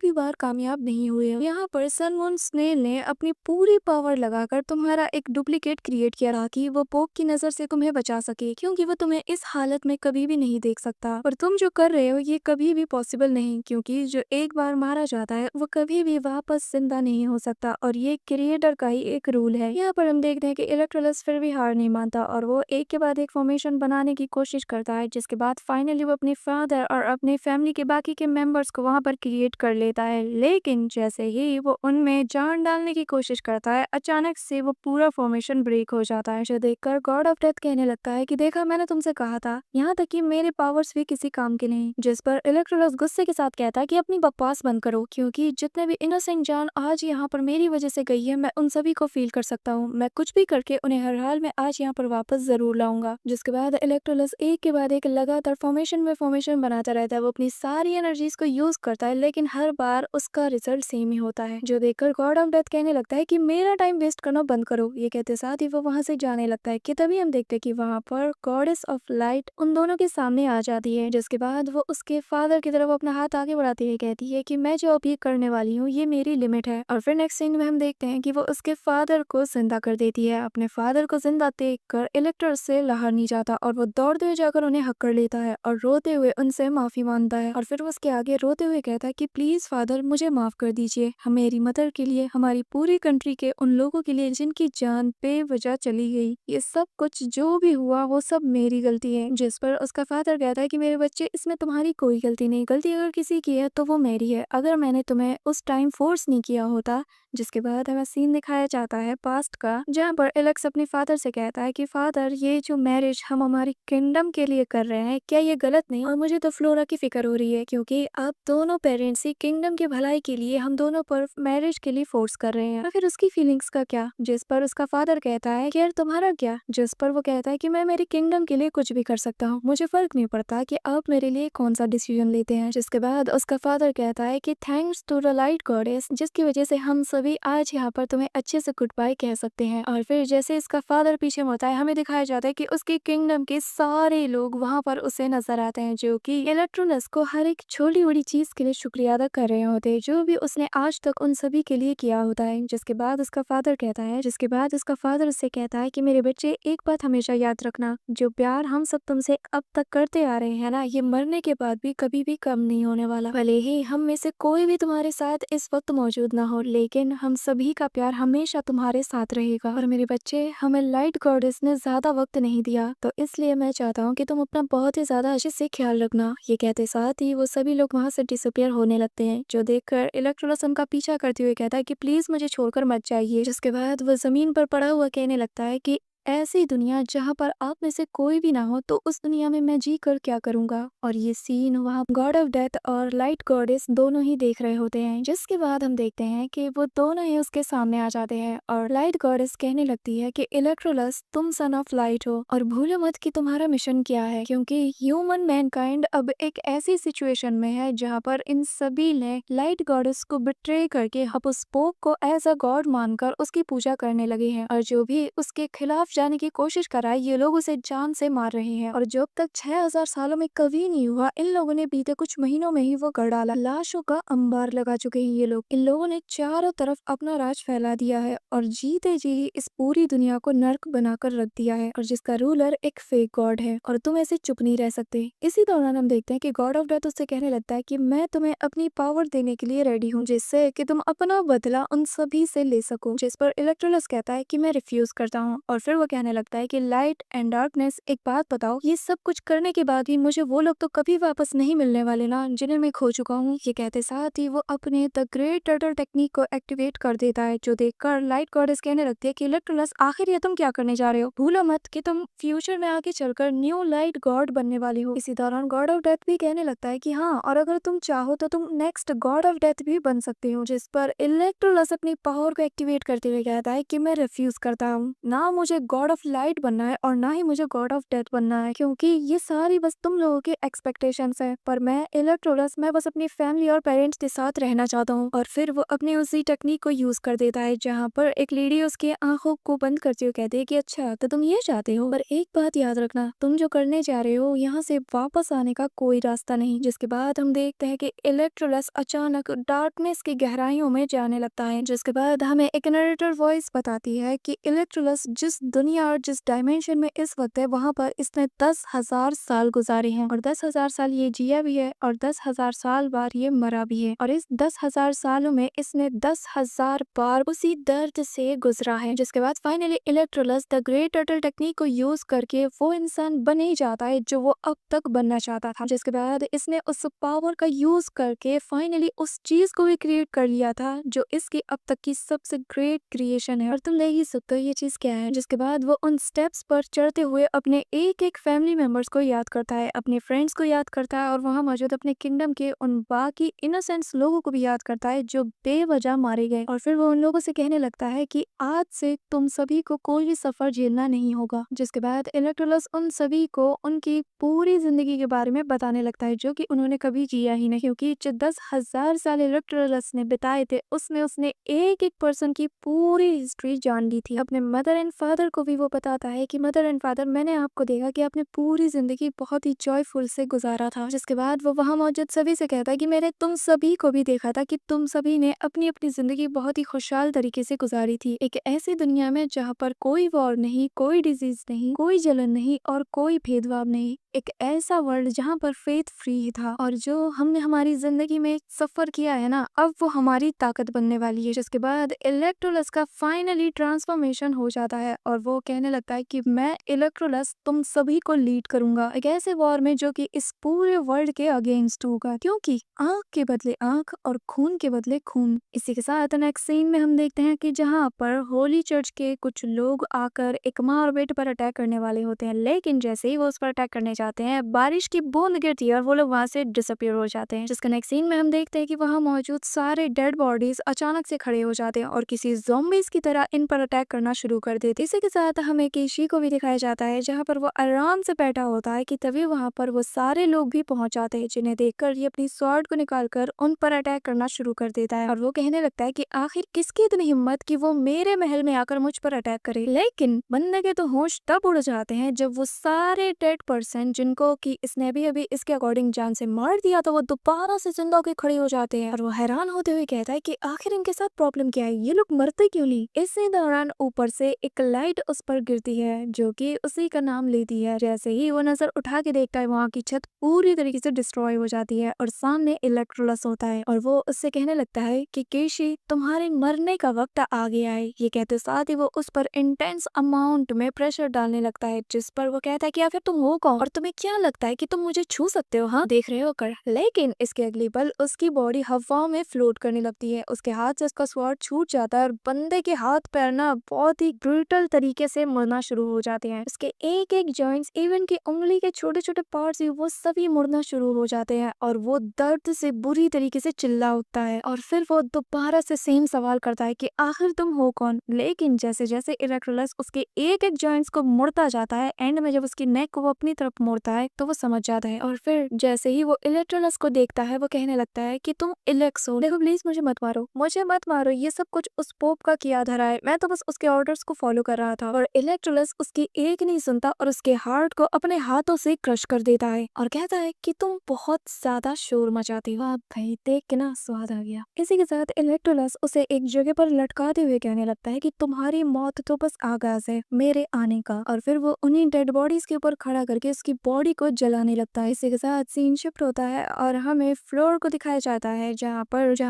भी बार कामयाब नहीं हुए हो। यहाँ पर सन मून स्नेल ने अपनी पूरी पावर लगाकर तुम्हारा एक डुप्लीकेट क्रिएट किया ताकि वो पोक की नजर से तुम्हें बचा सके, क्योंकि वो तुम्हें इस हालत में कभी भी नहीं देख सकता। और तुम जो कर रहे हो ये कभी भी पॉसिबल नहीं, क्योंकि जो एक बार मारा जाता है वो कभी भी वापस जिंदा नहीं हो सकता और ये क्रिएटर का ही एक रूल है। यहाँ पर हम देखते हैं कि इलेक्ट्रोलस फिर भी हार नहीं मानता और वो एक के बाद एक फॉर्मेशन बनाने की कोशिश करता है, जिसके बाद फाइनली वो अपने फादर और अपने फैमिली के बाकी के मेंबर्स को वहां पर क्रिएट कर लेता है। लेकिन जैसे ही वो उनमें जान डालने की कोशिश करता है, अचानक से वो पूरा फॉर्मेशन ब्रेक हो जाता है, जो देखकर गॉड ऑफ डेथ कहने लगता है कि देखा मैंने तुमसे कहा था, यहाँ तक कि मेरे पावर्स भी किसी काम के नहीं। जिस पर इलेक्ट्रोलस गुस्से के साथ कहता है कि अपनी बकवास बंद करो, क्योंकि जितने भी इनोसेंट जान आज यहाँ पर मेरी वजह से गई है मैं उन सभी को फील कर सकता हूँ। मैं कुछ भी करके उन्हें हर हाल में आज यहाँ पर वापस जरूर लाऊंगा। जिसके बाद इलेक्ट्रोलस एक के बाद एक लगातार फॉर्मेशन में फॉर्मेशन बनाता रहता है। वो अपनी सारी एनर्जीज को यूज करता है लेकिन हर बार उसका रिजल्ट सेम ही होता है, जो देखकर गॉड ऑफ डेथ कहने लगता है कि मेरा टाइम वेस्ट करना बंद करो। ये कहते साथ ही वो वहां से जाने लगता है कि तभी हम देखते हैं कि वहां पर गॉडेस ऑफ लाइट उन दोनों के सामने आ जाती है। जिसके बाद वो उसके फादर की तरफ अपना हाथ आगे बढ़ाती हुए कहती है कि मैं जो अब ये करने वाली हूँ ये मेरी लिमिट है। और फिर नेक्स्ट सीन में हम देखते हैं कि वो उसके फादर को जिंदा कर देती है। अपने फादर को जिंदा देख कर इलेक्टर से लहर नहीं जाता और वो दौड़ते हुए जाकर उन्हें हक कर लेता है और रोते हुए उनसे माफी मांगता है। और फिर वो उसके आगे रोते हुए कहता है कि प्लीज फादर मुझे माफ कर दीजिए, मेरी मदर के लिए, हमारी पूरी कंट्री के उन लोगों के लिए जिनकी जान बेवजह चली गई, ये सब कुछ जो भी हुआ वो सब मेरी गलती है। जिस पर उसका फादर कहता है कि मेरे बच्चे इसमें तुम्हारी कोई गलती नहीं, गलती अगर किसी की है तो वो मेरी है, अगर मैंने तुम्हें उस टाइम फोर्स नहीं किया होता। जिसके बाद हमें सीन दिखाया जाता है पास्ट का, जहाँ पर एलेक्स अपने फादर से कहता है कि फादर ये जो मैरिज हम हमारी किंगडम के लिए कर रहे हैं क्या ये गलत नहीं, और मुझे तो फ्लोरा की फिक्र हो रही है क्योंकि अब दोनों पेरेंट्स ही किंगडम के भलाई के लिए हम दोनों पर मैरिज के लिए फोर्स कर रहे हैं, तो फिर उसकी फीलिंग्स का क्या। जिस पर उसका फादर कहता है कि यार तुम्हारा क्या। जिस पर वो कहता है कि मैं मेरी किंगडम के लिए कुछ भी कर सकता हूँ, मुझे फर्क नहीं पड़ता कि आप मेरे लिए कौन सा डिसीजन लेते हैं। जिसके बाद उसका फादर कहता है कि thanks to the light goddess, जिसकी वजह से हम सभी आज यहाँ पर तुम्हें अच्छे से गुड बाय कह सकते हैं। और फिर जैसे इसका फादर पीछे मुड़ता है, हमें दिखाया जाता है कि उसके किंगडम के सारे लोग वहाँ पर उसे नजर आते हैं, जो कि इलेक्ट्रोनस को हर एक छोटी बड़ी चीज के लिए शुक्रिया अदा कर रहे होते हैं, जो भी उसने आज तक उन सभी के लिए किया होता है। जिसके बाद उसका फादर उससे कहता है कि मेरे बच्चे एक बात हमेशा याद रखना, जो प्यार हम सब तुमसे अब तक करते आ रहे हैं ना, ये मरने के बाद भी कभी भी कम नहीं होने वाला। भले ही हम में से कोई भी तुम्हारे साथ इस वक्त मौजूद ना हो, लेकिन हम सभी का प्यार हमेशा तुम्हारे साथ रहेगा। और मेरे बच्चे, हमें लाइट गॉडेस ने ज्यादा वक्त नहीं दिया, तो इसलिए मैं चाहता हूँ कि तुम अपना बहुत ही ज्यादा अच्छे से ख्याल रखना। ये कहते साथ ही वो सभी लोग वहाँ से डिसअपियर होने लगते हैं, जो देखकर इलेक्ट्रोलस उनका पीछा करते हुए कहता है कि प्लीज मुझे छोड़कर मत जाइए। जिसके बाद वो जमीन पर पड़ा हुआ कहने लगता है कि ऐसी दुनिया जहाँ पर आप में से कोई भी ना हो, तो उस दुनिया में मैं जी कर क्या करूंगा। और ये सीन वहाँ गॉड ऑफ डेथ और लाइट गॉडेस दोनों ही देख रहे होते हैं। जिसके बाद हम देखते हैं कि वो दोनों ही उसके सामने आ जाते हैं और लाइट गॉडेस कहने लगती है कि इलेक्ट्रोलस तुम सन ऑफ लाइट हो और भूलो मत कि तुम्हारा मिशन क्या है, क्योंकि ह्यूमन मैनकाइंड अब एक ऐसी सिचुएशन में है जहाँ पर इन सभी ने लाइट गॉडेस को बिट्रे करके अब उस पोप को एज अ गॉड मानकर उसकी पूजा करने लगे हैं, और जो भी उसके खिलाफ जाने की कोशिश कराई, ये लोग उसे जान से मार रहे हैं और जो अब तक 6000 सालों में कभी नहीं हुआ, इन लोगों ने बीते कुछ महीनों में ही वो कर डाला। लाशों का अंबार लगा चुके हैं ये लोग। इन लोगों ने चारों तरफ अपना राज फैला दिया है और जीते जी ही इस पूरी दुनिया को नर्क बनाकर रख दिया है और जिसका रूलर एक फेक गॉड है और तुम ऐसे चुप नहीं रह सकते। इसी दौरान हम देखते हैं कि गॉड ऑफ डेथ उससे कहने लगता है कि मैं तुम्हें अपनी पावर देने के लिए रेडी हूँ, जिससे कि तुम अपना बदला उन सभी से ले सको। जिस पर इलेक्ट्रोलस कहता है कि मैं रिफ्यूज करता हूँ और फिर वो कहने लगता है कि लाइट एंड डार्कनेस, एक बात बताओ, ये सब कुछ करने के बाद भी मुझे वो लोग तो कभी वापस नहीं मिलने वाले ना, जिन्हें मैं खो चुका हूँ। ये कहते साथ ही वो अपने द ग्रेट टर्टल टेक्निक को एक्टिवेट कर देता है, जो देखकर लाइट गॉडेस कहने लगती है कि इलेक्ट्रोलस आखिर ये तुम क्या करने जा रहे हो, भूलो मत कि तुम फ्यूचर में आगे चलकर न्यू लाइट गॉड बनने वाली हो। इसी दौरान गॉड ऑफ डेथ भी कहने लगता है कि हाँ, और अगर तुम चाहो तो तुम नेक्स्ट गॉड ऑफ डेथ भी बन सकते हो। जिस पर इलेक्ट्रोलस अपनी पावर को एक्टिवेट करते हुए कहता है कि मैं रिफ्यूज करता हूँ, ना मुझे गॉड ऑफ लाइट बनना है और ना ही मुझे गॉड ऑफ डेथ बनना है, क्योंकि ये सारी बस तुम लोगों के एक्सपेक्टेशंस है। पर मैं इलेक्ट्रोलस, मैं बस अपनी फैमिली और पेरेंट्स के साथ रहना चाहता हूँ। और फिर वो अपनी उसी टेक्निक को यूज कर देता है, जहाँ पर एक लेडी उसके आंखों को बंद करते हुए कहती है कि अच्छा तो तुम ये चाहते हो, पर एक बात याद रखना, तुम जो करने जा रहे हो यहाँ से वापस आने का कोई रास्ता नहीं। जिसके बाद हम देखते हैं कि इलेक्ट्रोलस अचानक डार्कनेस की गहराइयों में जाने लगता है, जिसके बाद हमें एक नरेटर वॉइस बताती है कि इलेक्ट्रोलस जिस दुनिया और जिस डायमेंशन में इस वक्त है, वहाँ पर इसने 10,000 साल गुजारे हैं और 10,000 साल ये जिया भी है और 10,000 साल बार ये मरा भी है और इस 10,000 सालों में इसने 10,000 बार उसी दर्द से गुजरा है। जिसके बाद finally Electrolus the great turtle technique को यूज करके वो इंसान बन ही जाता है जो वो अब तक बनना चाहता था। जिसके बाद इसने उस पावर का यूज करके फाइनली उस चीज को भी क्रिएट कर लिया था जो इसकी अब तक की सबसे ग्रेट क्रिएशन है और तुम देख ही सकते हो ये चीज क्या है। जिसके बाद वो उन स्टेप्स पर चढ़ते हुए अपने एक एक फैमिली मेंबर्स को याद करता है, अपने फ्रेंड्स को याद करता है और वहां मौजूद अपने किंगडम के उन बाकी इनोसेंट्स लोगों को भी याद करता है जो बेवजह मारे गए और फिर वो उन लोगों से कहने लगता है कि आज से तुम सभी को कोई भी सफर झेलना नहीं होगा। जिसके बाद इलेक्ट्रोलस उन सभी को उनकी पूरी जिंदगी के बारे में बताने लगता है जो कि उन्होंने कभी जिया ही नहीं, क्योंकि जो 10,000 साल इलेक्ट्रोलस ने बिताए थे उसमें उसने एक एक पर्सन की पूरी हिस्ट्री जान ली थी। अपने मदर एंड फादर को भी वो बताता है कि मदर एंड फादर, मैंने आपको देखा कि आपने पूरी जिंदगी बहुत ही जॉयफुल से गुजारा था। जिसके बाद वो वहां मौजूद सभी से कहता है कि मैंने तुम सभी को भी देखा था कि तुम सभी ने अपनी अपनी जिंदगी बहुत ही खुशहाल तरीके से गुजारी थी, एक ऐसी दुनिया में जहाँ पर कोई वॉर नहीं, कोई डिजीज नहीं, कोई जलन नहीं और कोई भेदभाव नहीं, एक ऐसा वर्ल्ड जहाँ पर फेथ फ्री था। और जो हमने हमारी जिंदगी में सफर किया है ना, अब वो हमारी ताकत बनने वाली है। जिसके बाद इलेक्ट्रोलस का फाइनली ट्रांसफॉर्मेशन हो जाता है और वो कहने लगता है कि मैं इलेक्ट्रोलस तुम सभी को लीड करूंगा एक ऐसे वॉर में जो कि इस पूरे वर्ल्ड के अगेंस्ट होगा, क्योंकि आंख के बदले आंख और खून के बदले खून। इसी के साथ नेक्स्ट सीन में हम देखते हैं कि जहाँ पर होली चर्च के कुछ लोग आकर एक माँ और बेटे पर अटैक करने वाले होते हैं, लेकिन जैसे ही वो उस पर अटैक करने जाते हैं बारिश की बूंद गिरती है और वो लोग वहां से डिसअपियर हो जाते हैं। जिसका नेक्स्ट सीन में हम देखते हैं कि वहां मौजूद सारे डेड बॉडीज अचानक से खड़े हो जाते हैं और किसी ज़ॉम्बीज़ की तरह इन पर अटैक करना शुरू कर देते हैं। इसी के साथ हमें केशी को भी दिखाया जाता है जहाँ पर वो आराम से बैठा होता है कि तभी वहां पर वो सारे लोग भी पहुंच जाते हैं, जिन्हें देखकर ये अपनी स्वॉर्ड को निकालकर उन पर अटैक करना शुरू कर देता है और वो कहने लगता है कि आखिर किसकी इतनी हिम्मत कि वो मेरे महल में आकर मुझ पर अटैक करे। लेकिन बंदे के तो होश तब उड़ जाते हैं जब वो सारे डेड पर्सन जिनको कि इसने भी अभी इसके अकॉर्डिंग जान से मार दिया था वो दोबारा से जिंदा होकर खड़े हो जाते हैं और वो हैरान होते हुए कहता है कि आखिर इनके साथ प्रॉब्लम क्या है, ये लोग मरते क्यों नहीं। इसी दौरान ऊपर से एक लाइट उस पर गिरती है जो कि उसी का नाम लेती है। जैसे ही वो नजर उठा के देखता है वहाँ की छत पूरी तरीके से डिस्ट्रॉय हो जाती है और सामने इलेक्ट्रोलस होता है और वो उससे कहने लगता है कि केशी तुम्हारे मरने का वक्त आ गया है। ये कहते साथ ही वो उस पर इंटेंस अमाउंट में प्रेशर डालने लगता है, जिस पर वो कहता है कि आखिर तुम हो कौन और तुम्हें क्या लगता है कि तुम मुझे छू सकते हो, हाँ देख रहे हो कर। लेकिन इसके अगली पल उसकी बॉडी हवा में फ्लोट करने लगती है, उसके हाथ से उसका स्वॉर्ड छूट जाता है और बंदे के हाथ पैर ना बहुत ही ब्रूटल तरीके से मुड़ना शुरू हो जाते हैं। उसके एक एक जॉइंट्स, इवन की उंगली के छोटे छोटे पार्ट्स भी वो सभी मुड़ना शुरू हो जाते हैं और वो दर्द से बुरी तरीके से चिल्ला उठता है और फिर वो दोबारा से सेम सवाल करता है कि आखिर तुम हो कौन। लेकिन जैसे जैसे इलेक्ट्रोलस उसके एक एक जॉइंट्स को मुड़ता जाता है, एंड में जब उसकी नेक को वो अपनी तरफ मोड़ता है तो वो समझ जाता है और फिर जैसे ही वो इलेक्ट्रोलस को देखता है वो कहने लगता है कि तुम इलेक्स हो, देखो प्लीज मुझे मत मारो, मुझे मत मारो, ये सब कुछ उस पोप का किया धरा है, मैं तो बस उसके ऑर्डर्स को फॉलो कर रहा था। था और इलेक्ट्रोलस उसकी एक नहीं सुनता और उसके हार्ट को अपने हाथों से क्रश कर देता है और कहता है कि तुम बहुत ज्यादा शोर मचाती हो। आप भाई देख के ना स्वाद आ गया। इसी के साथ इलेक्ट्रोलस उसे एक जगह पर लटकाते हुए कहने लगता है कि तुम्हारी मौत तो बस आगाज है मेरे आने का, और फिर वो उन्हीं डेड बॉडीज के ऊपर खड़ा करके उसकी बॉडी को जलाने लगता है। इसी के साथ सीन शिफ्ट होता है और हमें फ्लोर को दिखाया जाता है जहाँ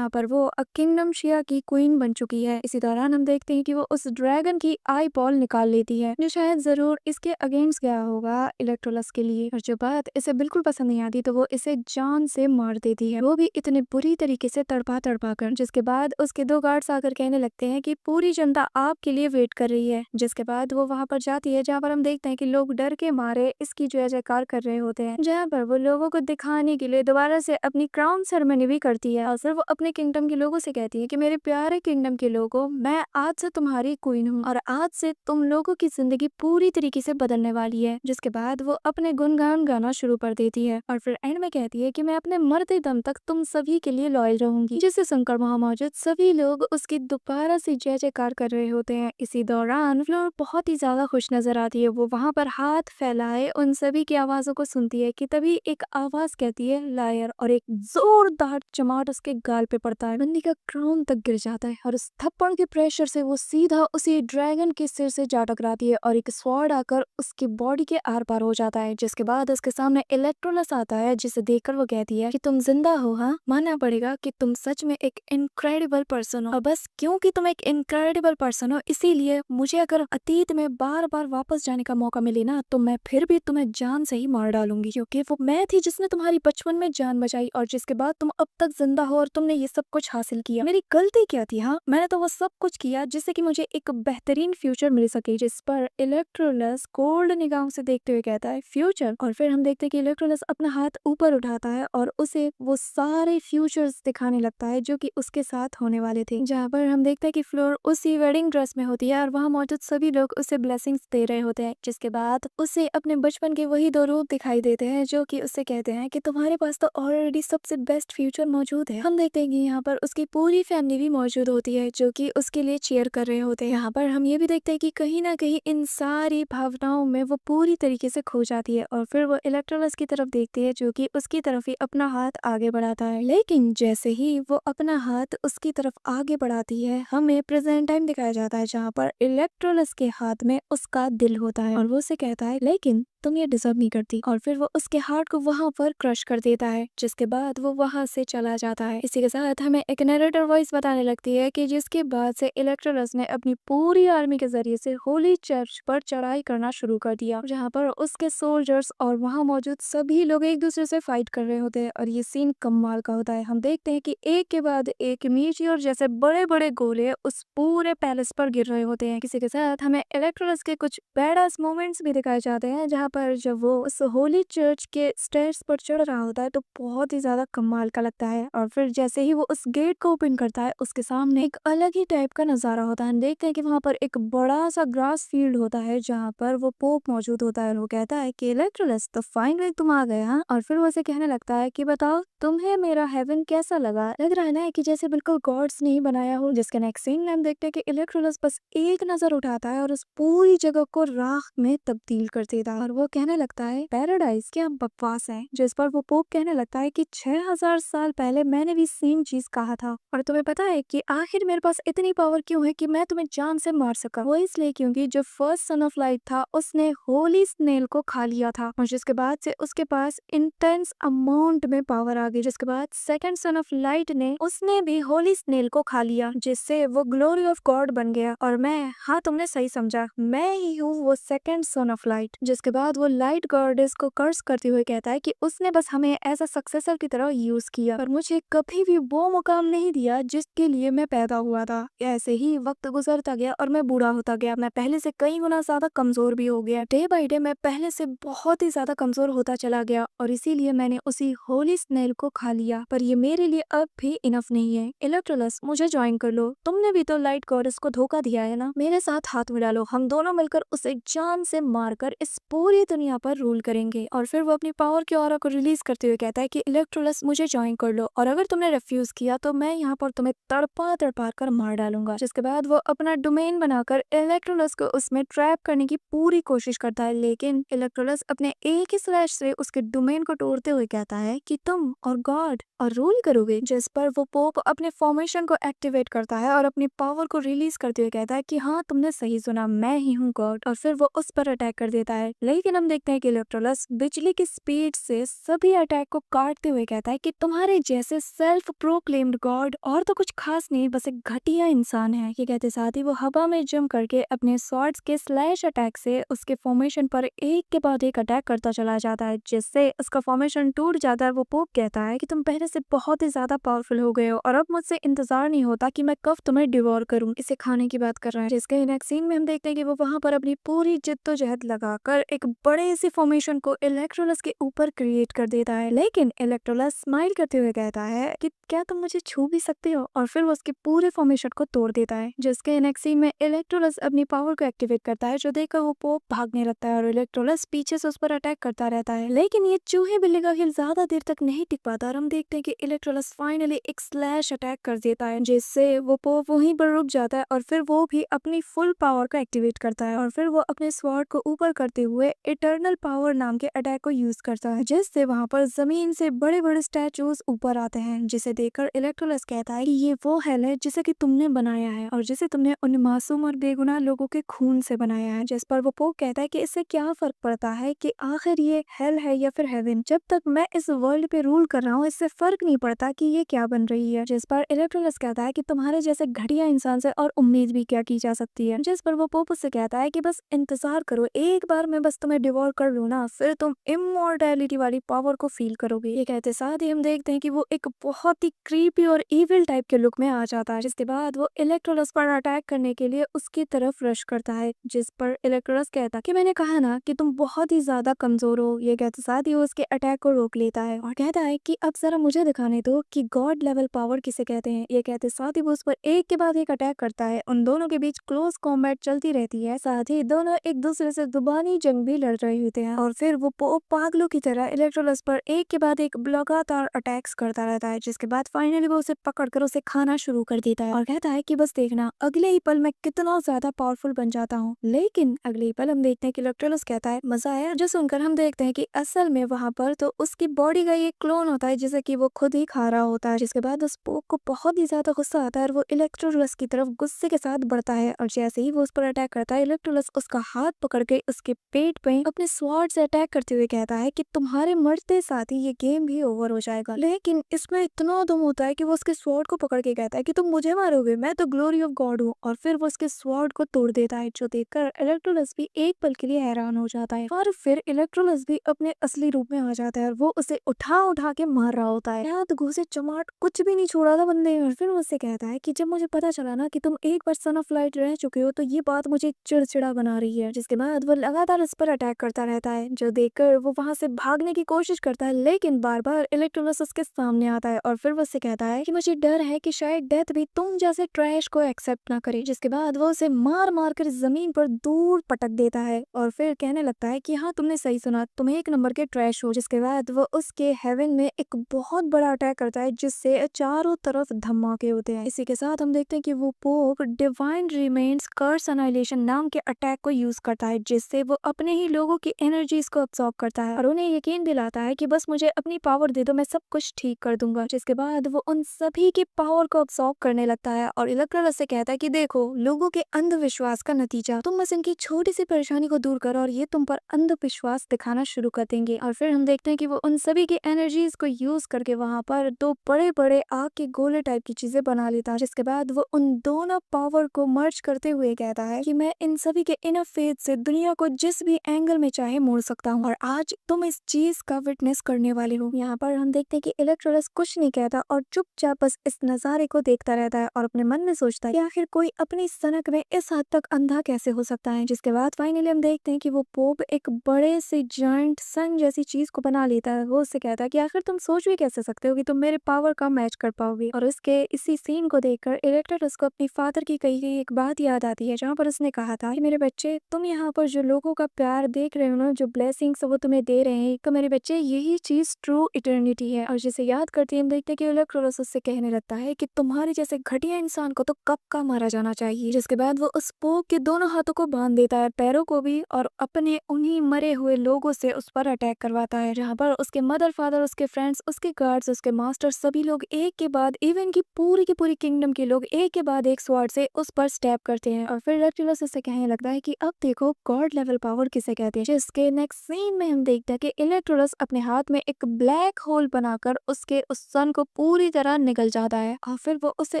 पर वो किंगडम शिया की क्वीन बन चुकी है। इसी दौरान हम देखते हैं कि वो उस ड्रैगन की आई बॉल निकाल लेती है जो शायद जरूर इसके अगेंस्ट गया होगा इलेक्ट्रोलस के लिए, और जो बात इसे बिल्कुल पसंद नहीं आती तो वो इसे जान से मार देती है, वो भी इतने बुरी तरीके से तड़पा कर। जिसके बाद उसके दो गार्ड्स आकर कहने लगते हैं कि पूरी जनता आपके लिए वेट कर रही है। जिसके बाद वो वहां पर जाती है जहाँ पर हम देखते हैं कि लोग डर के मारे इसकी जय जयकार कर रहे होते हैं, जहाँ पर वो लोगों को दिखाने के लिए दोबारा से अपनी क्राउन सेरेमनी भी करती है और फिर वो अपने किंगडम के लोगों से कहती है कि मेरे प्यारे किंगडम के लोगों, मैं आज से तुम्हारी क्वीन हूँ और आज से तुम लोगों की जिंदगी पूरी तरीके से बदलने वाली है। जिसके बाद वो अपने गुणगान गाना शुरू कर देती है और फिर एंड में कहती है कि मैं अपने मरते दम तक तुम सभी के लिए लॉयल रहूंगी, जिससे सुनकर वहाँ मौजूद सभी लोग उसकी दोबारा से जय जयकार कर रहे होते हैं। इसी दौरान फ्लोर बहुत ही ज्यादा खुश नजर आती है, वो वहाँ पर हाथ फैलाए उन सभी की आवाजों को सुनती है कि तभी एक आवाज कहती है लायर, और एक जोरदार चमाट उसके गाल पे पड़ता है। बंदी का क्राउन तक गिर जाता है और उस थप्पड़ के प्रेशर से वो सीधा उसी ड्रैगन के सिर से जा टकराती है और एक स्वॉर्ड आकर उसकी बॉडी के आर पार हो जाता है। जिसके बाद उसके सामने इलेक्ट्रोलस आता है जिसे देखकर वो कहती है कि तुम जिंदा हो, हाँ मानना पड़ेगा कि तुम सच में एक इनक्रेडिबल पर्सन हो, और बस क्योंकि तुम एक इनक्रेडिबल पर्सन हो इसीलिए मुझे अगर अतीत में बार बार वापस जाने का मौका मिले ना तो मैं फिर भी तुम्हें जान से ही मार डालूंगी, क्योंकि वो मैं थी जिसने तुम्हारी बचपन में जान बचाई और जिसके बाद तुम अब तक जिंदा हो और तुमने ये सब कुछ हासिल किया। मेरी गलती क्या थी? हाँ मैंने तो वो सब कुछ किया जिससे कि मुझे एक बेहतरीन फ्यूचर मिल सके। जिस पर इलेक्ट्रोलस कोल्ड निगाहों से देखते हुए कहता है फ्यूचर, और फिर हम देखते हैं कि इलेक्ट्रोलस अपना हाथ ऊपर उठाता है और उसे वो सारे फ्यूचर्स दिखाने लगता है जो कि उसके साथ होने वाले थे। जहाँ पर हम देखते हैं कि फ्लोर उसी वेडिंग ड्रेस में होती है और वहाँ मौजूद सभी लोग उसे ब्लेसिंग्स दे रहे होते हैं। जिसके बाद उसे अपने बचपन के वही दो रूप दिखाई देते हैं जो कि उससे कहते हैं कि तुम्हारे पास तो ऑलरेडी सबसे बेस्ट फ्यूचर मौजूद है। हम देखते हैं कि यहाँ पर उसकी पूरी फैमिली भी मौजूद होती है जो कि उसके लिए चीयर कर रहे होते हैं। यहाँ पर हम ये भी देखते हैं कि कहीं ना कहीं इन सारी भावनाओं में वो पूरी तरीके से खो जाती है और फिर वो इलेक्ट्रोलस की तरफ देखती है जो कि उसकी तरफ ही अपना हाथ आगे बढ़ाता है। लेकिन जैसे ही वो अपना हाथ उसकी तरफ आगे बढ़ाती है हमें प्रेजेंट टाइम दिखाया जाता है जहाँ पर इलेक्ट्रोलस के हाथ में उसका दिल होता है और वो उसे कहता है लेकिन तुम ये डिजर्व नहीं करती, और फिर वो उसके हार्ट को वहां पर क्रश कर देता है। जिसके बाद वो वहां से चला जाता है। इसी के साथ हमें एक नरेटर वॉइस बताने लगती है कि जिसके बाद से इलेक्ट्रोलस ने अपनी पूरी आर्मी के जरिए से होली चर्च पर चढ़ाई करना शुरू कर दिया, जहाँ पर उसके सोल्जर्स और वहां मौजूद सभी लोग एक दूसरे से फाइट कर रहे होते हैं और ये सीन कमाल का होता है। हम देखते हैं कि एक के बाद एक मीटियोर जैसे बड़े बड़े गोले उस पूरे पैलेस पर गिर रहे होते हैं। किसी के साथ हमें इलेक्ट्रोलस के कुछ बैडास मोमेंट्स भी दिखाए जाते हैं जहाँ पर जब वो उस होली चर्च के स्टेयर्स पर चढ़ रहा होता है तो बहुत ही ज्यादा कमाल का लगता है, और फिर जैसे ही वो उस गेट को ओपन करता है उसके सामने एक अलग ही टाइप का नजारा होता है। हम देखते हैं कि वहाँ पर एक बड़ा सा ग्रास फील्ड होता है जहाँ पर वो पोप मौजूद होता है और वो कहता है कि इलेक्ट्रोलस तो फाइनली तुम आ गए, हाँ। और फिर वो उसे कहने लगता है कि बताओ तुम्हें मेरा हेवन कैसा लगा? लग रहा है ना कि जैसे बिल्कुल गॉड्स ने ही बनाया हो। जिसके नेक्स्ट सीन में हम देखते हैं कि इलेक्ट्रोलस बस एक नजर उठाता है और उस पूरी जगह को राख में तब्दील कर देता है और वो कहने लगता है पैराडाइज क्या बकवास है। जिस पर वो पोप कहने लगता है कि 6000 साल पहले मैंने भी सेम चीज कहा था, और तुम्हें पता है कि आखिर मेरे पास इतनी पावर क्यों है कि मैं तुम्हें जान से मार सका? वो इसलिए क्योंकि जो फर्स्ट सन ऑफ लाइट था उसने होली स्नेल को खा लिया था और जिसके बाद से उसके पास इंटेंस अमाउंट में पावर आ गई। जिसके बाद सेकंड सन ऑफ लाइट ने उसने भी होली स्नेल को खा लिया जिससे वो ग्लोरी ऑफ गॉड बन गया, और मैं, हाँ तुमने सही समझा, मैं ही हूँ वो सेकंड सन ऑफ लाइट। जिसके बाद वो लाइट गॉडेस को कर्स करते हुए कहता है कि उसने बस हमें एज अ सक्सेसर की तरह यूज किया और मुझे कभी भी वो मुकाम नहीं दिया जिसके लिए मैं पैदा हुआ था। ऐसे ही वक्त गुजरता गया और मैं बूढ़ा होता गया, मैं पहले से कई गुना ज्यादा कमजोर भी हो गया। डे बाई डे मैं पहले से बहुत ही ज्यादा कमजोर होता चला गया और इसीलिए मैंने उसी होली स्नेल को खा लिया, पर ये मेरे लिए अब भी इनफ नहीं है। इलेक्ट्रोलस मुझे ज्वाइन कर लो, तुमने भी तो लाइट गॉडेस को धोखा दिया है ना, मेरे साथ हाथ मिला लो, हम दोनों मिलकर उसे जान से मारकर इस पूरी दुनिया पर रूल करेंगे। और फिर वो अपनी पावर के ऑरा को रिलीज करते हुए कहता है कि इलेक्ट्रोलस मुझे ज्वाइन कर लो और अगर तुमने रिफ्यूज किया तो मैं यहाँ पर तुम्हें तड़पा तड़पा कर मार डालूंगा। जिसके बाद वो अपना डोमेन बनाकर इलेक्ट्रोलस को उसमें ट्रैप करने की पूरी कोशिश करता है, लेकिन इलेक्ट्रोलस अपने एक ही स्लैश से उसके डोमेन को तोड़ते हुए कहता है कि तुम और गॉड और रूल करोगे, जिस पर वो पोप अपने फॉर्मेशन को एक्टिवेट करता है और अपनी पावर को रिलीज करते हुए कहता है कि हाँ तुमने सही सुना, मैं ही हूँ गॉड, और फिर वो उस पर अटैक कर देता है। लेकिन हम देखते हैं कि इलेक्ट्रोलस बिजली की स्पीड से सभी अटैक को काटते हुए कहता है कि तुम्हारे जैसे सेल्फ प्रोक्लेम्ड गॉड और तो कुछ खास नहीं, बस एक घटिया इंसान है। ये कहते साथ ही वो हवा में जंप करके अपने स्वॉर्ड्स के स्लैश अटैक से उसके फॉर्मेशन पर एक के बाद एक अटैक करता चला जाता है, जिससे उसका फॉर्मेशन टूट जाता है। वो पोप कहता है कि तुम पहले से बहुत ही ज्यादा पावरफुल हो गए हो और अब मुझसे इंतजार नहीं होता कि मैं कब तुम्हें डिवोर करूं। इसे खाने की बात कर रहा है, जिसके नेक्स्ट सीन में हम देखते हैं कि वो वहां पर अपनी पूरी जिद्दोजहद लगाकर एक बड़े सी फॉर्मेशन को इलेक्ट्रोलस के ऊपर क्रिएट कर देता है। लेकिन इलेक्ट्रोलस स्माइल करते हुए कहता है कि क्या तुम मुझे छू भी सकते हो, और फिर वो उसके पूरे फॉर्मेशन को तोड़ देता है। जिसके नेक्स्ट सीन में इलेक्ट्रोलस अपनी पावर को एक्टिवेट करता है, जो देखकर वो पोप भागने लगता है और इलेक्ट्रोलस पीछे से उस पर अटैक करता रहता है। लेकिन ये चूहे बिल्ली का खेल ज्यादा देर तक नहीं टिक पाता और हम देखते हैं कि इलेक्ट्रोलस फाइनली एक स्लैश अटैक कर देता है, जिससे वो पोप वहीं पर रुक जाता है और फिर वो भी अपनी फुल पावर को एक्टिवेट करता है और फिर वो अपने स्वॉर्ड को ऊपर करते हुए इटर्नल पावर नाम के अटैक को यूज करता है, जिससे वहां पर जमीन से बड़े बड़े स्टैचूज ऊपर आते हैं। जिसे देखकर इलेक्ट्रोलस कहता है कि ये वो हेल है जिसे कि तुमने बनाया है और जिसे तुमने उन मासूम और बेगुनाह लोगों के खून से बनाया है। जिस पर वो पोप कहता है कि इससे क्या फर्क पड़ता है कि आखिर ये हेल है या फिर हेवन, जब तक मैं इस वर्ल्ड पे रूल कर रहा हूँ इससे फर्क नहीं पड़ता कि ये क्या बन रही है। जिस पर इलेक्ट्रोलस कहता है कि तुम्हारे जैसे घटिया इंसान से और उम्मीद भी क्या की जा सकती है। जिस पर वो पोप उससे कहता है कि बस इंतजार करो, एक बार मैं बस तुम्हें डिवोर कर लूँ ना, फिर तुम इमॉर्टैलिटी वाली पावर को फील करोगे। ये कहते साथ ही हम देखते हैं कि वो एक बहुत ही क्रीपी और इविल टाइप के लुक में आ जाता है, जिसके बाद वो इलेक्ट्रोलस पर अटैक करने के लिए उसकी तरफ रश करता है। जिस पर इलेक्ट्रोलस कहता कि मैंने कहा ना कि तुम बहुत ही ज्यादा कमजोर हो। ये कहते साथ ही वो उसके अटैक को रोक लेता है और कहता है कि अब जरा मुझे दिखाने दो कि गॉड लेवल पावर किसे कहते हैं। ये कहते साथ ही वो उस पर एक के बाद एक अटैक करता है। उन दोनों के बीच क्लोज कॉम्बैट चलती रहती है, साथ ही दोनों एक दूसरे से जुबानी जंग भी लड़ रहे होते हैं और फिर वो पोप पागलों की तरह इलेक्ट्रोलस पर एक के बाद एक लगातार अटैक्स करता रहता है, जिसके बाद फाइनली वो उसे पकड़कर उसे खाना शुरू कर देता है और कहता है कि बस देखना अगले ही पल मैं कितना ज्यादा पावरफुल बन जाता हूँ। लेकिन अगले ही पल हम देखते हैं कि इलेक्ट्रोलस कहता है मजा आया, जो सुनकर हम देखते हैं कि असल में वहां पर तो उसकी बॉडी का ये क्लोन होता है जिसे कि वो खुद ही खा रहा होता है। जिसके बाद उस पोप को बहुत ही ज्यादा गुस्सा आता है और वो इलेक्ट्रोलस की तरफ गुस्से के साथ बढ़ता है और जैसे ही वो उस पर अटैक करता है इलेक्ट्रोलस उसका हाथ पकड़ के उसके पेट पे अपने स्वॉर्ड से अटैक करते हुए कहता है कि तुम्हारे मरते साथ ही ये गेम भी ओवर हो जाएगा। लेकिन इसमें इतना दम होता है कि वो उसके स्वॉर्ड को पकड़ के कहता है कि तुम मुझे मारोगे, मैं तो ग्लोरी ऑफ गॉड हूँ, और फिर वो उसके स्वॉर्ड को तोड़ देता है, जो देखकर इलेक्ट्रोलस भी एक पल के लिए हैरान हो जाता है और फिर इलेक्ट्रोलस भी अपने असली रूप में आ जाता है और वो उसे उठा उठा के मार रहा होता है। हाथ घूसे चमाट कुछ भी नहीं छोड़ा था बंदे ने। और फिर वो उससे कहता है कि जब मुझे पता चला ना कि तुम एक बार सन ऑफ लाइट रह चुके हो तो ये बात मुझे चिड़चिड़ा बना रही है। जिसके बाद वो लगातार उस पर अटैक करता रहता है, जो देखकर वो वहां से भागने की कोशिश करता है, लेकिन बार बार इलेक्ट्रोलस उसके सामने आता है और फिर वो उससे कहता है कि मुझे डर है कि शायद डेथ भी तुम जैसे ट्रैश को एक्सेप्ट ना करे। जिसके बाद वो उसे मार मार कर जमीन पर दूर पटक देता है और फिर कहने लगता है कि हाँ तुमने सही सुना, तुम एक नंबर के ट्रैश हो। जिसके बाद वो उसके हेवन में एक बहुत बड़ा अटैक करता है जिससे चारों तरफ धमाके होते हैं। इसी के साथ हम देखते हैं कि वो पोप डिवाइन रिमेन्स कर्स एनाइलेशन नाम के अटैक को यूज करता है, जिससे वो अपने ही लोगों की एनर्जीज को अब्सॉर्ब करता है और उन्हें यकीन दिलाता है कि बस मुझे अपनी पावर दे दो, मैं सब कुछ ठीक कर दूंगा। जिसके बाद वो उन सभी की पावर को अब्सॉर्ब करने लगता है और इलेक्ट्रोलस से कहता है कि देखो लोगों के अंधविश्वास का नतीजा, तुम बस इनकी छोटी सी परेशानी को दूर करो और ये तुम पर अंधविश्वास दिखाना शुरू कर देंगे। और फिर हम देखते हैं कि वो उन सभी की एनर्जीज को यूज करके वहां पर दो बड़े बड़े आग के गोले टाइप की चीजें बना लेता है। जिसके बाद वो उन दोनों पावर को मर्ज करते हुए कहता है कि मैं इन सभी के इनर फेथ से दुनिया को जिस भी एंगल में चाहे मोड़ सकता हूँ और आज तुम इस चीज का विटनेस करने वाले हो। यहाँ पर हम देखते हैं कि इलेक्ट्रोलस कुछ नहीं कहता और चुपचाप बस इस नजारे को देखता रहता है और अपने मन में सोचता है कि आखिर कोई अपनी सनक में इस हद तक अंधा कैसे हो सकता है। जिसके बाद फाइनली हम देखते हैं कि वो पोप एक बड़े से जायंट सन जैसी चीज को बना लेता है। वो उससे कहता है कि आखिर तुम सोच भी कैसे सकते हो कि तुम मेरे पावर का मैच कर पाओगे। और उसके इसी सीन को देखकर इलेक्ट्रोलस को अपनी फादर की कही गई एक बात याद आती है, जहाँ पर उसने कहा था कि मेरे बच्चे तुम यहाँ पर जो लोगों का प्यार देख रहे हो ना, जो ब्लेसिंग्स वो तुम्हें दे रहे हैं, तो मेरे बच्चे यही चीज ट्रू इटर्निटी है। और जिसे याद करते हम देखते हैं कि इलेक्ट्रोलस उससे कहने लगता है कि तुम्हारे जैसे घटिया इंसान को तो कब का मारा जाना चाहिए। जिसके बाद वो उस स्पोक के दोनों हाथों को बांध देता है, पैरों को भी, और अपने उन्हीं मरे हुए लोगों से उस पर अटैक करवाता है, जहाँ पर उसके मदर फादर, उसके फ्रेंड्स, उसके गार्ड्स, उसके मास्टर सभी लोग एक के बाद, इवन की पूरी किंगडम के लोग एक के बाद एक स्वॉर्ड से उस पर स्टैब करते हैं। और फिर रेक्टुलस उसे कहने लगता है कि अब देखो गॉड लेवल पावर किसे कहते हैं। जिसके नेक्स्ट सीन में हम देखते हैं कि इलेक्ट्रोलस अपने हाथ में एक ब्लैक होल बनाकर उसके उस सन को पूरी तरह निगल जाता है और फिर वो उसे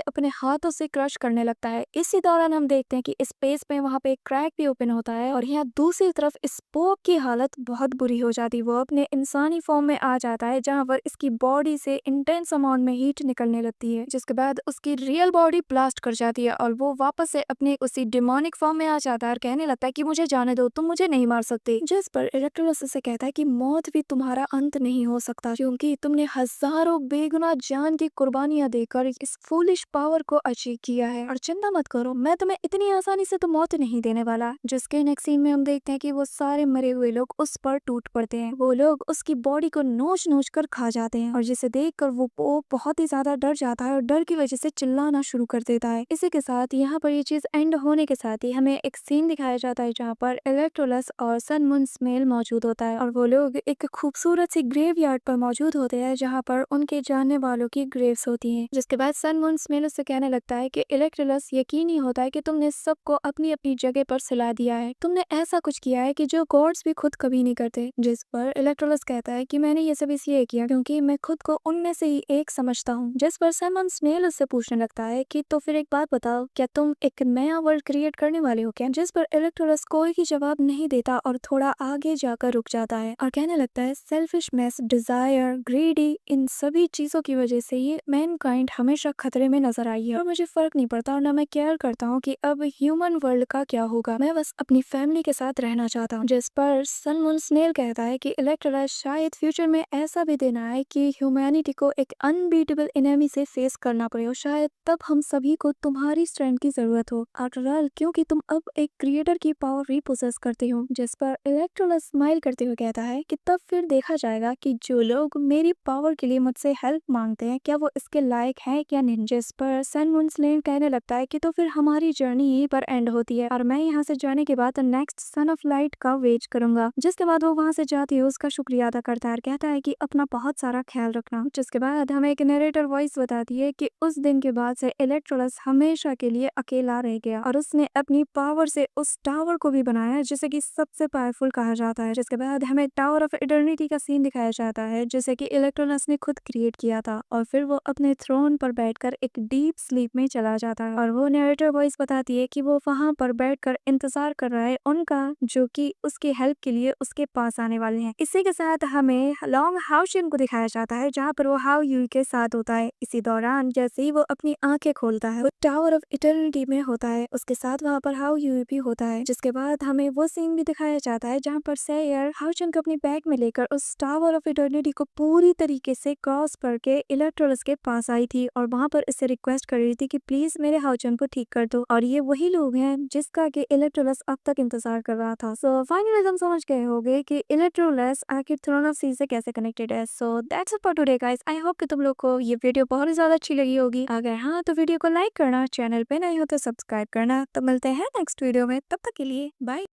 अपने हाथों से क्रश करने लगता है। इसी दौरान हम देखते हैं कि स्पेस में वहां पे एक क्रैक भी ओपन होता है और यहाँ दूसरी तरफ स्पोक की हालत बहुत बुरी हो जाती है। वो अपने इंसानी फॉर्म में आ जाता है जहाँ पर इसकी बॉडी से इंटेंस अमाउंट में हीट निकलने लगती है, जिसके बाद उसकी रियल बॉडी ब्लास्ट कर जाती है और वो वापस से अपने उसी डिमोनिक फॉर्म में आ जाता है और कहने लगता है कि मुझे जाने दो, तुम मुझे नहीं मार सकते। जिस पर इलेक्ट्रोलस से कहता है कि मौत भी तुम्हारा अंत नहीं हो सकता, क्योंकि तुमने हजारों बेगुनाह जान की कुर्बानियां देकर इस फूलिश पावर को अचीव किया है, और चिंता मत करो, मैं तुम्हें इतनी आसानी से तो मौत नहीं देने वाला। जिसके नेक्स्ट सीन में हम देखते हैं कि वो सारे मरे हुए लोग उस पर टूट पड़ते हैं, वो लोग उसकी बॉडी को नोच नोच कर खा जाते हैं और जिसे देखकर वो बहुत ही ज्यादा डर जाता है और डर की वजह से चिल्लाना शुरू कर देता है। इसी के साथ यहाँ पर ये चीज एंड होने के साथ ही हमें एक सीन दिखाया जाता है जहाँ पर इलेक्ट्रोलस और सन मून स्मेल मौजूद होता है और वो लोग एक खूबसूरत सी ग्रेवयार्ड पर मौजूद होते हैं जहाँ पर उनके जानने वालों की ग्रेव्स होती हैं। जिसके बाद सन मून स्मेल उससे कहने लगता है कि इलेक्ट्रोलस, यकीन ही होता है कि तुमने सबको अपनी अपनी जगह पर सिला दिया है, तुमने ऐसा कुछ किया है कि जो गॉड्स भी खुद कभी नहीं करते। जिस पर इलेक्ट्रोलस कहता है कि मैंने ये सब इसलिए किया क्योंकि मैं खुद को उनमें से ही एक समझता हूँ। जिस पर सन मून स्मेल उससे पूछने लगता है कि तो फिर एक बात बताओ, क्या तुम एक नया वर्ल्ड क्रिएट करने वाले हो क्या? जिस पर इलेक्ट्रोलस कोई भी जवाब नहीं देता और थोड़ा आगे जाकर रुक जाता है और कहने लगता है सेल्फिशनेस, डिजायर, ग्रीडी, इन सभी चीजों की वजह से ही मैनकाइंड हमेशा खतरे में नजर आई है और मुझे फर्क नहीं पड़ता और ना मैं केयर करता हूँ कि अब ह्यूमन वर्ल्ड का क्या होगा, मैं बस अपनी फैमिली के साथ रहना चाहता हूँ। जिस पर सन मून स्नेल कहता है कि इलेक्ट्रोलस, शायद फ्यूचर में ऐसा भी दिन आए कि ह्यूमैनिटी को एक अनबीटेबल एनिमी से फेस करना पड़े और शायद तब हम सभी को तुम्हारी स्ट्रेंथ की जरूरत हो, आफ्टर ऑल क्योंकि तुम अब एक क्रिएटर की पावर रिपोसेस करते हो। जिस पर इलेक्ट्रोलस स्माइल करते हुए कहता है कि तब फिर देखा जाएगा कि जो लोग मेरी पावर के लिए मुझसे हेल्प मांगते हैं क्या वो इसके लायक हैं क्या नहीं। जिस पर सन मून स्लेन कहने लगता है कि तो फिर हमारी जर्नी यहीं पर एंड होती है और मैं यहाँ से जाने के बाद नेक्स्ट सन ऑफ लाइट का वेट करूंगा। जिसके बाद वो वहाँ से जाती है, उसका शुक्रिया अदा करता है और कहता है कि अपना बहुत सारा ख्याल रखना। जिसके बाद हमें एक नरेटर वॉइस बताती है कि उस दिन के बाद से इलेक्ट्रोलस हमेशा के लिए अकेला रह गया और उसने अपनी पावर से उस टावर को भी बनाया जिसे कि सबसे पावरफुल कहा जाता है। जिसके बाद हमें टावर ऑफ इटर्निटी का सीन दिखाया जाता है जिसे कि इलेक्ट्रोलस ने खुद क्रिएट किया था और फिर वो अपने थ्रोन पर बैठकर एक डीप स्लीप में चला जाता है और वो नरेटर वॉइस बताती है कि वो वहां पर बैठकर इंतजार कर रहा है उनका, जो कि उसकी हेल्प के लिए उसके पास आने वाले हैं। इसी के साथ हमें लॉन्ग हाउशियन को दिखाया जाता है जहाँ पर वो हाउ यू के साथ होता है। इसी दौरान जैसे ही वो अपनी आंखें खोलता है वो टावर ऑफ इटर्निटी में होता है, उसके साथ वहाँ पर हाउ यू भी होता है। जिसके बाद हमें वो सीन भी दिखाया जाता है जहाँ पर सेयर हाउचन को अपनी बैग में लेकर उस टावर ऑफ इटर्निटी को पूरी तरीके से क्रॉस करके इलेक्ट्रोलस के पास आई थी और वहाँ पर इससे रिक्वेस्ट कर रही थी कि प्लीज मेरे हाउचन को ठीक कर दो और ये वही लोग हैं जिसका कि इलेक्ट्रोलस अब तक इंतजार कर रहा था। सो फाइनली तुम समझ गए होगे कि इलेक्ट्रोलस आखिर थ्रोन ऑफ सी से कैसे कनेक्टेड है। So that's it for today guys, I hope कि तुम लोग को ये वीडियो बहुत ही ज्यादा अच्छी लगी होगी। अगर हाँ तो वीडियो को लाइक करना, चैनल पे नए हो तो सब्सक्राइब करना। तो मिलते हैं नेक्स्ट वीडियो में, तब तक के लिए बाय।